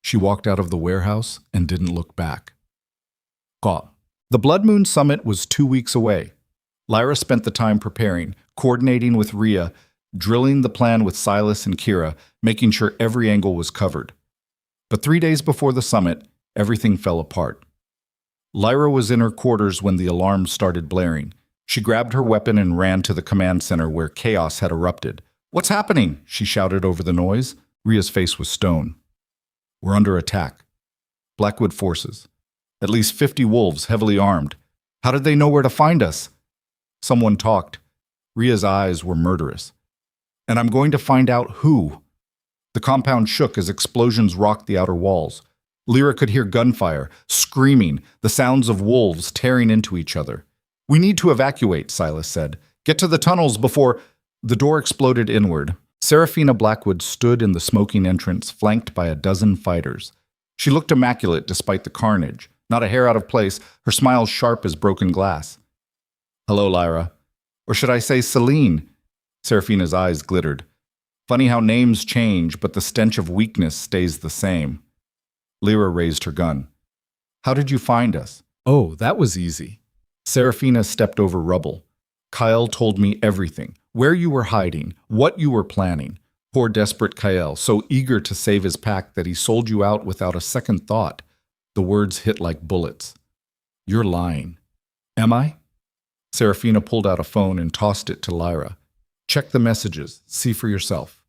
She walked out of the warehouse and didn't look back. The Blood Moon Summit was 2 weeks away. Lyra spent the time preparing, coordinating with Rhea, drilling the plan with Silas and Kira, making sure every angle was covered. But 3 days before the summit, everything fell apart. Lyra was in her quarters when the alarm started blaring. She grabbed her weapon and ran to the command center where chaos had erupted. "What's happening?" she shouted over the noise. Rhea's face was stone. "We're under attack. Blackwood forces. At least 50 wolves, heavily armed. How did they know where to find us?" Someone talked. Rhea's eyes were murderous. "And I'm going to find out who." The compound shook as explosions rocked the outer walls. Lyra could hear gunfire, screaming, the sounds of wolves tearing into each other. "We need to evacuate," Silas said. "Get to the tunnels before—" The door exploded inward. Serafina Blackwood stood in the smoking entrance, flanked by a dozen fighters. She looked immaculate despite the carnage, not a hair out of place, her smile sharp as broken glass. "Hello, Lyra. Or should I say Celine?" Serafina's eyes glittered. "Funny how names change, but the stench of weakness stays the same." Lyra raised her gun. "How did you find us?" "Oh, that was easy." Serafina stepped over rubble. "Kyle told me everything. Where you were hiding, what you were planning. Poor desperate Kyle, so eager to save his pack that he sold you out without a second thought." The words hit like bullets. "You're lying." "Am I?" Serafina pulled out a phone and tossed it to Lyra. "Check the messages. See for yourself."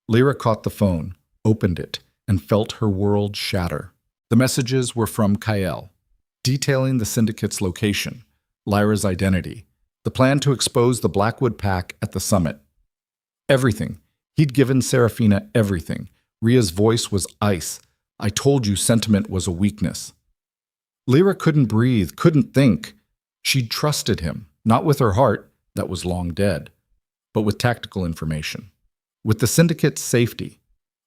Lyra caught the phone, opened it, and felt her world shatter. The messages were from Kyle, detailing the Syndicate's location, Lyra's identity, the plan to expose the Blackwood Pack at the summit. Everything. He'd given Serafina everything. Rhea's voice was ice. "I told you sentiment was a weakness." Lyra couldn't breathe, couldn't think. She'd trusted him, not with her heart, that was long dead, but with tactical information, with the Syndicate's safety,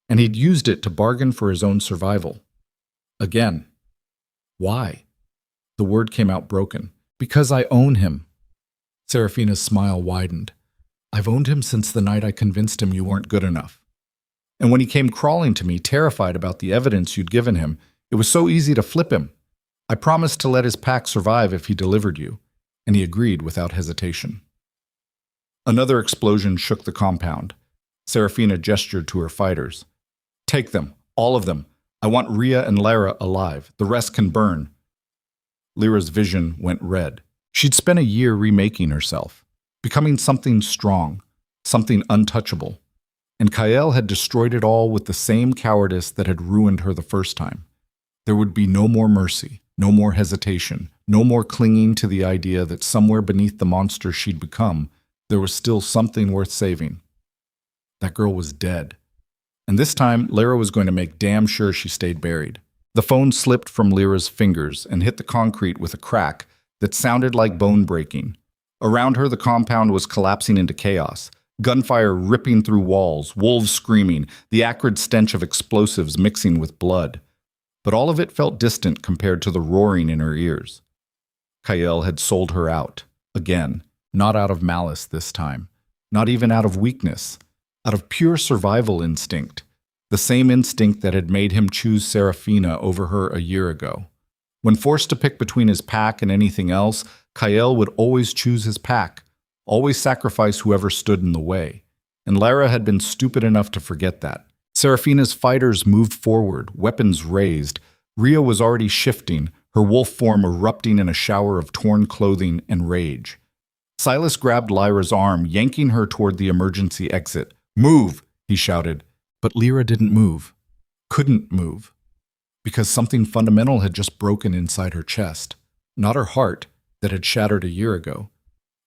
and he'd used it to bargain for his own survival. Again. Why? The word came out broken. "Because I own him." Serafina's smile widened. "I've owned him since the night I convinced him you weren't good enough. And when he came crawling to me, terrified about the evidence you'd given him, it was so easy to flip him. I promised to let his pack survive if he delivered you, and he agreed without hesitation." Another explosion shook the compound. Serafina gestured to her fighters. "Take them, all of them. I want Rhea and Lyra alive. The rest can burn." Lyra's vision went red. She'd spent a year remaking herself. becoming something strong, something untouchable. And Kael had destroyed it all with the same cowardice that had ruined her the first time. There would be no more mercy, no more hesitation, no more clinging to the idea that somewhere beneath the monster she'd become, there was still something worth saving. That girl was dead. And this time, Lyra was going to make damn sure she stayed buried. The phone slipped from Lyra's fingers and hit the concrete with a crack that sounded like bone breaking. Around her, the compound was collapsing into chaos. Gunfire ripping through walls, wolves screaming, the acrid stench of explosives mixing with blood. But all of it felt distant compared to the roaring in her ears. Kael had sold her out, again, not out of malice this time, not even out of weakness, out of pure survival instinct, the same instinct that had made him choose Serafina over her a year ago. When forced to pick between his pack and anything else, Kael would always choose his pack, always sacrifice whoever stood in the way. And Lyra had been stupid enough to forget that. Serafina's fighters moved forward, weapons raised. Rhea was already shifting, her wolf form erupting in a shower of torn clothing and rage. Silas grabbed Lyra's arm, yanking her toward the emergency exit. "Move!" he shouted. But Lyra didn't move. Couldn't move. Because something fundamental had just broken inside her chest. Not her heart, that had shattered a year ago,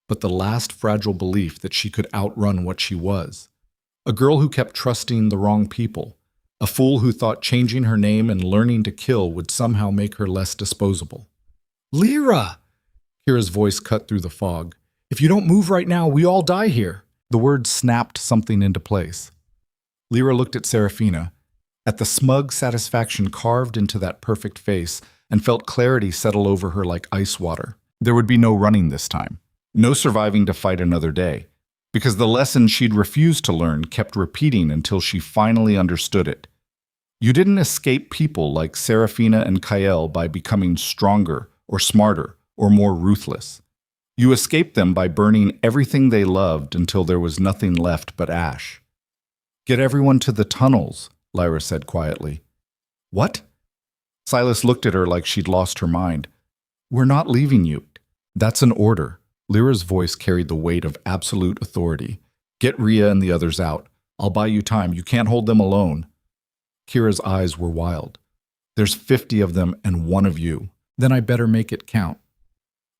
but the last fragile belief that she could outrun what she was. A girl who kept trusting the wrong people. A fool who thought changing her name and learning to kill would somehow make her less disposable. "Lyra!" Kira's voice cut through the fog. "If you don't move right now, we all die here." The words snapped something into place. Lyra looked at Serafina, at the smug satisfaction carved into that perfect face, and felt clarity settle over her like ice water. There would be no running this time. No surviving to fight another day. Because the lesson she'd refused to learn kept repeating until she finally understood it. You didn't escape people like Serafina and Kael by becoming stronger or smarter or more ruthless. You escaped them by burning everything they loved until there was nothing left but ash. "Get everyone to the tunnels," Lyra said quietly. "What?" Silas looked at her like she'd lost her mind. "We're not leaving you." "That's an order." Lyra's voice carried the weight of absolute authority. "Get Rhea and the others out. I'll buy you time. You can't hold them alone." Kira's eyes were wild. "There's 50 of them and one of you. Then I better make it count."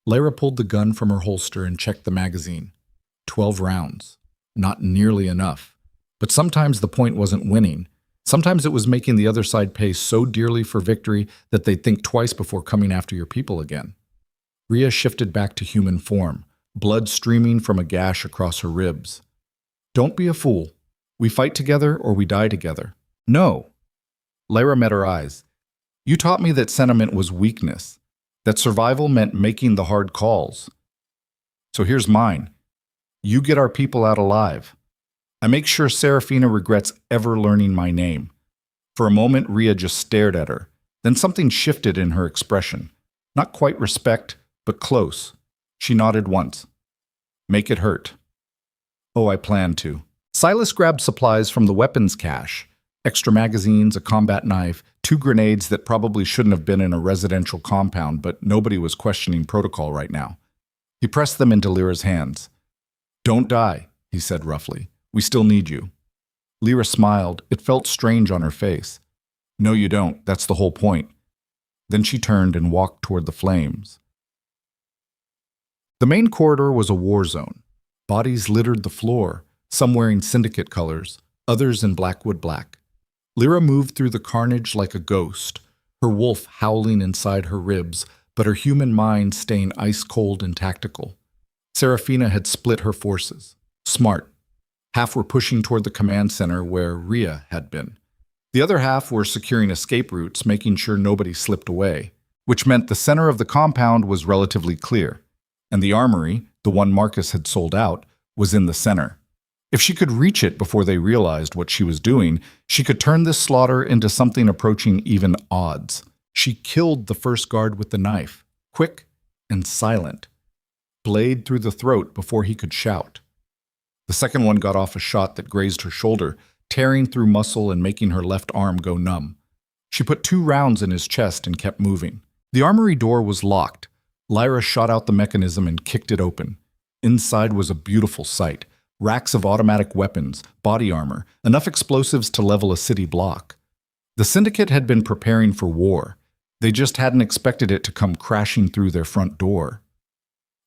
Lyra pulled the gun from her holster and checked the magazine. 12 rounds. Not nearly enough. But sometimes the point wasn't winning. Sometimes it was making the other side pay so dearly for victory that they'd think twice before coming after your people again. Rhea shifted back to human form, blood streaming from a gash across her ribs. "Don't be a fool. We fight together or we die together." "No." Lyra met her eyes. "You taught me that sentiment was weakness, that survival meant making the hard calls. So here's mine. You get our people out alive. I make sure Serafina regrets ever learning my name." For a moment, Rhea just stared at her. Then something shifted in her expression. Not quite respect, but close. She nodded once. "Make it hurt." "Oh, I plan to." Silas grabbed supplies from the weapons cache. Extra magazines, a combat knife, 2 grenades that probably shouldn't have been in a residential compound, but nobody was questioning protocol right now. He pressed them into Lyra's hands. "Don't die," he said roughly. "We still need you." Lyra smiled. It felt strange on her face. "No, you don't. That's the whole point." Then she turned and walked toward the flames. The main corridor was a war zone. Bodies littered the floor, some wearing syndicate colors, others in Blackwood black. Lyra moved through the carnage like a ghost, her wolf howling inside her ribs, but her human mind staying ice-cold and tactical. Serafina had split her forces. Smart. Half were pushing toward the command center where Rhea had been. The other half were securing escape routes, making sure nobody slipped away, which meant the center of the compound was relatively clear. And the armory, the one Marcus had sold out, was in the center. If she could reach it before they realized what she was doing, she could turn this slaughter into something approaching even odds. She killed the first guard with the knife, quick and silent. Blade through the throat before he could shout. The second one got off a shot that grazed her shoulder, tearing through muscle and making her left arm go numb. She put 2 rounds in his chest and kept moving. The armory door was locked. Lyra shot out the mechanism and kicked it open. Inside was a beautiful sight. Racks of automatic weapons, body armor, enough explosives to level a city block. The Syndicate had been preparing for war. They just hadn't expected it to come crashing through their front door.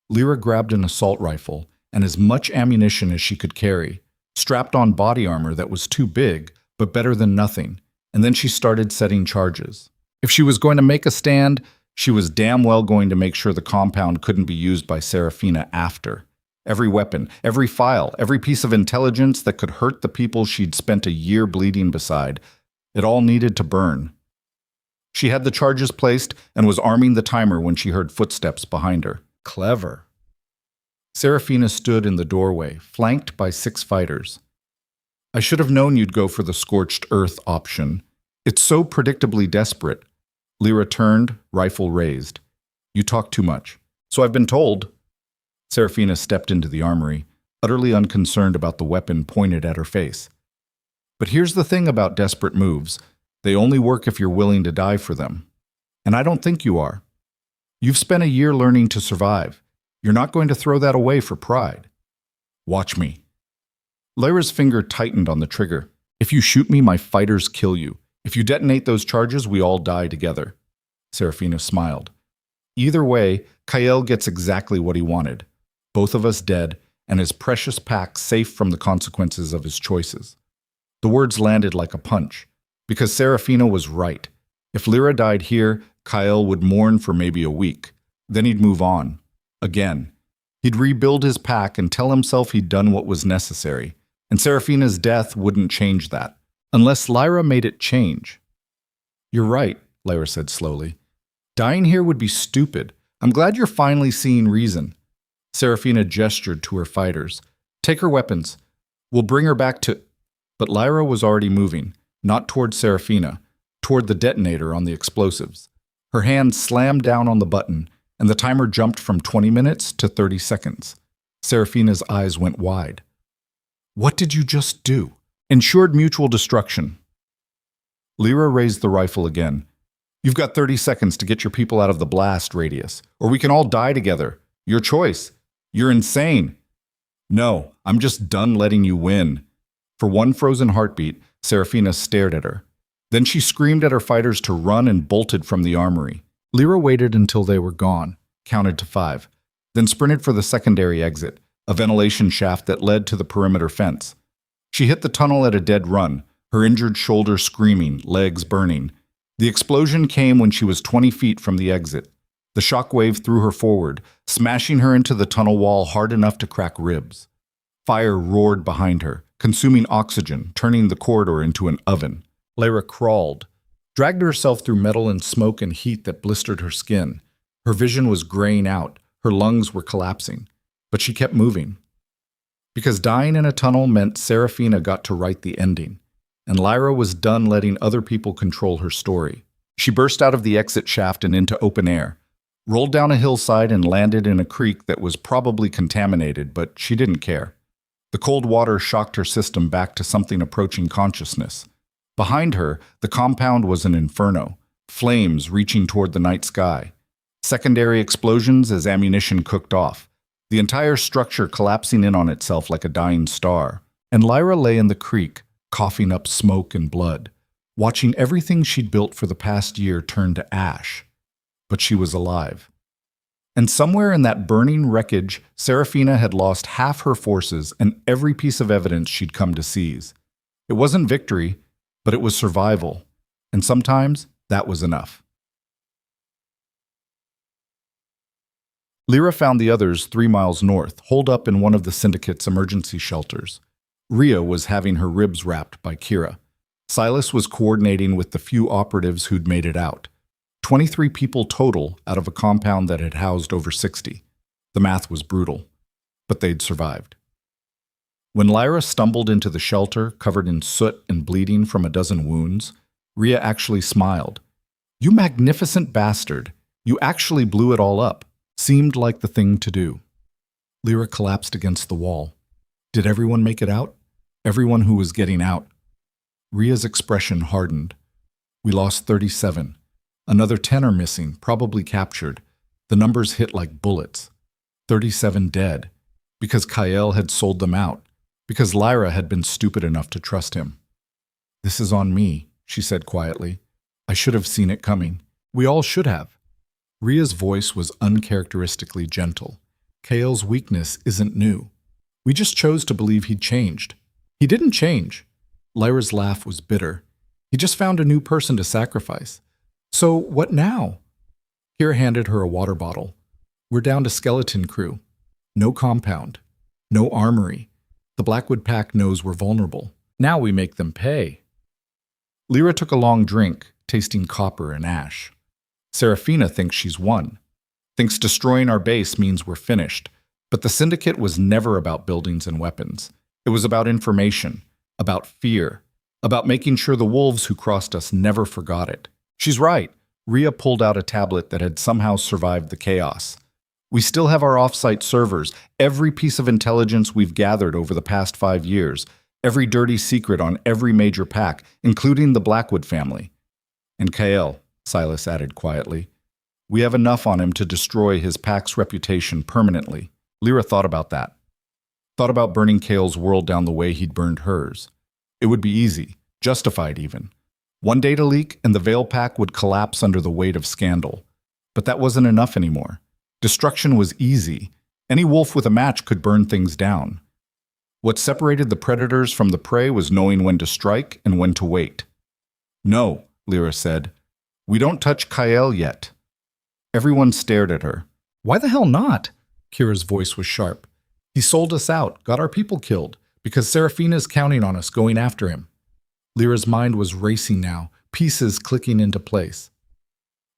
Lyra grabbed an assault rifle and as much ammunition as she could carry, strapped on body armor that was too big, but better than nothing, and then she started setting charges. If she was going to make a stand, she was damn well going to make sure the compound couldn't be used by Serafina after. Every weapon, every file, every piece of intelligence that could hurt the people she'd spent a year bleeding beside, it all needed to burn. She had the charges placed and was arming the timer when she heard footsteps behind her. Clever. Serafina stood in the doorway, flanked by 6 fighters. I should have known you'd go for the scorched earth option. It's so predictably desperate. Lyra turned, rifle raised. You talk too much. So I've been told. Serafina stepped into the armory, utterly unconcerned about the weapon pointed at her face. But here's the thing about desperate moves. They only work if you're willing to die for them. And I don't think you are. You've spent a year learning to survive. You're not going to throw that away for pride. Watch me. Lyra's finger tightened on the trigger. If you shoot me, my fighters kill you. If you detonate those charges, we all die together. Serafina smiled. Either way, Kael gets exactly what he wanted. Both of us dead, and his precious pack safe from the consequences of his choices. The words landed like a punch, because Serafina was right. If Lyra died here, Kael would mourn for maybe a week. Then he'd move on. Again. He'd rebuild his pack and tell himself he'd done what was necessary. And Serafina's death wouldn't change that, unless Lyra made it change. You're right, Lyra said slowly. Dying here would be stupid. I'm glad you're finally seeing reason. Serafina gestured to her fighters. Take her weapons. We'll bring her back to... But Lyra was already moving, not toward Serafina, toward the detonator on the explosives. Her hand slammed down on the button, and the timer jumped from 20 minutes to 30 seconds. Serafina's eyes went wide. What did you just do? Ensured mutual destruction. Lyra raised the rifle again. You've got 30 seconds to get your people out of the blast radius, or we can all die together. Your choice. You're insane. No, I'm just done letting you win. For one frozen heartbeat, Serafina stared at her. Then she screamed at her fighters to run and bolted from the armory. Lyra waited until they were gone, counted to 5, then sprinted for the secondary exit, a ventilation shaft that led to the perimeter fence. She hit the tunnel at a dead run, her injured shoulder screaming, legs burning. The explosion came when she was 20 feet from the exit. The shockwave threw her forward, smashing her into the tunnel wall hard enough to crack ribs. Fire roared behind her, consuming oxygen, turning the corridor into an oven. Lyra crawled, dragged herself through metal and smoke and heat that blistered her skin. Her vision was graying out, her lungs were collapsing. But she kept moving. Because dying in a tunnel meant Serafina got to write the ending, and Lyra was done letting other people control her story. She burst out of the exit shaft and into open air, rolled down a hillside and landed in a creek that was probably contaminated, but she didn't care. The cold water shocked her system back to something approaching consciousness. Behind her, the compound was an inferno, flames reaching toward the night sky. Secondary explosions as ammunition cooked off, the entire structure collapsing in on itself like a dying star. And Lyra lay in the creek, coughing up smoke and blood, watching everything she'd built for the past year turn to ash. But she was alive. And somewhere in that burning wreckage, Serafina had lost half her forces and every piece of evidence she'd come to seize. It wasn't victory, but it was survival. And sometimes that was enough. Lyra found the others 3 miles north, holed up in one of the Syndicate's emergency shelters. Rhea was having her ribs wrapped by Kira. Silas was coordinating with the few operatives who'd made it out. 23 people total out of a compound that had housed over 60. The math was brutal, but they'd survived. When Lyra stumbled into the shelter, covered in soot and bleeding from a dozen wounds, Rhea actually smiled. You magnificent bastard. You actually blew it all up. Seemed like the thing to do. Lyra collapsed against the wall. Did everyone make it out? Everyone who was getting out. Rhea's expression hardened. We lost 37. Another 10 are missing, probably captured. The numbers hit like bullets. 37 dead. Because Kyle had sold them out. Because Lyra had been stupid enough to trust him. "This is on me," she said quietly. "I should have seen it coming. We all should have." Ria's voice was uncharacteristically gentle. Kyle's weakness isn't new. We just chose to believe he'd changed. He didn't change. Lyra's laugh was bitter. He just found a new person to sacrifice. "So what now?" Kira handed her a water bottle. "We're down to skeleton crew. No compound. No armory. The Blackwood Pack knows we're vulnerable. Now we make them pay." Lyra took a long drink, tasting copper and ash. Serafina thinks she's won. Thinks destroying our base means we're finished. But the Syndicate was never about buildings and weapons. It was about information, about fear, about making sure the wolves who crossed us never forgot it. She's right. Ria pulled out a tablet that had somehow survived the chaos. We still have our off-site servers, every piece of intelligence we've gathered over the past 5 years, every dirty secret on every major pack, including the Blackwood family. And Kyle, Silas added quietly, "We have enough on him to destroy his pack's reputation permanently." Lyra thought about that. Thought about burning Kyle's world down the way he'd burned hers. It would be easy, justified even. One data leak and the Veil Pack would collapse under the weight of scandal. But that wasn't enough anymore. Destruction was easy. Any wolf with a match could burn things down. What separated the predators from the prey was knowing when to strike and when to wait. "No," Lyra said. "We don't touch Kyle yet." Everyone stared at her. "Why the hell not?" Kira's voice was sharp. "He sold us out, got our people killed, because Serafina's counting on us going after him." Lyra's mind was racing now, pieces clicking into place.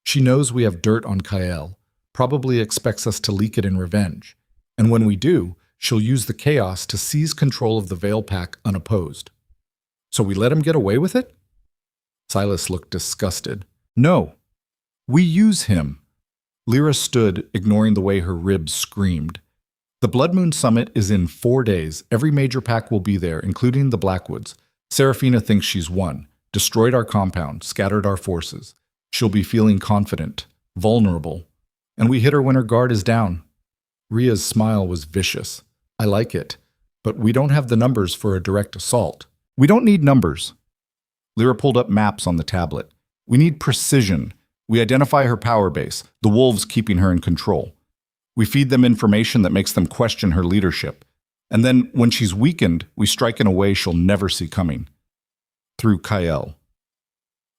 She knows we have dirt on Kyle, probably expects us to leak it in revenge. And when we do, she'll use the chaos to seize control of the Veil Pack unopposed. "So we let him get away with it?" Silas looked disgusted. "No. We use him." Lyra stood, ignoring the way her ribs screamed. "The Blood Moon Summit is in 4 days. Every major pack will be there, including the Blackwoods. Serafina thinks she's won, destroyed our compound, scattered our forces. She'll be feeling confident, vulnerable. And we hit her when her guard is down." Ria's smile was vicious. "I like it. But we don't have the numbers for a direct assault." "We don't need numbers." Lyra pulled up maps on the tablet. "We need precision. We identify her power base, the wolves keeping her in control. We feed them information that makes them question her leadership. And then, when she's weakened, we strike in a way she'll never see coming." Through Kyle.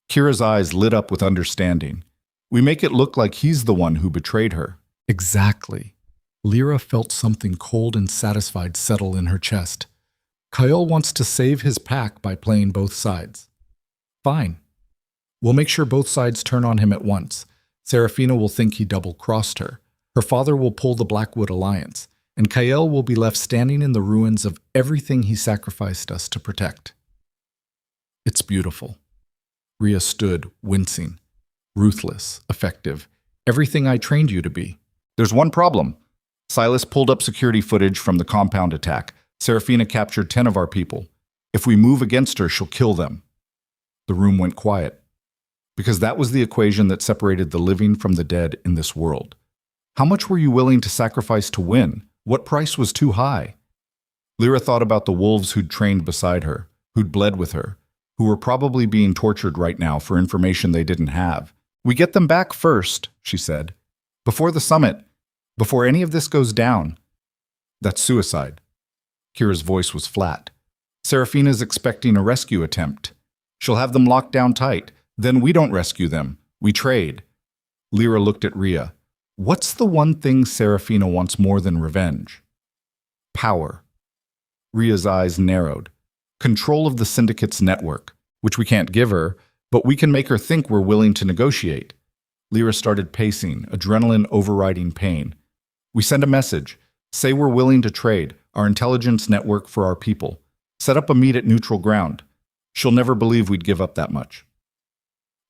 Kira's eyes lit up with understanding. "We make it look like he's the one who betrayed her." Exactly. Lyra felt something cold and satisfied settle in her chest. Kyle wants to save his pack by playing both sides. Fine. We'll make sure both sides turn on him at once. Serafina will think he double-crossed her. Her father will pull the Blackwood Alliance, and Kyle will be left standing in the ruins of everything he sacrificed us to protect. It's beautiful. Ria stood, wincing. Ruthless, effective, everything I trained you to be. There's one problem. Silas pulled up security footage from the compound attack. Serafina captured 10 of our people. If we move against her, she'll kill them. The room went quiet. Because that was the equation that separated the living from the dead in this world. How much were you willing to sacrifice to win? What price was too high? Lyra thought about the wolves who'd trained beside her, who'd bled with her, who were probably being tortured right now for information they didn't have. "We get them back first," she said. "Before the summit. Before any of this goes down." "That's suicide." Kira's voice was flat. "Serafina's expecting a rescue attempt. She'll have them locked down tight. Then we don't rescue them. We trade." Lyra looked at Ria. "What's the one thing Serafina wants more than revenge?" "Power." Ria's eyes narrowed. "Control of the Syndicate's network, which we can't give her, but we can make her think we're willing to negotiate." Lyra started pacing, adrenaline overriding pain. "We send a message. Say we're willing to trade, our intelligence network for our people. Set up a meet at neutral ground. She'll never believe we'd give up that much."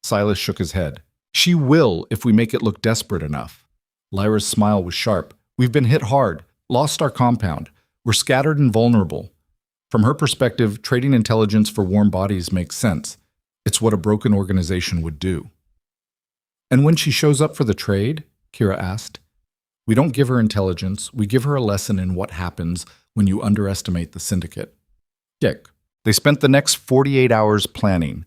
Silas shook his head. "She will if we make it look desperate enough." Lyra's smile was sharp. "We've been hit hard, lost our compound. We're scattered and vulnerable. From her perspective, trading intelligence for warm bodies makes sense. It's what a broken organization would do." "And when she shows up for the trade?" Kira asked. We don't give her intelligence, we give her a lesson in what happens when you underestimate the syndicate. Dick. They spent the next 48 hours planning.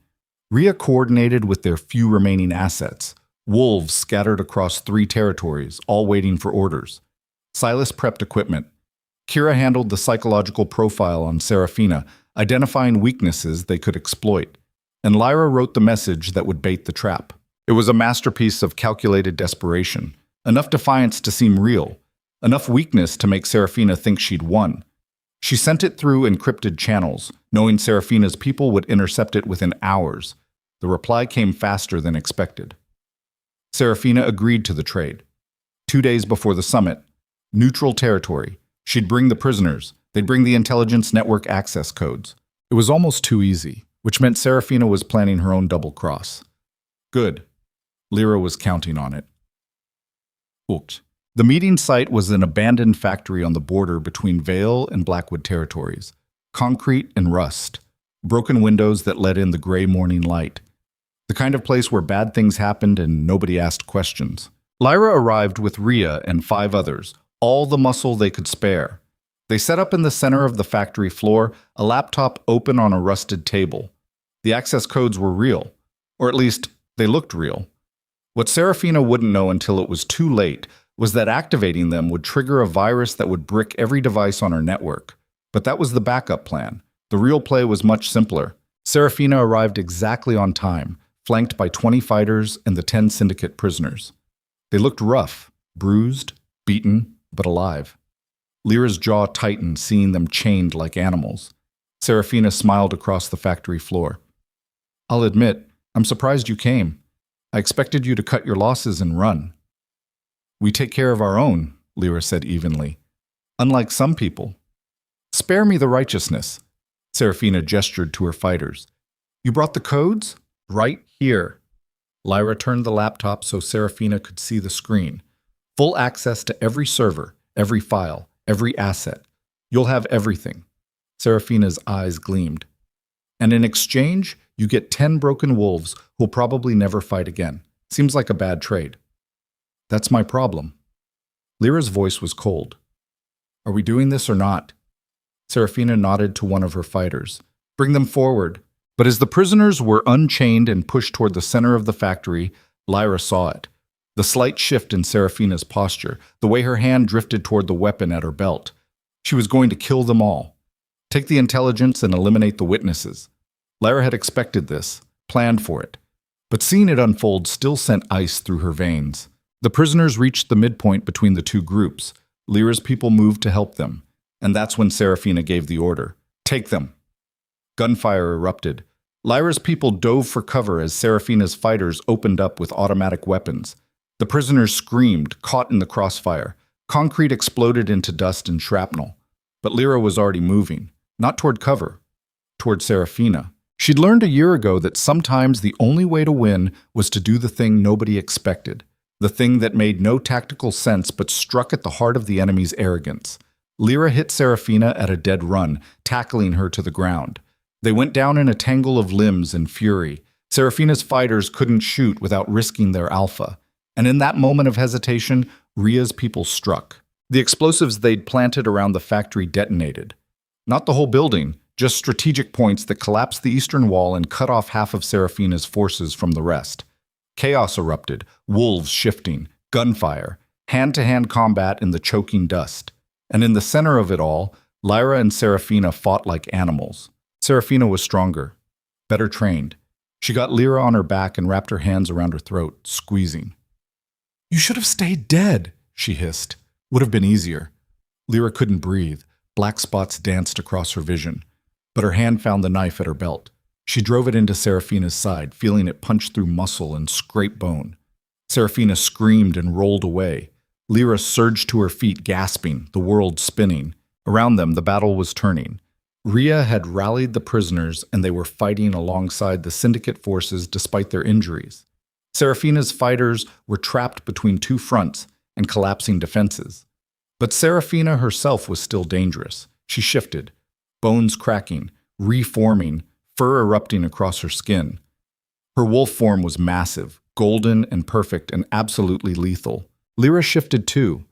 Rhea coordinated with their few remaining assets. Wolves scattered across 3 territories, all waiting for orders. Silas prepped equipment. Kira handled the psychological profile on Serafina, identifying weaknesses they could exploit. And Lyra wrote the message that would bait the trap. It was a masterpiece of calculated desperation. Enough defiance to seem real. Enough weakness to make Serafina think she'd won. She sent it through encrypted channels, knowing Serafina's people would intercept it within hours. The reply came faster than expected. Serafina agreed to the trade. 2 days before the summit, neutral territory. She'd bring the prisoners. They'd bring the intelligence network access codes. It was almost too easy, which meant Serafina was planning her own double cross. Good. Lyra was counting on it. Oops. The meeting site was an abandoned factory on the border between Vale and Blackwood territories. Concrete and rust. Broken windows that let in the gray morning light. The kind of place where bad things happened and nobody asked questions. Lyra arrived with Rhea and 5 others, all the muscle they could spare. They set up in the center of the factory floor, a laptop open on a rusted table. The access codes were real, or at least they looked real. What Serafina wouldn't know until it was too late was that activating them would trigger a virus that would brick every device on her network. But that was the backup plan. The real play was much simpler. Serafina arrived exactly on time, flanked by 20 fighters and the 10 syndicate prisoners. They looked rough, bruised, beaten, but alive. Lyra's jaw tightened, seeing them chained like animals. Serafina smiled across the factory floor. "I'll admit, I'm surprised you came. I expected you to cut your losses and run." "We take care of our own," Lyra said evenly. "Unlike some people." "Spare me the righteousness." Serafina gestured to her fighters. "You brought the codes? Right here." Lyra turned the laptop so Serafina could see the screen. "Full access to every server, every file, every asset. You'll have everything." Serafina's eyes gleamed. "And in exchange, you get 10 broken wolves who'll probably never fight again. Seems like a bad trade." "That's my problem." Lyra's voice was cold. "Are we doing this or not?" Serafina nodded to one of her fighters. "Bring them forward." But as the prisoners were unchained and pushed toward the center of the factory, Lyra saw it. The slight shift in Serafina's posture, the way her hand drifted toward the weapon at her belt. She was going to kill them all. Take the intelligence and eliminate the witnesses. Lyra had expected this, planned for it. But seeing it unfold still sent ice through her veins. The prisoners reached the midpoint between the 2 groups. Lyra's people moved to help them. And that's when Serafina gave the order. "Take them." Gunfire erupted. Lyra's people dove for cover as Serafina's fighters opened up with automatic weapons. The prisoners screamed, caught in the crossfire. Concrete exploded into dust and shrapnel. But Lyra was already moving, not toward cover, toward Serafina. She'd learned a year ago that sometimes the only way to win was to do the thing nobody expected, the thing that made no tactical sense but struck at the heart of the enemy's arrogance. Lyra hit Serafina at a dead run, tackling her to the ground. They went down in a tangle of limbs and fury. Serafina's fighters couldn't shoot without risking their alpha. And in that moment of hesitation, Rhea's people struck. The explosives they'd planted around the factory detonated. Not the whole building, just strategic points that collapsed the eastern wall and cut off half of Serafina's forces from the rest. Chaos erupted, wolves shifting, gunfire, hand-to-hand combat in the choking dust. And in the center of it all, Lyra and Serafina fought like animals. Serafina was stronger, better trained. She got Lyra on her back and wrapped her hands around her throat, squeezing. "You should have stayed dead," she hissed. "Would have been easier." Lyra couldn't breathe. Black spots danced across her vision. But her hand found the knife at her belt. She drove it into Serafina's side, feeling it punch through muscle and scrape bone. Serafina screamed and rolled away. Lyra surged to her feet, gasping, the world spinning. Around them, the battle was turning. Rhea had rallied the prisoners, and they were fighting alongside the syndicate forces despite their injuries. Serafina's fighters were trapped between 2 fronts and collapsing defenses. But Serafina herself was still dangerous. She shifted, bones cracking, reforming, fur erupting across her skin. Her wolf form was massive, golden and perfect and absolutely lethal. Lyra shifted too,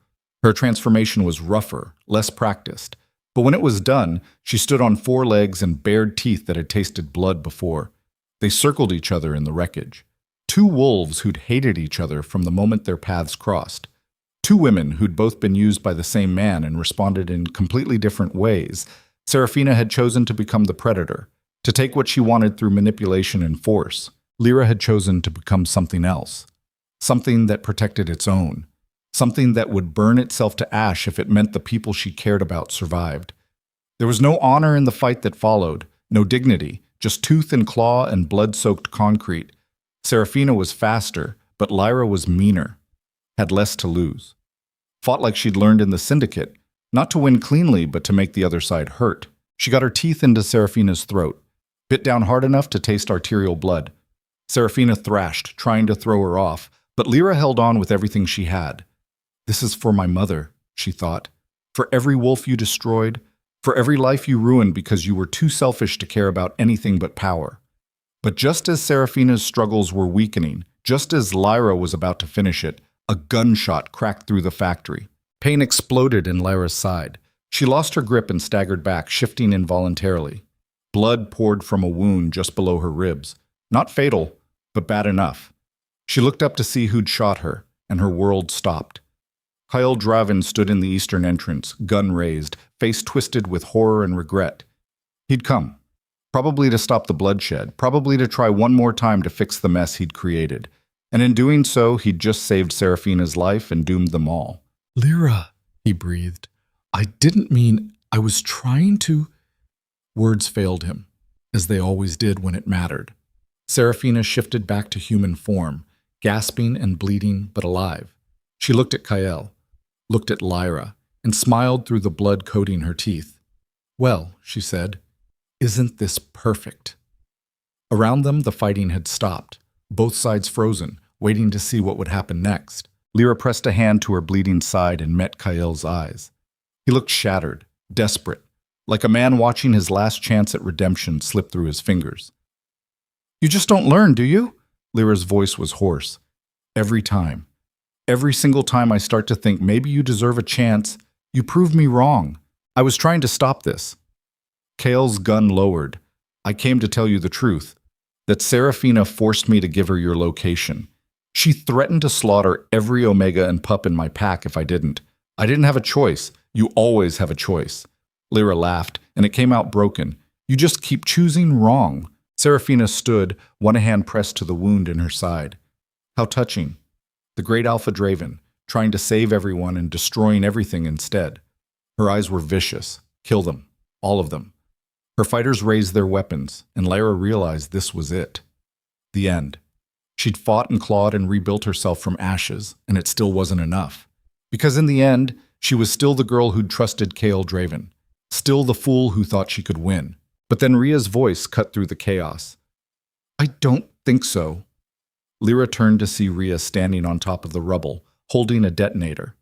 Her transformation was rougher, less practiced. But when it was done, she stood on 4 legs and bared teeth that had tasted blood before. They circled each other in the wreckage. 2 wolves who'd hated each other from the moment their paths crossed. 2 women who'd both been used by the same man and responded in completely different ways. Serafina had chosen to become the predator, to take what she wanted through manipulation and force. Lyra had chosen to become something else. Something that protected its own. Something that would burn itself to ash if it meant the people she cared about survived. There was no honor in the fight that followed, no dignity, just tooth and claw and blood-soaked concrete. Serafina was faster, but Lyra was meaner, had less to lose. Fought like she'd learned in the Syndicate, not to win cleanly, but to make the other side hurt. She got her teeth into Serafina's throat, bit down hard enough to taste arterial blood. Serafina thrashed, trying to throw her off, but Lyra held on with everything she had. This is for my mother, she thought. For every wolf you destroyed, for every life you ruined because you were too selfish to care about anything but power. But just as Serafina's struggles were weakening, just as Lyra was about to finish it, a gunshot cracked through the factory. Pain exploded in Lyra's side. She lost her grip and staggered back, shifting involuntarily. Blood poured from a wound just below her ribs. Not fatal, but bad enough. She looked up to see who'd shot her, and her world stopped. Kyle Draven stood in the eastern entrance, gun raised, face twisted with horror and regret. He'd come, probably to stop the bloodshed, probably to try one more time to fix the mess he'd created. And in doing so, he'd just saved Serafina's life and doomed them all. Lyra, he breathed. I didn't mean, I was trying to... Words failed him, as they always did when it mattered. Serafina shifted back to human form, gasping and bleeding, but alive. She looked at Kyle, looked at Lyra, and smiled through the blood coating her teeth. Well, she said, isn't this perfect? Around them, the fighting had stopped, both sides frozen, waiting to see what would happen next. Lyra pressed a hand to her bleeding side and met Kyle's eyes. He looked shattered, desperate, like a man watching his last chance at redemption slip through his fingers. You just don't learn, do you? Lyra's voice was hoarse. Every time. Every single time I start to think maybe you deserve a chance, you prove me wrong. I was trying to stop this. Kale's gun lowered. I came to tell you the truth, that Serafina forced me to give her your location. She threatened to slaughter every Omega and pup in my pack if I didn't. I didn't have a choice. You always have a choice. Lyra laughed, and it came out broken. You just keep choosing wrong. Serafina stood, one hand pressed to the wound in her side. How touching. The great Alpha Draven, trying to save everyone and destroying everything instead. Her eyes were vicious. Kill them. All of them. Her fighters raised their weapons, and Lyra realized this was it. The end. She'd fought and clawed and rebuilt herself from ashes, and it still wasn't enough. Because in the end, she was still the girl who'd trusted Kale Draven. Still the fool who thought she could win. But then Rhea's voice cut through the chaos. I don't think so. Lyra turned to see Rhea standing on top of the rubble, holding a detonator.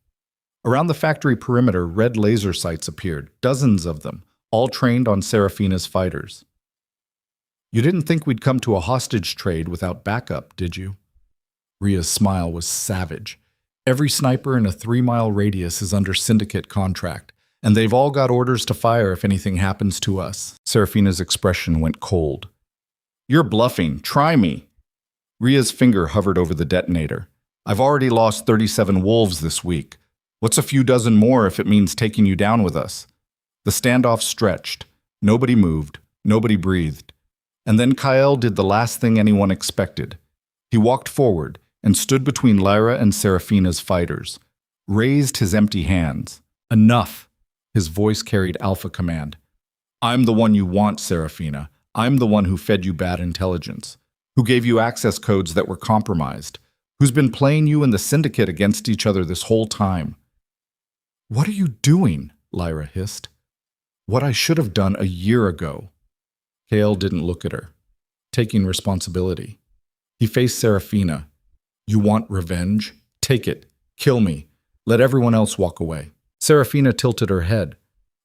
Around the factory perimeter, red laser sights appeared, dozens of them, all trained on Serafina's fighters. You didn't think we'd come to a hostage trade without backup, did you? Rhea's smile was savage. Every sniper in a 3-mile radius is under Syndicate contract, and they've all got orders to fire if anything happens to us. Serafina's expression went cold. You're bluffing. Try me. Rhea's finger hovered over the detonator. I've already lost 37 wolves this week. What's a few dozen more if it means taking you down with us? The standoff stretched. Nobody moved. Nobody breathed. And then Kyle did the last thing anyone expected. He walked forward and stood between Lyra and Serafina's fighters, raised his empty hands. Enough. His voice carried alpha command. I'm the one you want, Serafina. I'm the one who fed you bad intelligence, who gave you access codes that were compromised, who's been playing you and the Syndicate against each other this whole time. What are you doing? Lyra hissed. What I should have done a year ago. Kale didn't look at her, taking responsibility. He faced Serafina. You want revenge? Take it. Kill me. Let everyone else walk away. Serafina tilted her head.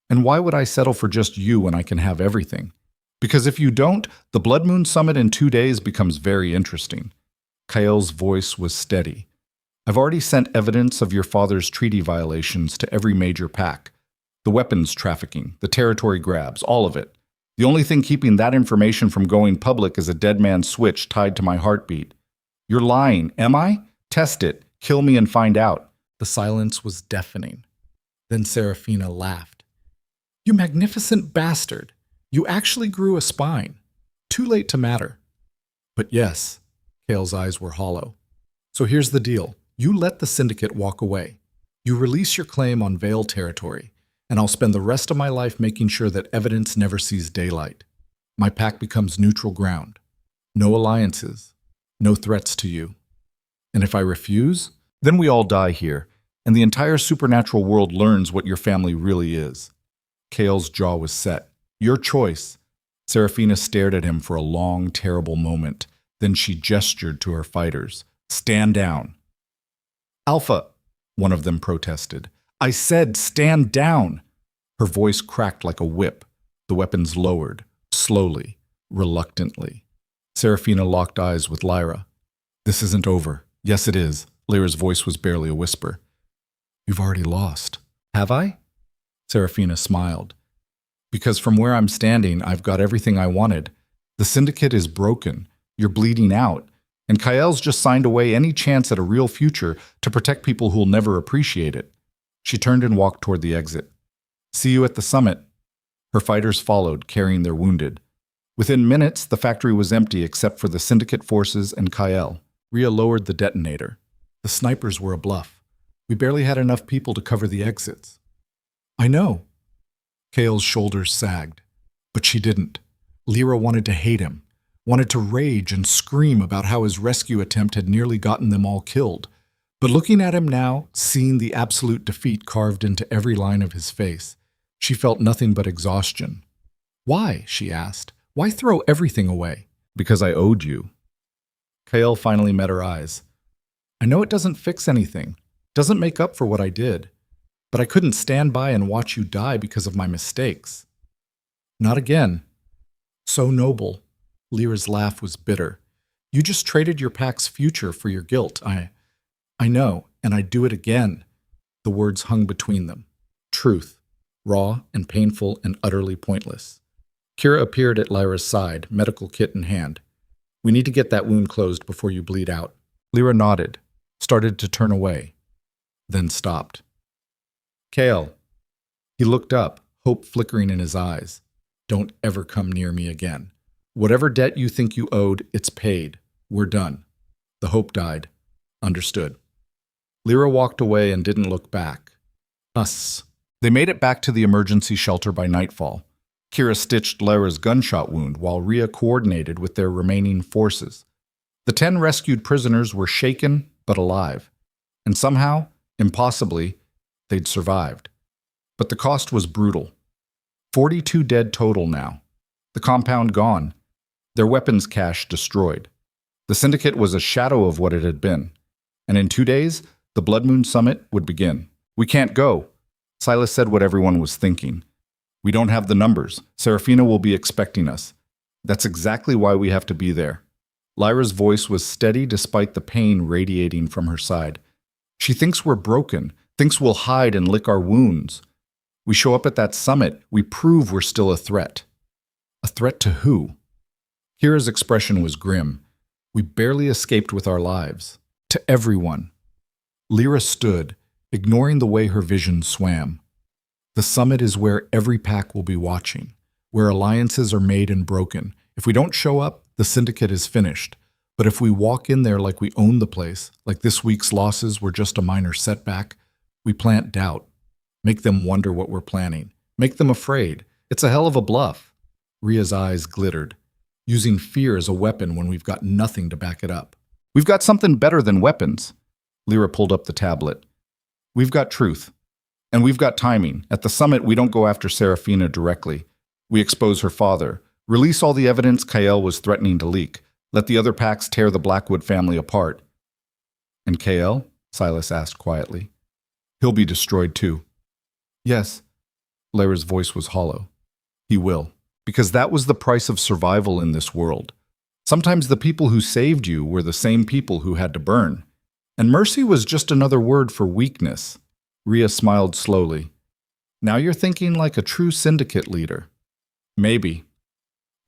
And why would I settle for just you when I can have everything? Because if you don't, the Blood Moon Summit in 2 days becomes very interesting. Kale's voice was steady. I've already sent evidence of your father's treaty violations to every major pack. The weapons trafficking, the territory grabs, all of it. The only thing keeping that information from going public is a dead man's switch tied to my heartbeat. You're lying, am I? Test it. Kill me and find out. The silence was deafening. Then Serafina laughed. You magnificent bastard. You actually grew a spine. Too late to matter. But yes, Kale's eyes were hollow. So here's the deal. You let the syndicate walk away. You release your claim on Vale territory, and I'll spend the rest of my life making sure that evidence never sees daylight. My pack becomes neutral ground. No alliances. No threats to you. And if I refuse, then we all die here, and the entire supernatural world learns what your family really is. Kale's jaw was set. Your choice. Serafina stared at him for a long, terrible moment. Then she gestured to her fighters. Stand down. Alpha, one of them protested. I said stand down. Her voice cracked like a whip. The weapons lowered, slowly, reluctantly. Serafina locked eyes with Lyra. This isn't over. Yes, it is. Lyra's voice was barely a whisper. You've already lost. Have I? Serafina smiled. Because from where I'm standing, I've got everything I wanted. The syndicate is broken. You're bleeding out. And Kael's just signed away any chance at a real future to protect people who'll never appreciate it. She turned and walked toward the exit. See you at the summit. Her fighters followed, carrying their wounded. Within minutes, the factory was empty except for the syndicate forces and Kael. Rhea lowered the detonator. The snipers were a bluff. We barely had enough people to cover the exits. I know. Kael's shoulders sagged. But she didn't. Lyra wanted to hate him, wanted to rage and scream about how his rescue attempt had nearly gotten them all killed. But looking at him now, seeing the absolute defeat carved into every line of his face, she felt nothing but exhaustion. Why? She asked. Why throw everything away? Because I owed you. Kael finally met her eyes. I know it doesn't fix anything, doesn't make up for what I did, but I couldn't stand by and watch you die because of my mistakes. Not again. So noble. Lyra's laugh was bitter. You just traded your pack's future for your guilt. I know, and I'd do it again. The words hung between them. Truth, raw and painful and utterly pointless. Kira appeared at Lyra's side, medical kit in hand. We need to get that wound closed before you bleed out. Lyra nodded, started to turn away, then stopped. Kael. He looked up, hope flickering in his eyes. Don't ever come near me again. Whatever debt you think you owed, it's paid. We're done. The hope died. Understood. Lyra walked away and didn't look back. Us. They made it back to the emergency shelter by nightfall. Kira stitched Lyra's gunshot wound while Rhea coordinated with their remaining forces. The 10 rescued prisoners were shaken but alive. And somehow, impossibly, they'd survived. But the cost was brutal. 42 dead total now. The compound gone. Their weapons cache destroyed. The syndicate was a shadow of what it had been. And in 2 days, the Blood Moon Summit would begin. We can't go. Silas said what everyone was thinking. We don't have the numbers. Serafina will be expecting us. That's exactly why we have to be there. Lyra's voice was steady despite the pain radiating from her side. She thinks we're broken, thinks we'll hide and lick our wounds. We show up at that summit, we prove we're still a threat. A threat to who? Kira's expression was grim. We barely escaped with our lives. To everyone. Lyra stood, ignoring the way her vision swam. The summit is where every pack will be watching, where alliances are made and broken. If we don't show up, the syndicate is finished. But if we walk in there like we own the place, like this week's losses were just a minor setback, we plant doubt, make them wonder what we're planning, make them afraid. It's a hell of a bluff. Rhea's eyes glittered, using fear as a weapon when we've got nothing to back it up. We've got something better than weapons. Lyra pulled up the tablet. We've got truth. And we've got timing. At the summit, we don't go after Serafina directly. We expose her father, release all the evidence Kael was threatening to leak, let the other packs tear the Blackwood family apart. And Kael? Silas asked quietly. He'll be destroyed too. Yes. Lyra's voice was hollow. He will. Because that was the price of survival in this world. Sometimes the people who saved you were the same people who had to burn. And mercy was just another word for weakness. Rhea smiled slowly. Now you're thinking like a true syndicate leader. Maybe.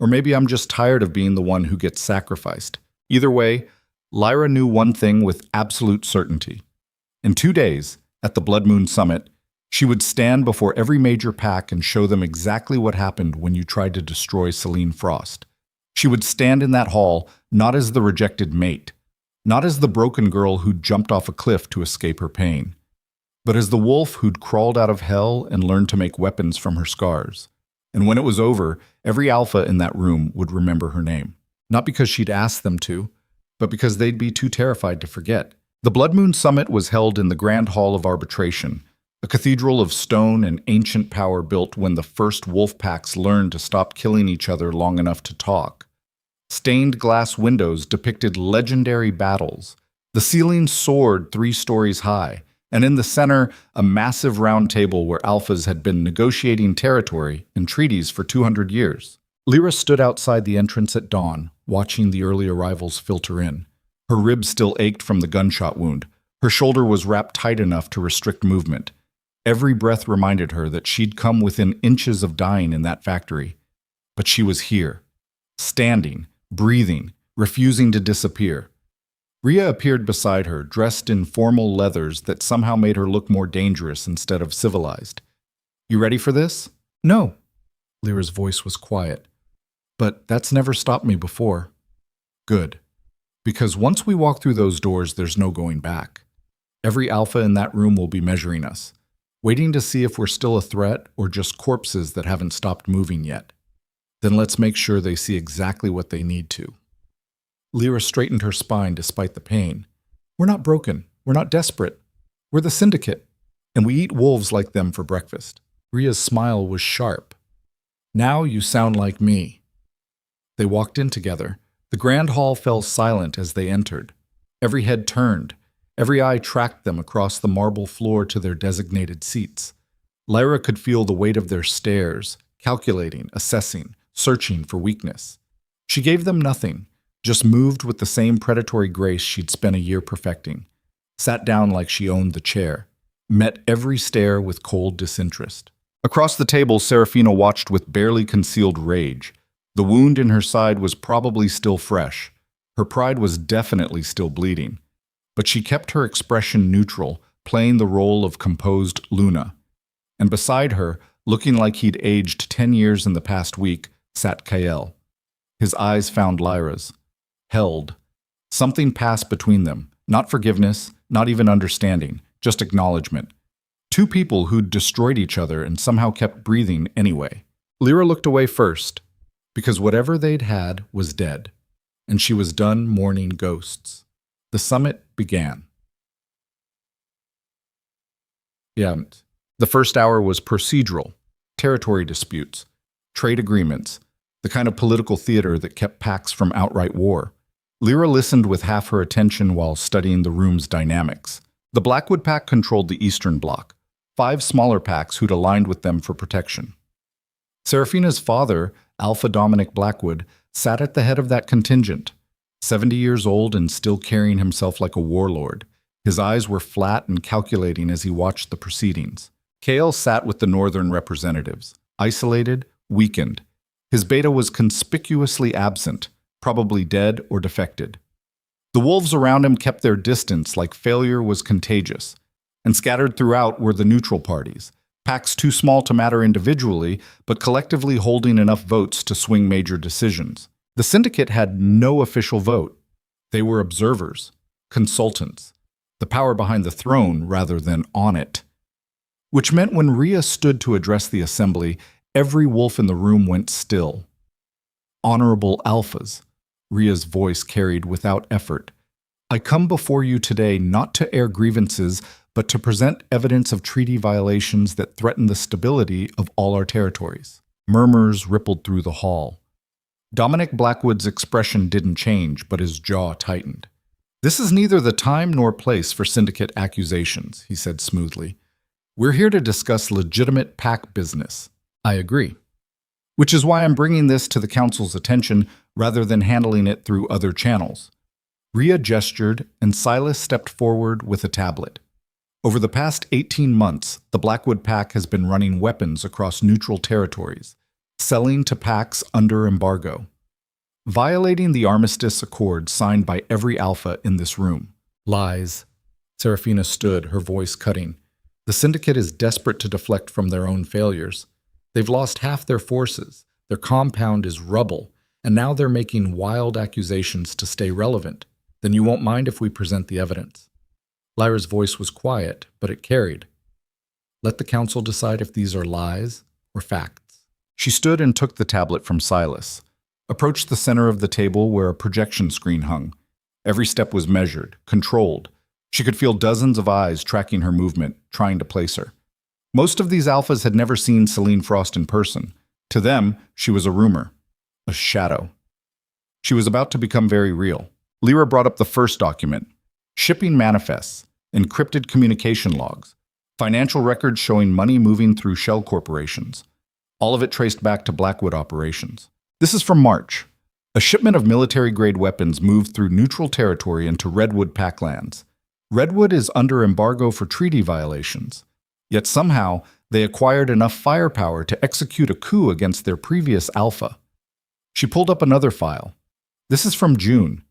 Or maybe I'm just tired of being the one who gets sacrificed. Either way, Lyra knew one thing with absolute certainty. In 2 days, at the Blood Moon Summit, she would stand before every major pack and show them exactly what happened when you tried to destroy Selene Frost. She would stand in that hall not as the rejected mate, not as the broken girl who'd jumped off a cliff to escape her pain, but as the wolf who'd crawled out of hell and learned to make weapons from her scars. And when it was over, every alpha in that room would remember her name. Not because she'd asked them to, but because they'd be too terrified to forget. The Blood Moon Summit was held in the Grand Hall of Arbitration, a cathedral of stone and ancient power built when the first wolf packs learned to stop killing each other long enough to talk. Stained glass windows depicted legendary battles. The ceiling soared 3 stories high, and in the center, a massive round table where alphas had been negotiating territory and treaties for 200 years. Lyra stood outside the entrance at dawn, watching the early arrivals filter in. Her ribs still ached from the gunshot wound. Her shoulder was wrapped tight enough to restrict movement. Every breath reminded her that she'd come within inches of dying in that factory. But she was here, standing, breathing, refusing to disappear. Rhea appeared beside her, dressed in formal leathers that somehow made her look more dangerous instead of civilized. "You ready for this?" "No." Lyra's voice was quiet. "But that's never stopped me before." "Good. Because once we walk through those doors, there's no going back. Every alpha in that room will be measuring us, waiting to see if we're still a threat or just corpses that haven't stopped moving yet. Then let's make sure they see exactly what they need to." Lyra straightened her spine despite the pain. "We're not broken. We're not desperate. We're the syndicate, and we eat wolves like them for breakfast." Rhea's smile was sharp. "Now you sound like me." They walked in together. The grand hall fell silent as they entered. Every head turned. Every eye tracked them across the marble floor to their designated seats. Lyra could feel the weight of their stares, calculating, assessing, searching for weakness. She gave them nothing, just moved with the same predatory grace she'd spent a year perfecting, sat down like she owned the chair, met every stare with cold disinterest. Across the table, Serafina watched with barely concealed rage. The wound in her side was probably still fresh. Her pride was definitely still bleeding. But she kept her expression neutral, playing the role of composed Luna. And beside her, looking like he'd aged 10 years in the past week, sat Kael. His eyes found Lyra's. Held. Something passed between them. Not forgiveness, not even understanding, just acknowledgement. 2 people who'd destroyed each other and somehow kept breathing anyway. Lyra looked away first, because whatever they'd had was dead, and she was done mourning ghosts. The summit began. The first hour was procedural, territory disputes, trade agreements, the kind of political theater that kept packs from outright war. Lyra listened with half her attention while studying the room's dynamics. The Blackwood pack controlled the Eastern Bloc, 5 smaller packs who'd aligned with them for protection. Serafina's father, Alpha Dominic Blackwood, sat at the head of that contingent, 70 years old and still carrying himself like a warlord. His eyes were flat and calculating as he watched the proceedings. Kael sat with the northern representatives, isolated, weakened. His beta was conspicuously absent, probably dead or defected. The wolves around him kept their distance like failure was contagious, and scattered throughout were the neutral parties, packs too small to matter individually, but collectively holding enough votes to swing major decisions. The syndicate had no official vote. They were observers, consultants, the power behind the throne rather than on it. Which meant when Rhea stood to address the assembly, every wolf in the room went still. "Honorable alphas," Rhea's voice carried without effort, "I come before you today not to air grievances, but to present evidence of treaty violations that threaten the stability of all our territories." Murmurs rippled through the hall. Dominic Blackwood's expression didn't change, but his jaw tightened. "This is neither the time nor place for syndicate accusations," he said smoothly. "We're here to discuss legitimate pack business." "I agree. Which is why I'm bringing this to the Council's attention rather than handling it through other channels. Rhea gestured, and Silas stepped forward with a tablet. Over the past 18 months, the Blackwood Pack has been running weapons across neutral territories, selling to packs under embargo, violating the armistice accord signed by every alpha in this room. Lies. Serafina stood, her voice cutting. The Syndicate is desperate to deflect from their own failures. They've lost half their forces, their compound is rubble, and now they're making wild accusations to stay relevant. Then you won't mind if we present the evidence. Lyra's voice was quiet, but it carried. Let the council decide if these are lies or facts. She stood and took the tablet from Silas, approached the center of the table where a projection screen hung. Every step was measured, controlled. She could feel dozens of eyes tracking her movement, trying to place her. Most of these alphas had never seen Celine Frost in person. To them, she was a rumor, a shadow. She was about to become very real. Lyra brought up the first document: shipping manifests, encrypted communication logs, financial records showing money moving through shell corporations. All of it traced back to Blackwood operations. This is from March. A shipment of military-grade weapons moved through neutral territory into Redwood Pack lands. Redwood is under embargo for treaty violations. Yet somehow, they acquired enough firepower to execute a coup against their previous alpha. She pulled up another file. This is from June.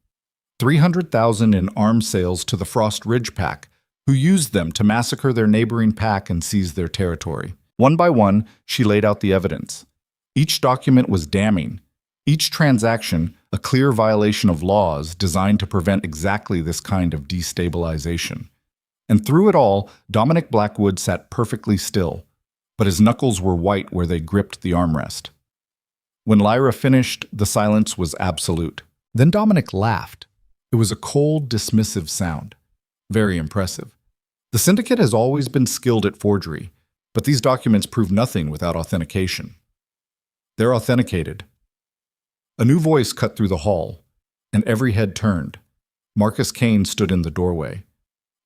300,000 in arms sales to the Frost Ridge Pack, who used them to massacre their neighboring pack and seize their territory. One by one, she laid out the evidence. Each document was damning. Each transaction, a clear violation of laws designed to prevent exactly this kind of destabilization. And through it all, Dominic Blackwood sat perfectly still, but his knuckles were white where they gripped the armrest. When Lyra finished, the silence was absolute. Then Dominic laughed. It was a cold, dismissive sound. Very impressive. The Syndicate has always been skilled at forgery, but these documents prove nothing without authentication. They're authenticated. A new voice cut through the hall, and every head turned. Marcus Kane stood in the doorway,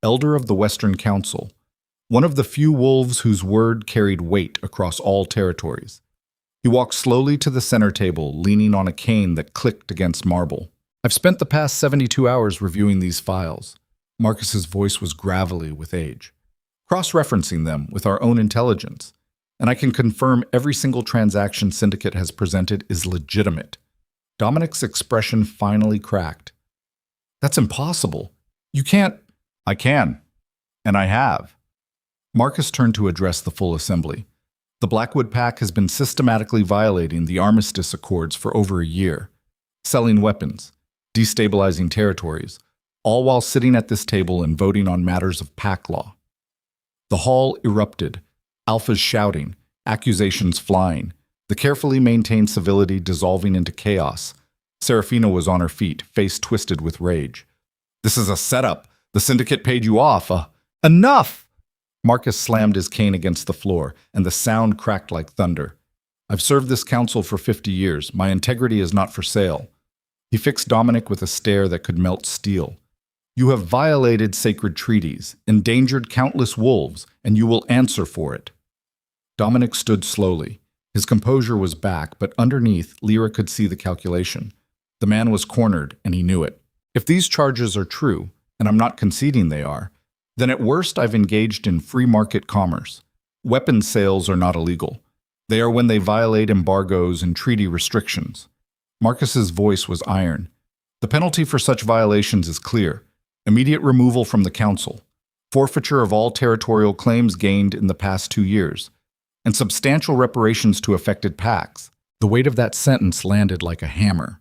elder of the Western Council, one of the few wolves whose word carried weight across all territories. He walked slowly to the center table, leaning on a cane that clicked against marble. I've spent the past 72 hours reviewing these files. Marcus's voice was gravelly with age, cross-referencing them with our own intelligence, and I can confirm every single transaction Syndicate has presented is legitimate. Dominic's expression finally cracked. That's impossible. You can't. I can. And I have. Marcus turned to address the full assembly. The Blackwood Pack has been systematically violating the armistice accords for over a year, selling weapons, destabilizing territories, all while sitting at this table and voting on matters of pack law. The hall erupted, alphas shouting, accusations flying, the carefully maintained civility dissolving into chaos. Serafina was on her feet, face twisted with rage. This is a setup. The Syndicate paid you off. Enough! Marcus slammed his cane against the floor, and the sound cracked like thunder. I've served this council for 50 years. My integrity is not for sale. He fixed Dominic with a stare that could melt steel. You have violated sacred treaties, endangered countless wolves, and you will answer for it. Dominic stood slowly. His composure was back, but underneath, Lyra could see the calculation. The man was cornered, and he knew it. If these charges are true, and I'm not conceding they are, then at worst I've engaged in free market commerce. Weapons sales are not illegal. They are when they violate embargoes and treaty restrictions. Marcus's voice was iron. The penalty for such violations is clear: immediate removal from the council, forfeiture of all territorial claims gained in the past 2 years, and substantial reparations to affected packs. The weight of that sentence landed like a hammer.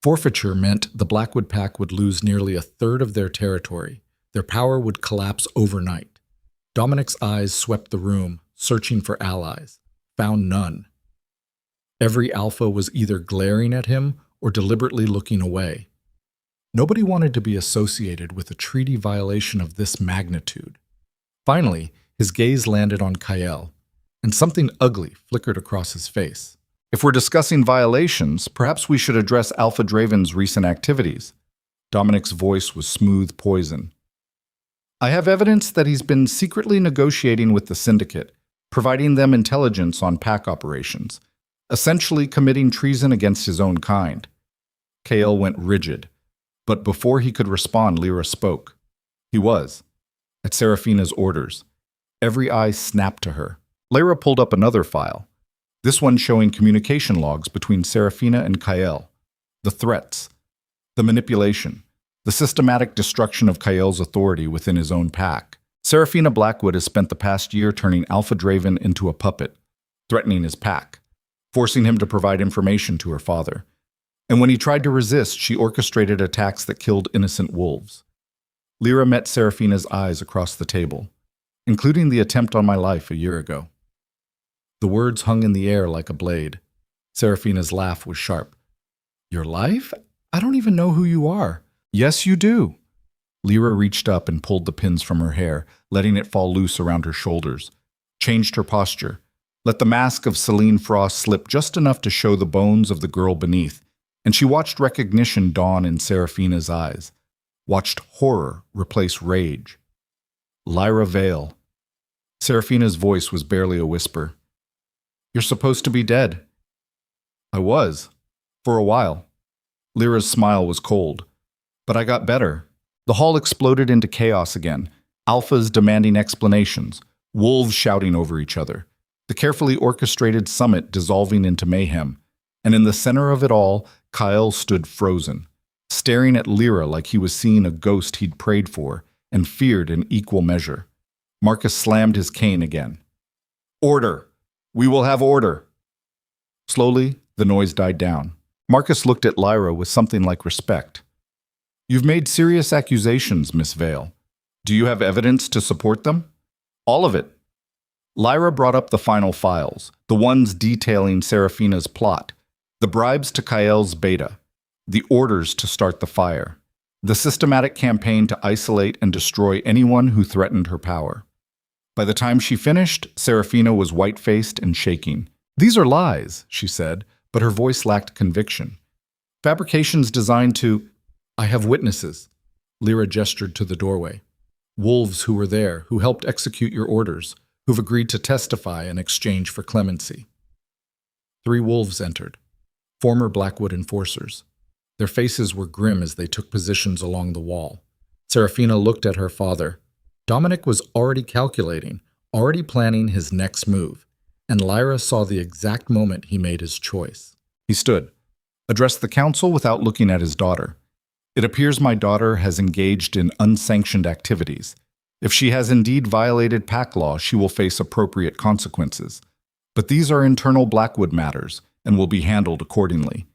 Forfeiture meant the Blackwood Pack would lose nearly a third of their territory. Their power would collapse overnight. Dominic's eyes swept the room, searching for allies. Found none. Every alpha was either glaring at him or deliberately looking away. Nobody wanted to be associated with a treaty violation of this magnitude. Finally, his gaze landed on Kael, and something ugly flickered across his face. If we're discussing violations, perhaps we should address Alpha Draven's recent activities. Dominic's voice was smooth poison. I have evidence that he's been secretly negotiating with the Syndicate, providing them intelligence on pack operations, essentially committing treason against his own kind. Kael went rigid. But before he could respond, Lyra spoke. He was, at Seraphina's orders. Every eye snapped to her. Lyra pulled up another file, this one showing communication logs between Seraphina and Kael. The threats, the manipulation, the systematic destruction of Kael's authority within his own pack. Seraphina Blackwood has spent the past year turning Alpha Draven into a puppet, threatening his pack, forcing him to provide information to her father. And when he tried to resist, she orchestrated attacks that killed innocent wolves. Lyra met Seraphina's eyes across the table, including the attempt on my life a year ago. The words hung in the air like a blade. Seraphina's laugh was sharp. Your life? I don't even know who you are. Yes, you do. Lyra reached up and pulled the pins from her hair, letting it fall loose around her shoulders, changed her posture, let the mask of Celine Frost slip just enough to show the bones of the girl beneath, and she watched recognition dawn in Seraphina's eyes, watched horror replace rage. Lyra Vale. Seraphina's voice was barely a whisper. You're supposed to be dead. I was. For a while. Lyra's smile was cold. But I got better. The hall exploded into chaos again. Alphas demanding explanations. Wolves shouting over each other. The carefully orchestrated summit dissolving into mayhem. And in the center of it all, Kael stood frozen, staring at Lyra like he was seeing a ghost he'd prayed for and feared in equal measure. Marcus slammed his cane again. Order! We will have order! Slowly, the noise died down. Marcus looked at Lyra with something like respect. You've made serious accusations, Miss Vale. Do you have evidence to support them? All of it. Lyra brought up the final files, the ones detailing Seraphina's plot, the bribes to Kael's beta, the orders to start the fire, the systematic campaign to isolate and destroy anyone who threatened her power. By the time she finished, Seraphina was white-faced and shaking. These are lies, she said, but her voice lacked conviction. Fabrications designed to... I have witnesses. Lyra gestured to the doorway. Wolves who were there, who helped execute your orders, who've agreed to testify in exchange for clemency. 3 wolves entered, former Blackwood enforcers. Their faces were grim as they took positions along the wall. Seraphina looked at her father. Dominic was already calculating, already planning his next move, and Lyra saw the exact moment he made his choice. He stood, addressed the council without looking at his daughter. It appears my daughter has engaged in unsanctioned activities. If she has indeed violated pack law, she will face appropriate consequences. But these are internal Blackwood matters and will be handled accordingly.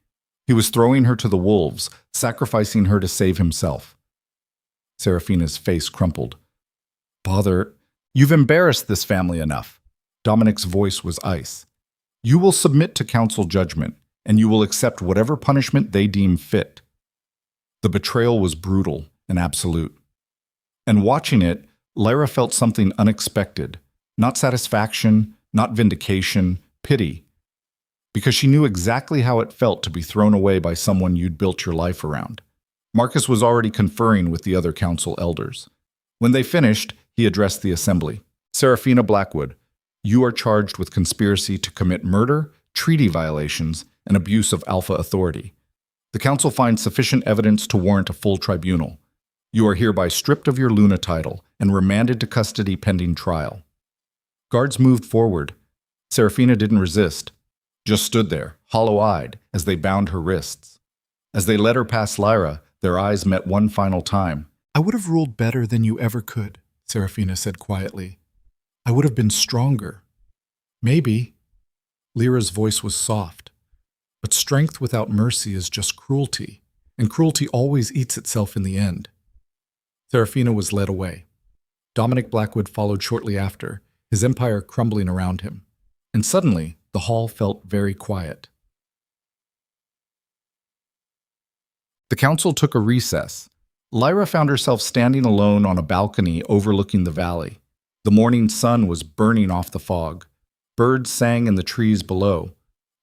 He was throwing her to the wolves, sacrificing her to save himself. Seraphina's face crumpled. Father, you've embarrassed this family enough. Dominic's voice was ice. You will submit to council judgment, and you will accept whatever punishment they deem fit. The betrayal was brutal and absolute. And watching it, Lyra felt something unexpected. Not satisfaction, not vindication, pity. Because she knew exactly how it felt to be thrown away by someone you'd built your life around. Marcus was already conferring with the other council elders. When they finished, he addressed the assembly. Seraphina Blackwood, you are charged with conspiracy to commit murder, treaty violations, and abuse of alpha authority. The council finds sufficient evidence to warrant a full tribunal. You are hereby stripped of your Luna title and remanded to custody pending trial. Guards moved forward. Seraphina didn't resist, just stood there, hollow-eyed, as they bound her wrists. As they led her past Lyra, their eyes met one final time. I would have ruled better than you ever could, Seraphina said quietly. I would have been stronger. Maybe. Lyra's voice was soft. But strength without mercy is just cruelty, and cruelty always eats itself in the end. Seraphina was led away. Dominic Blackwood followed shortly after, his empire crumbling around him. And suddenly, the hall felt very quiet. The council took a recess. Lyra found herself standing alone on a balcony overlooking the valley. The morning sun was burning off the fog. Birds sang in the trees below.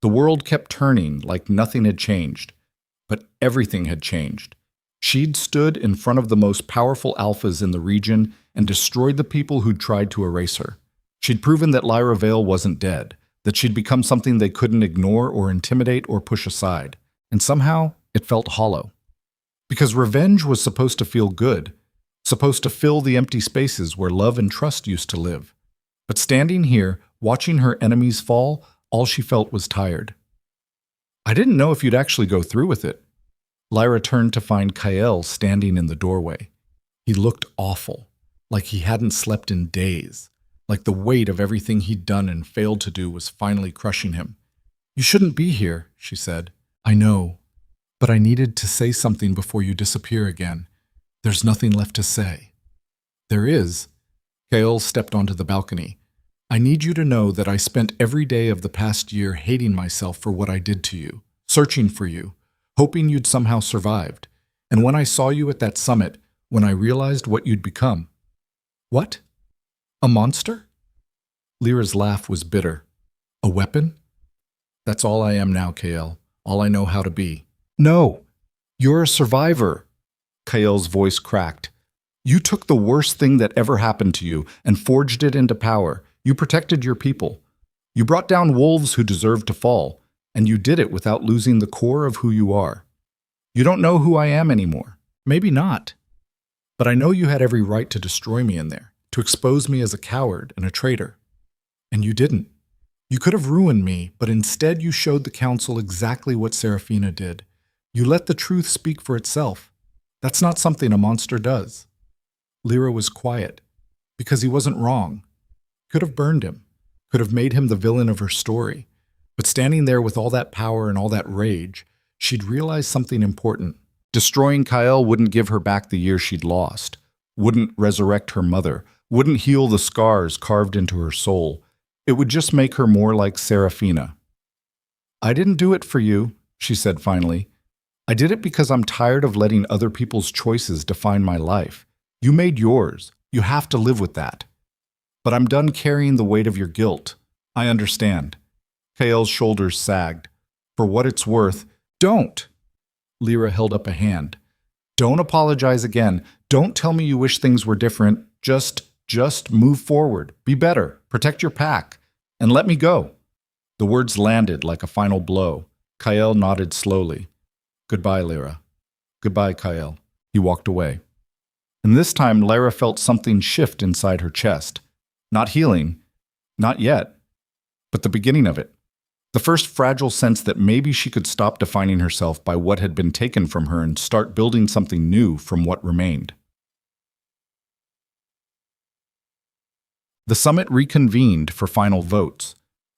The world kept turning like nothing had changed. But everything had changed. She'd stood in front of the most powerful alphas in the region and destroyed the people who'd tried to erase her. She'd proven that Lyra Vale wasn't dead, that she'd become something they couldn't ignore or intimidate or push aside. And somehow, it felt hollow. Because revenge was supposed to feel good, supposed to fill the empty spaces where love and trust used to live. But standing here, watching her enemies fall, all she felt was tired. I didn't know if you'd actually go through with it. Lyra turned to find Kael standing in the doorway. He looked awful, like he hadn't slept in days, like the weight of everything he'd done and failed to do was finally crushing him. You shouldn't be here, she said. I know, but I needed to say something before you disappear again. There's nothing left to say. There is. Kael stepped onto the balcony. I need you to know that I spent every day of the past year hating myself for what I did to you, searching for you, hoping you'd somehow survived. And when I saw you at that summit, when I realized what you'd become. What? A monster? Lyra's laugh was bitter. A weapon? That's all I am now, Kael. All I know how to be. No, you're a survivor. Kael's voice cracked. You took the worst thing that ever happened to you and forged it into power. You protected your people. You brought down wolves who deserved to fall, and you did it without losing the core of who you are. You don't know who I am anymore. Maybe not. But I know you had every right to destroy me in there, to expose me as a coward and a traitor. And you didn't. You could have ruined me, but instead you showed the council exactly what Serafina did. You let the truth speak for itself. That's not something a monster does. Lyra was quiet, because he wasn't wrong. Could have burned him, could have made him the villain of her story. But standing there with all that power and all that rage, she'd realized something important. Destroying Kael wouldn't give her back the year she'd lost, wouldn't resurrect her mother, wouldn't heal the scars carved into her soul. It would just make her more like Serafina. I didn't do it for you, she said finally. I did it because I'm tired of letting other people's choices define my life. You made yours. You have to live with that. But I'm done carrying the weight of your guilt. I understand. Kael's shoulders sagged. For what it's worth, don't. Lyra held up a hand. Don't apologize again. Don't tell me you wish things were different. Just move forward. Be better. Protect your pack. And let me go. The words landed like a final blow. Kael nodded slowly. Goodbye, Lyra. Goodbye, Kael. He walked away. And this time, Lyra felt something shift inside her chest. Not healing, not yet, but the beginning of it. The first fragile sense that maybe she could stop defining herself by what had been taken from her and start building something new from what remained. The summit reconvened for final votes.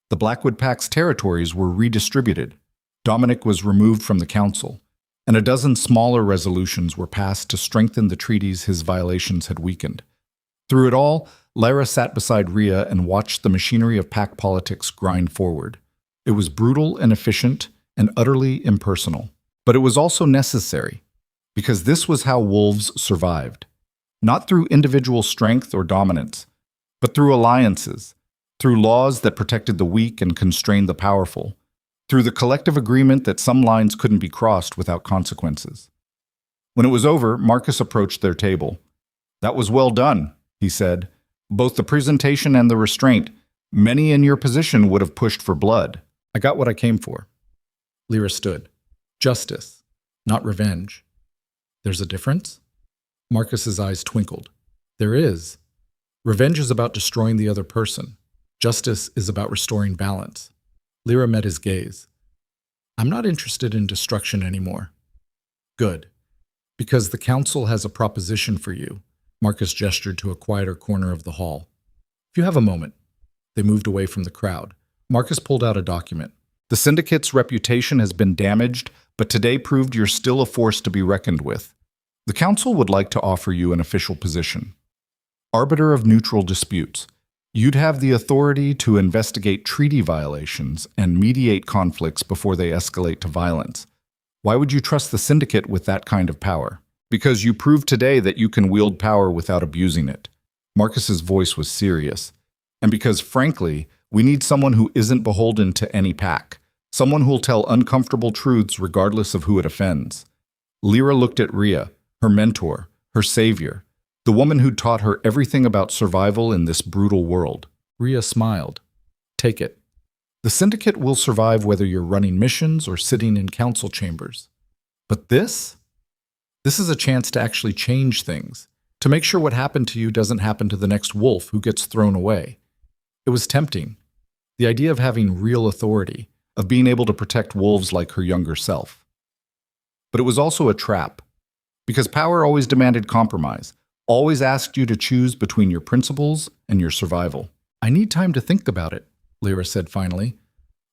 The Blackwood Pack's territories were redistributed. Dominic was removed from the council, and a dozen smaller resolutions were passed to strengthen the treaties his violations had weakened. Through it all, Lyra sat beside Rhea and watched the machinery of pack politics grind forward. It was brutal and efficient and utterly impersonal. But it was also necessary, because this was how wolves survived. Not through individual strength or dominance, but through alliances, through laws that protected the weak and constrained the powerful, through the collective agreement that some lines couldn't be crossed without consequences. When it was over, Marcus approached their table. That was well done, he said. Both the presentation and the restraint. Many in your position would have pushed for blood. I got what I came for. Lyra stood. Justice, not revenge. There's a difference? Marcus's eyes twinkled. There is. Revenge is about destroying the other person. Justice is about restoring balance. Lyra met his gaze. I'm not interested in destruction anymore. Good. Because the council has a proposition for you. Marcus gestured to a quieter corner of the hall. If you have a moment. They moved away from the crowd. Marcus pulled out a document. The syndicate's reputation has been damaged, but today proved you're still a force to be reckoned with. The council would like to offer you an official position. Arbiter of neutral disputes. You'd have the authority to investigate treaty violations and mediate conflicts before they escalate to violence. Why would you trust the syndicate with that kind of power? Because you proved today that you can wield power without abusing it. Marcus's voice was serious. And because, frankly, we need someone who isn't beholden to any pack. Someone who'll tell uncomfortable truths regardless of who it offends. Lyra looked at Rhea, her mentor, her savior, the woman who'd taught her everything about survival in this brutal world. Rhea smiled. Take it. The syndicate will survive whether you're running missions or sitting in council chambers. But this This is a chance to actually change things, to make sure what happened to you doesn't happen to the next wolf who gets thrown away. It was tempting. The idea of having real authority, of being able to protect wolves like her younger self. But it was also a trap, because power always demanded compromise, always asked you to choose between your principles and your survival. I need time to think about it, Lyra said finally.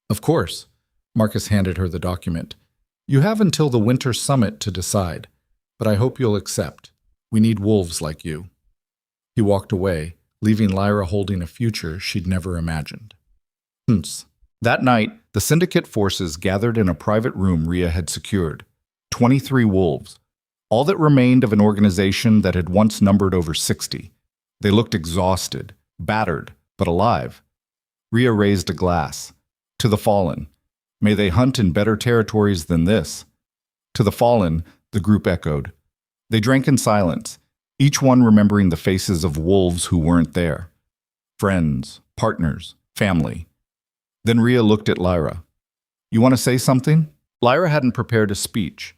Of course. Marcus handed her the document. You have until the winter summit to decide, but I hope you'll accept. We need wolves like you. He walked away, leaving Lyra holding a future she'd never imagined. That night, the syndicate forces gathered in a private room Rhea had secured. 23 wolves, all that remained of an organization that had once numbered over 60. They looked exhausted, battered, but alive. Rhea raised a glass. To the fallen. May they hunt in better territories than this. To the fallen, the group echoed. They drank in silence, each one remembering the faces of wolves who weren't there. Friends, partners, family. Then Rhea looked at Lyra. You want to say something? Lyra hadn't prepared a speech,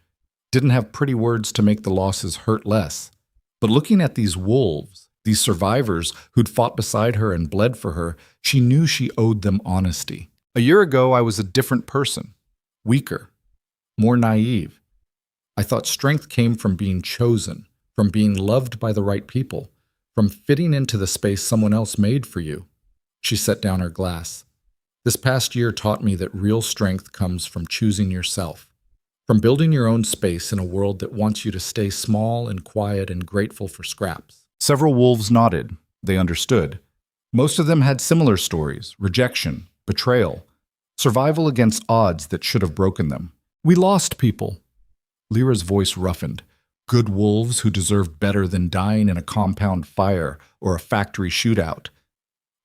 didn't have pretty words to make the losses hurt less. But looking at these wolves, these survivors who'd fought beside her and bled for her, she knew she owed them honesty. A year ago, I was a different person, weaker, more naive. I thought strength came from being chosen, from being loved by the right people, from fitting into the space someone else made for you. She set down her glass. This past year taught me that real strength comes from choosing yourself, from building your own space in a world that wants you to stay small and quiet and grateful for scraps. Several wolves nodded. They understood. Most of them had similar stories: rejection, betrayal, survival against odds that should have broken them. We lost people. Lyra's voice roughened. Good wolves who deserved better than dying in a compound fire or a factory shootout.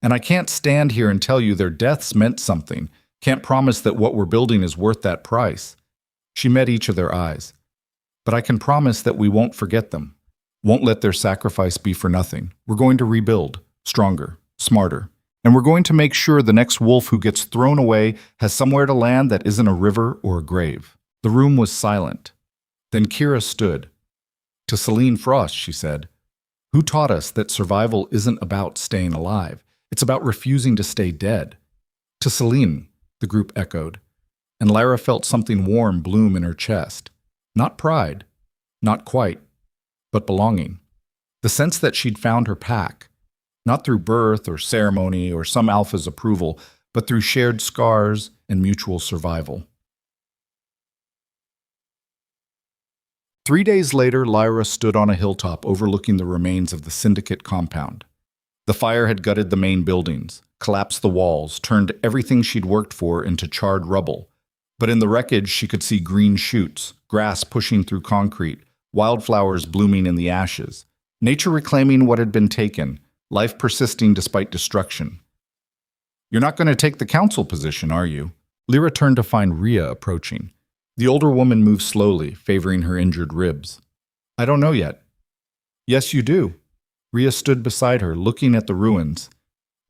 And I can't stand here and tell you their deaths meant something, can't promise that what we're building is worth that price. She met each of their eyes. But I can promise that we won't forget them, won't let their sacrifice be for nothing. We're going to rebuild, stronger, smarter. And we're going to make sure the next wolf who gets thrown away has somewhere to land that isn't a river or a grave. The room was silent. Then Kira stood. To Celine Frost, she said, who taught us that survival isn't about staying alive? It's about refusing to stay dead. To Celine, the group echoed, and Lyra felt something warm bloom in her chest. Not pride, not quite, but belonging. The sense that she'd found her pack, not through birth or ceremony or some alpha's approval, but through shared scars and mutual survival. 3 days later, Lyra stood on a hilltop overlooking the remains of the syndicate compound. The fire had gutted the main buildings, collapsed the walls, turned everything she'd worked for into charred rubble. But in the wreckage, she could see green shoots, grass pushing through concrete, wildflowers blooming in the ashes, nature reclaiming what had been taken, life persisting despite destruction. You're not going to take the council position, are you? Lyra turned to find Rhea approaching. The older woman moved slowly, favoring her injured ribs. I don't know yet. Yes, you do. Rhea stood beside her, looking at the ruins.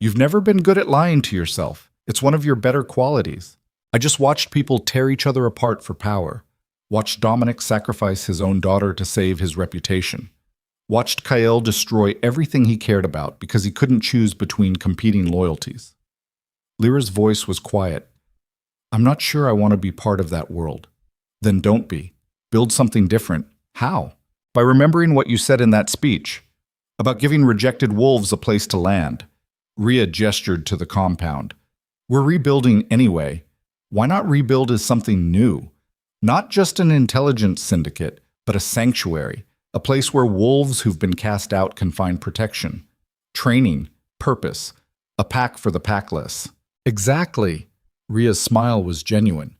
You've never been good at lying to yourself. It's one of your better qualities. I just watched people tear each other apart for power. Watched Dominic sacrifice his own daughter to save his reputation. Watched Kael destroy everything he cared about because he couldn't choose between competing loyalties. Lyra's voice was quiet. I'm not sure I want to be part of that world. Then don't be. Build something different. How? By remembering what you said in that speech about giving rejected wolves a place to land. Rhea gestured to the compound. We're rebuilding anyway. Why not rebuild as something new? Not just an intelligence syndicate, but a sanctuary, a place where wolves who've been cast out can find protection, training, purpose, a pack for the packless. Exactly. Rhea's smile was genuine.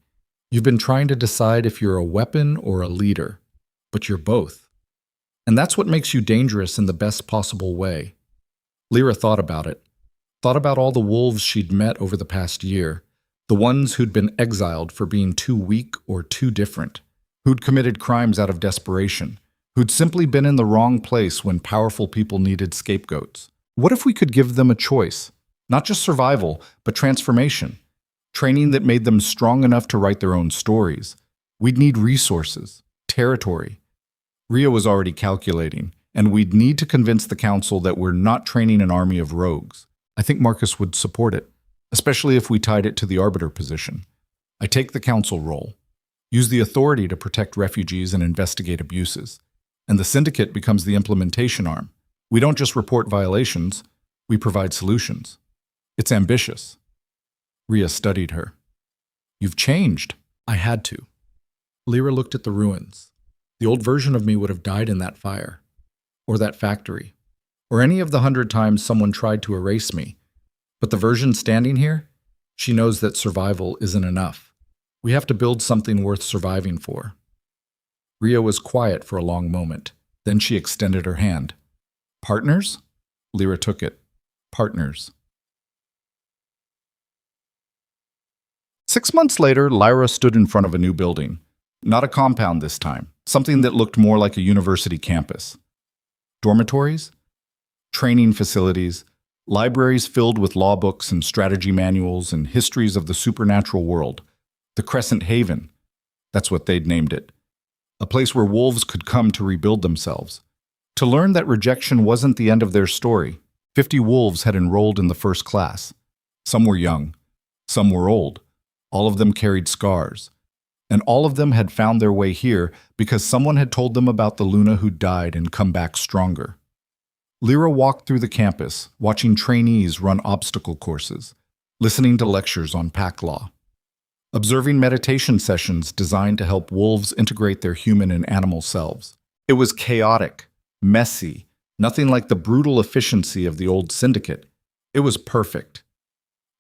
You've been trying to decide if you're a weapon or a leader, but you're both. And that's what makes you dangerous in the best possible way. Lyra thought about it. Thought about all the wolves she'd met over the past year, the ones who'd been exiled for being too weak or too different, who'd committed crimes out of desperation, who'd simply been in the wrong place when powerful people needed scapegoats. What if we could give them a choice? Not just survival, but transformation. Training that made them strong enough to write their own stories. We'd need resources, territory. Ria was already calculating, and we'd need to convince the council that we're not training an army of rogues. I think Marcus would support it, especially if we tied it to the arbiter position. I take the council role, use the authority to protect refugees and investigate abuses, and the syndicate becomes the implementation arm. We don't just report violations, we provide solutions. It's ambitious. Ria studied her. You've changed. I had to. Lyra looked at the ruins. The old version of me would have died in that fire, or that factory, or any of the 100 times someone tried to erase me. But the version standing here, she knows that survival isn't enough. We have to build something worth surviving for. Ria was quiet for a long moment. Then she extended her hand. Partners? Lyra took it. Partners. 6 months later, Lyra stood in front of a new building. Not a compound this time, something that looked more like a university campus. Dormitories? Training facilities? Libraries filled with law books and strategy manuals and histories of the supernatural world. The Crescent Haven. That's what they'd named it. A place where wolves could come to rebuild themselves. To learn that rejection wasn't the end of their story, 50 wolves had enrolled in the first class. Some were young. Some were old. All of them carried scars. And all of them had found their way here because someone had told them about the Luna who died and come back stronger. Lyra walked through the campus, watching trainees run obstacle courses, listening to lectures on pack law, observing meditation sessions designed to help wolves integrate their human and animal selves. It was chaotic, messy, nothing like the brutal efficiency of the old syndicate. It was perfect.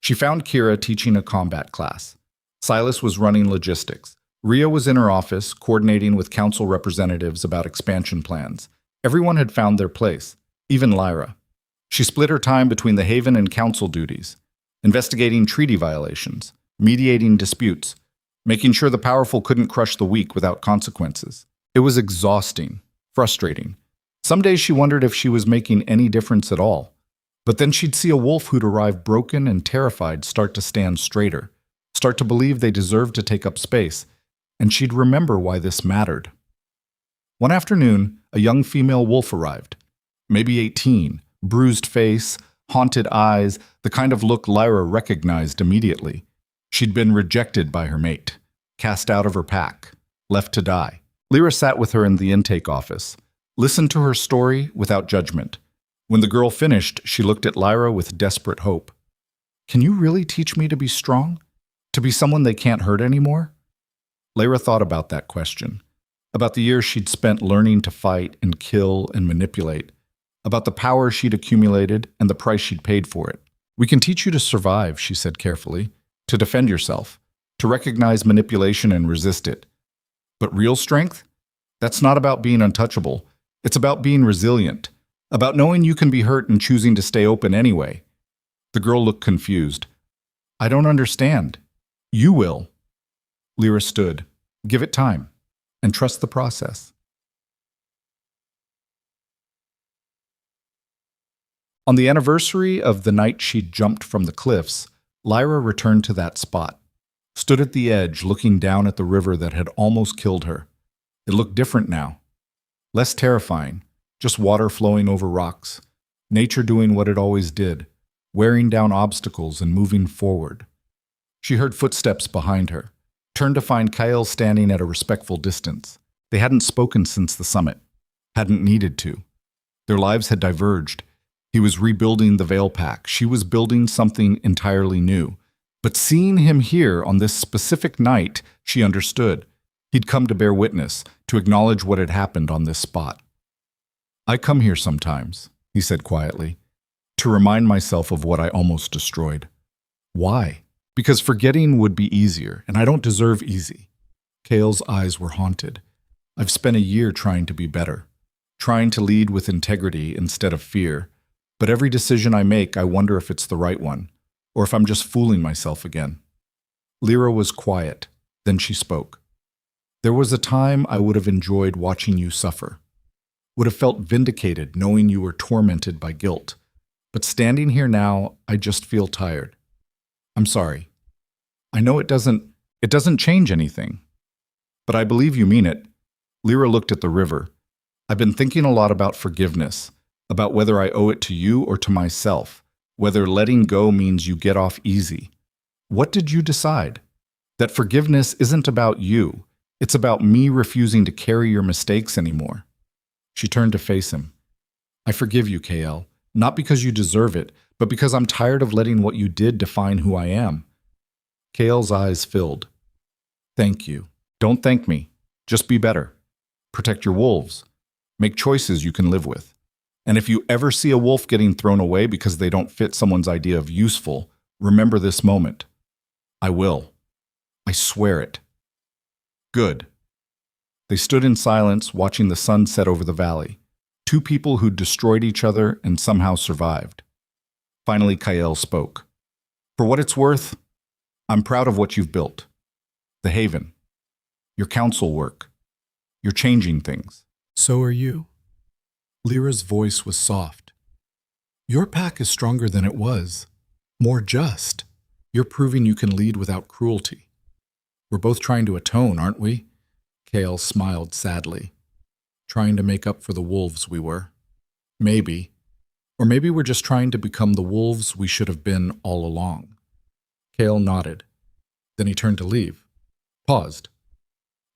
She found Kira teaching a combat class. Silas was running logistics. Ria was in her office, coordinating with council representatives about expansion plans. Everyone had found their place, even Lyra. She split her time between the Haven and council duties, investigating treaty violations, mediating disputes, making sure the powerful couldn't crush the weak without consequences. It was exhausting, frustrating. Some days she wondered if she was making any difference at all. But then she'd see a wolf who'd arrived broken and terrified start to stand straighter, start to believe they deserved to take up space, and she'd remember why this mattered. One afternoon, a young female wolf arrived, maybe 18, bruised face, haunted eyes, the kind of look Lyra recognized immediately. She'd been rejected by her mate, cast out of her pack, left to die. Lyra sat with her in the intake office, listened to her story without judgment. When the girl finished, she looked at Lyra with desperate hope. Can you really teach me to be strong? To be someone they can't hurt anymore? Lyra thought about that question, about the years she'd spent learning to fight and kill and manipulate, about the power she'd accumulated and the price she'd paid for it. We can teach you to survive, she said carefully, to defend yourself, to recognize manipulation and resist it. But real strength? That's not about being untouchable. It's about being resilient, about knowing you can be hurt and choosing to stay open anyway. The girl looked confused. I don't understand. You will. Lyra stood. Give it time, and trust the process. On the anniversary of the night she'd jumped from the cliffs, Lyra returned to that spot, stood at the edge looking down at the river that had almost killed her. It looked different now. Less terrifying, just water flowing over rocks, nature doing what it always did, wearing down obstacles and moving forward. She heard footsteps behind her, turned to find Kyle standing at a respectful distance. They hadn't spoken since the summit, hadn't needed to. Their lives had diverged. He was rebuilding the Veil Pack. She was building something entirely new. But seeing him here on this specific night, she understood. He'd come to bear witness, to acknowledge what had happened on this spot. I come here sometimes, he said quietly, to remind myself of what I almost destroyed. Why? Because forgetting would be easier, and I don't deserve easy. Kale's eyes were haunted. I've spent a year trying to be better, trying to lead with integrity instead of fear. But every decision I make, I wonder if it's the right one, or if I'm just fooling myself again. Lyra was quiet. Then she spoke. There was a time I would have enjoyed watching you suffer, would have felt vindicated knowing you were tormented by guilt. But standing here now, I just feel tired. I'm sorry. I know it doesn't change anything. But I believe you mean it. Lyra looked at the river. I've been thinking a lot about forgiveness, about whether I owe it to you or to myself, whether letting go means you get off easy. What did you decide? That forgiveness isn't about you. It's about me refusing to carry your mistakes anymore. She turned to face him. I forgive you, KL, not because you deserve it, but because I'm tired of letting what you did define who I am. KL's eyes filled. Thank you. Don't thank me. Just be better. Protect your wolves. Make choices you can live with. And if you ever see a wolf getting thrown away because they don't fit someone's idea of useful, remember this moment. I will. I swear it. Good. They stood in silence, watching the sun set over the valley. Two people who'd destroyed each other and somehow survived. Finally, Kael spoke. For what it's worth, I'm proud of what you've built. The Haven. Your council work. You're changing things. So are you. Lyra's voice was soft. Your pack is stronger than it was. More just. You're proving you can lead without cruelty. We're both trying to atone, aren't we? Kael smiled sadly. Trying to make up for the wolves we were. Maybe. Or maybe we're just trying to become the wolves we should have been all along. Kael nodded. Then he turned to leave. Paused.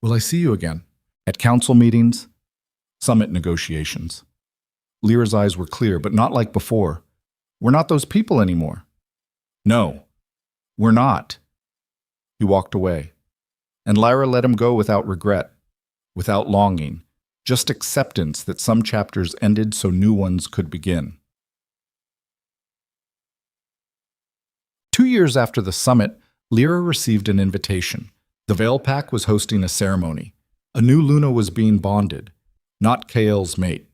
Will I see you again? At council meetings, summit negotiations. Lyra's eyes were clear, but not like before. We're not those people anymore. No, we're not. He walked away. And Lyra let him go without regret, without longing, just acceptance that some chapters ended so new ones could begin. 2 years after the summit, Lyra received an invitation. The Veil Pack was hosting a ceremony. A new Luna was being bonded, not Kael's mate.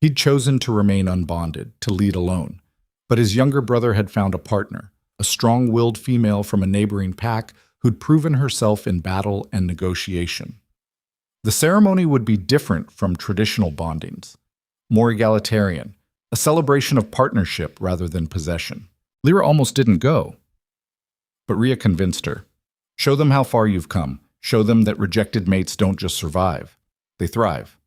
He'd chosen to remain unbonded, to lead alone. But his younger brother had found a partner, a strong-willed female from a neighboring pack who'd proven herself in battle and negotiation. The ceremony would be different from traditional bondings, more egalitarian, a celebration of partnership rather than possession. Lyra almost didn't go. But Rhea convinced her. Show them how far you've come. Show them that rejected mates don't just survive. They thrive.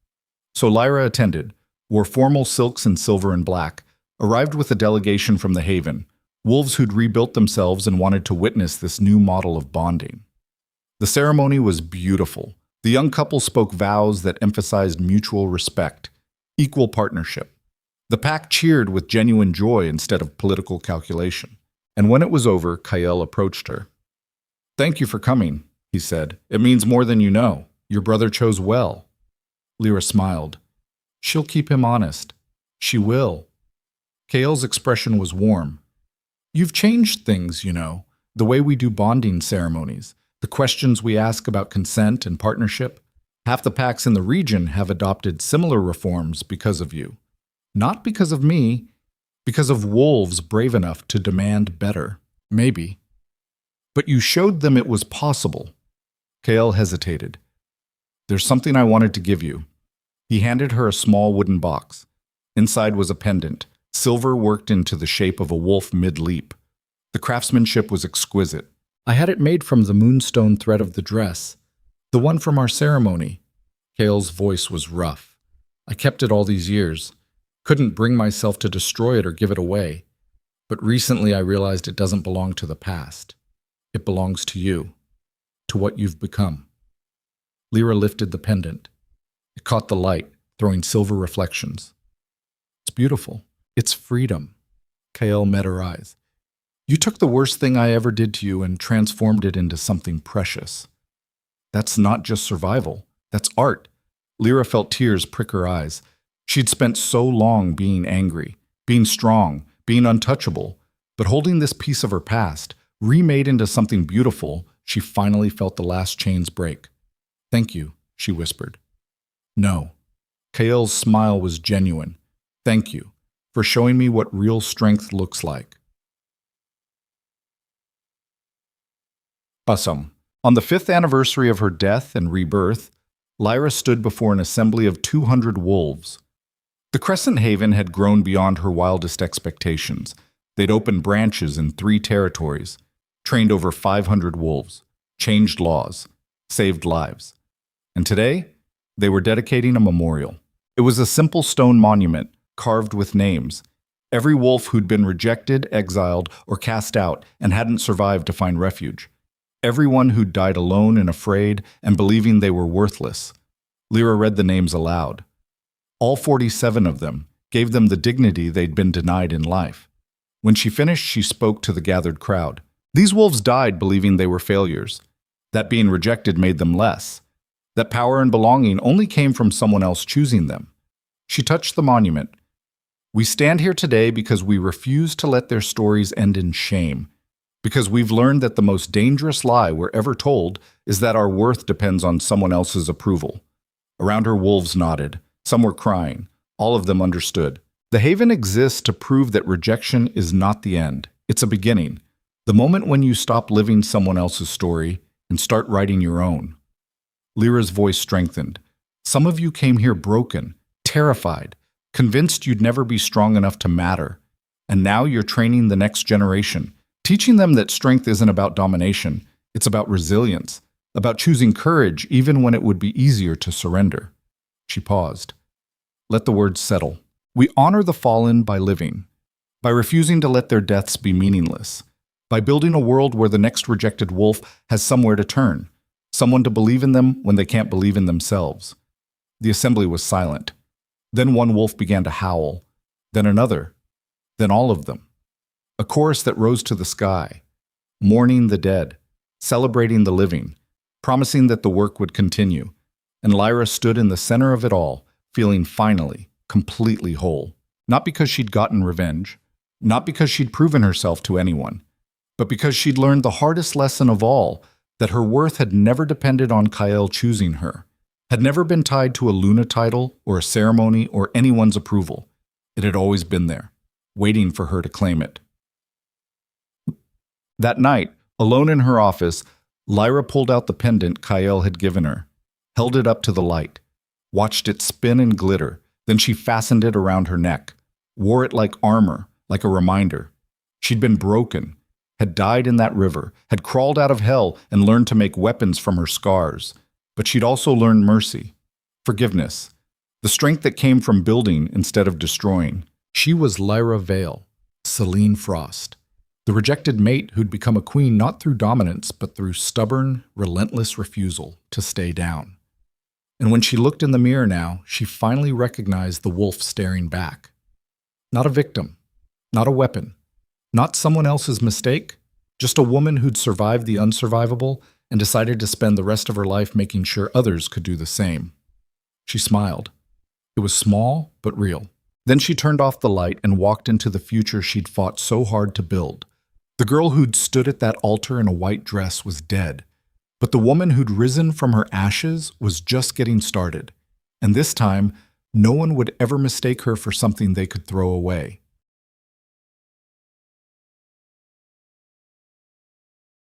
So Lyra attended, wore formal silks in silver and black, arrived with a delegation from the Haven, wolves who'd rebuilt themselves and wanted to witness this new model of bonding. The ceremony was beautiful. The young couple spoke vows that emphasized mutual respect, equal partnership. The pack cheered with genuine joy instead of political calculation. And when it was over, Kael approached her. Thank you for coming, he said. It means more than you know. Your brother chose well. Lyra smiled. She'll keep him honest. She will. Kael's expression was warm. You've changed things, you know, the way we do bonding ceremonies, the questions we ask about consent and partnership. Half the packs in the region have adopted similar reforms because of you. Not because of me, because of wolves brave enough to demand better. Maybe. But you showed them it was possible. Kael hesitated. There's something I wanted to give you. He handed her a small wooden box. Inside was a pendant, silver worked into the shape of a wolf mid-leap. The craftsmanship was exquisite. I had it made from the moonstone thread of the dress, the one from our ceremony. Kael's voice was rough. I kept it all these years. Couldn't bring myself to destroy it or give it away. But recently I realized it doesn't belong to the past. It belongs to you, to what you've become. Lyra lifted the pendant. It caught the light, throwing silver reflections. It's beautiful. It's freedom. Kael met her eyes. You took the worst thing I ever did to you and transformed it into something precious. That's not just survival. That's art. Lyra felt tears prick her eyes. She'd spent so long being angry, being strong, being untouchable, but holding this piece of her past, remade into something beautiful, she finally felt the last chains break. Thank you, she whispered. No. Kael's smile was genuine. Thank you for showing me what real strength looks like. Awesome. On the 5th anniversary of her death and rebirth, Lyra stood before an assembly of 200 wolves. The Crescent Haven had grown beyond her wildest expectations. They'd opened branches in 3 territories, trained over 500 wolves, changed laws, saved lives. And today, they were dedicating a memorial. It was a simple stone monument, carved with names. Every wolf who'd been rejected, exiled, or cast out and hadn't survived to find refuge. Everyone who'd died alone and afraid and believing they were worthless. Lyra read the names aloud. All 47 of them gave them the dignity they'd been denied in life. When she finished, she spoke to the gathered crowd. These wolves died believing they were failures. That being rejected made them less. That power and belonging only came from someone else choosing them. She touched the monument. We stand here today because we refuse to let their stories end in shame. Because we've learned that the most dangerous lie we're ever told is that our worth depends on someone else's approval. Around her, wolves nodded. Some were crying. All of them understood. The Haven exists to prove that rejection is not the end. It's a beginning. The moment when you stop living someone else's story and start writing your own. Lyra's voice strengthened. Some of you came here broken, terrified, convinced you'd never be strong enough to matter. And now you're training the next generation, teaching them that strength isn't about domination. It's about resilience, about choosing courage even when it would be easier to surrender. She paused. Let the words settle. We honor the fallen by living, by refusing to let their deaths be meaningless, by building a world where the next rejected wolf has somewhere to turn, someone to believe in them when they can't believe in themselves. The assembly was silent. Then one wolf began to howl, then another, then all of them. A chorus that rose to the sky, mourning the dead, celebrating the living, promising that the work would continue. And Lyra stood in the center of it all, feeling finally, completely whole. Not because she'd gotten revenge, not because she'd proven herself to anyone, but because she'd learned the hardest lesson of all, that her worth had never depended on Kyle choosing her, had never been tied to a Luna title or a ceremony or anyone's approval. It had always been there, waiting for her to claim it. That night, alone in her office, Lyra pulled out the pendant Kyle had given her, held it up to the light, watched it spin and glitter. Then she fastened it around her neck, wore it like armor, like a reminder. She'd been broken, had died in that river, had crawled out of hell and learned to make weapons from her scars. But she'd also learned mercy, forgiveness, the strength that came from building instead of destroying. She was Lyra Vale, Celine Frost, the rejected mate who'd become a queen not through dominance, but through stubborn, relentless refusal to stay down. And when she looked in the mirror now, she finally recognized the wolf staring back. Not a victim, not a weapon, not someone else's mistake, just a woman who'd survived the unsurvivable and decided to spend the rest of her life making sure others could do the same. She smiled. It was small, but real. Then she turned off the light and walked into the future she'd fought so hard to build. The girl who'd stood at that altar in a white dress was dead. But the woman who'd risen from her ashes was just getting started. And this time, no one would ever mistake her for something they could throw away.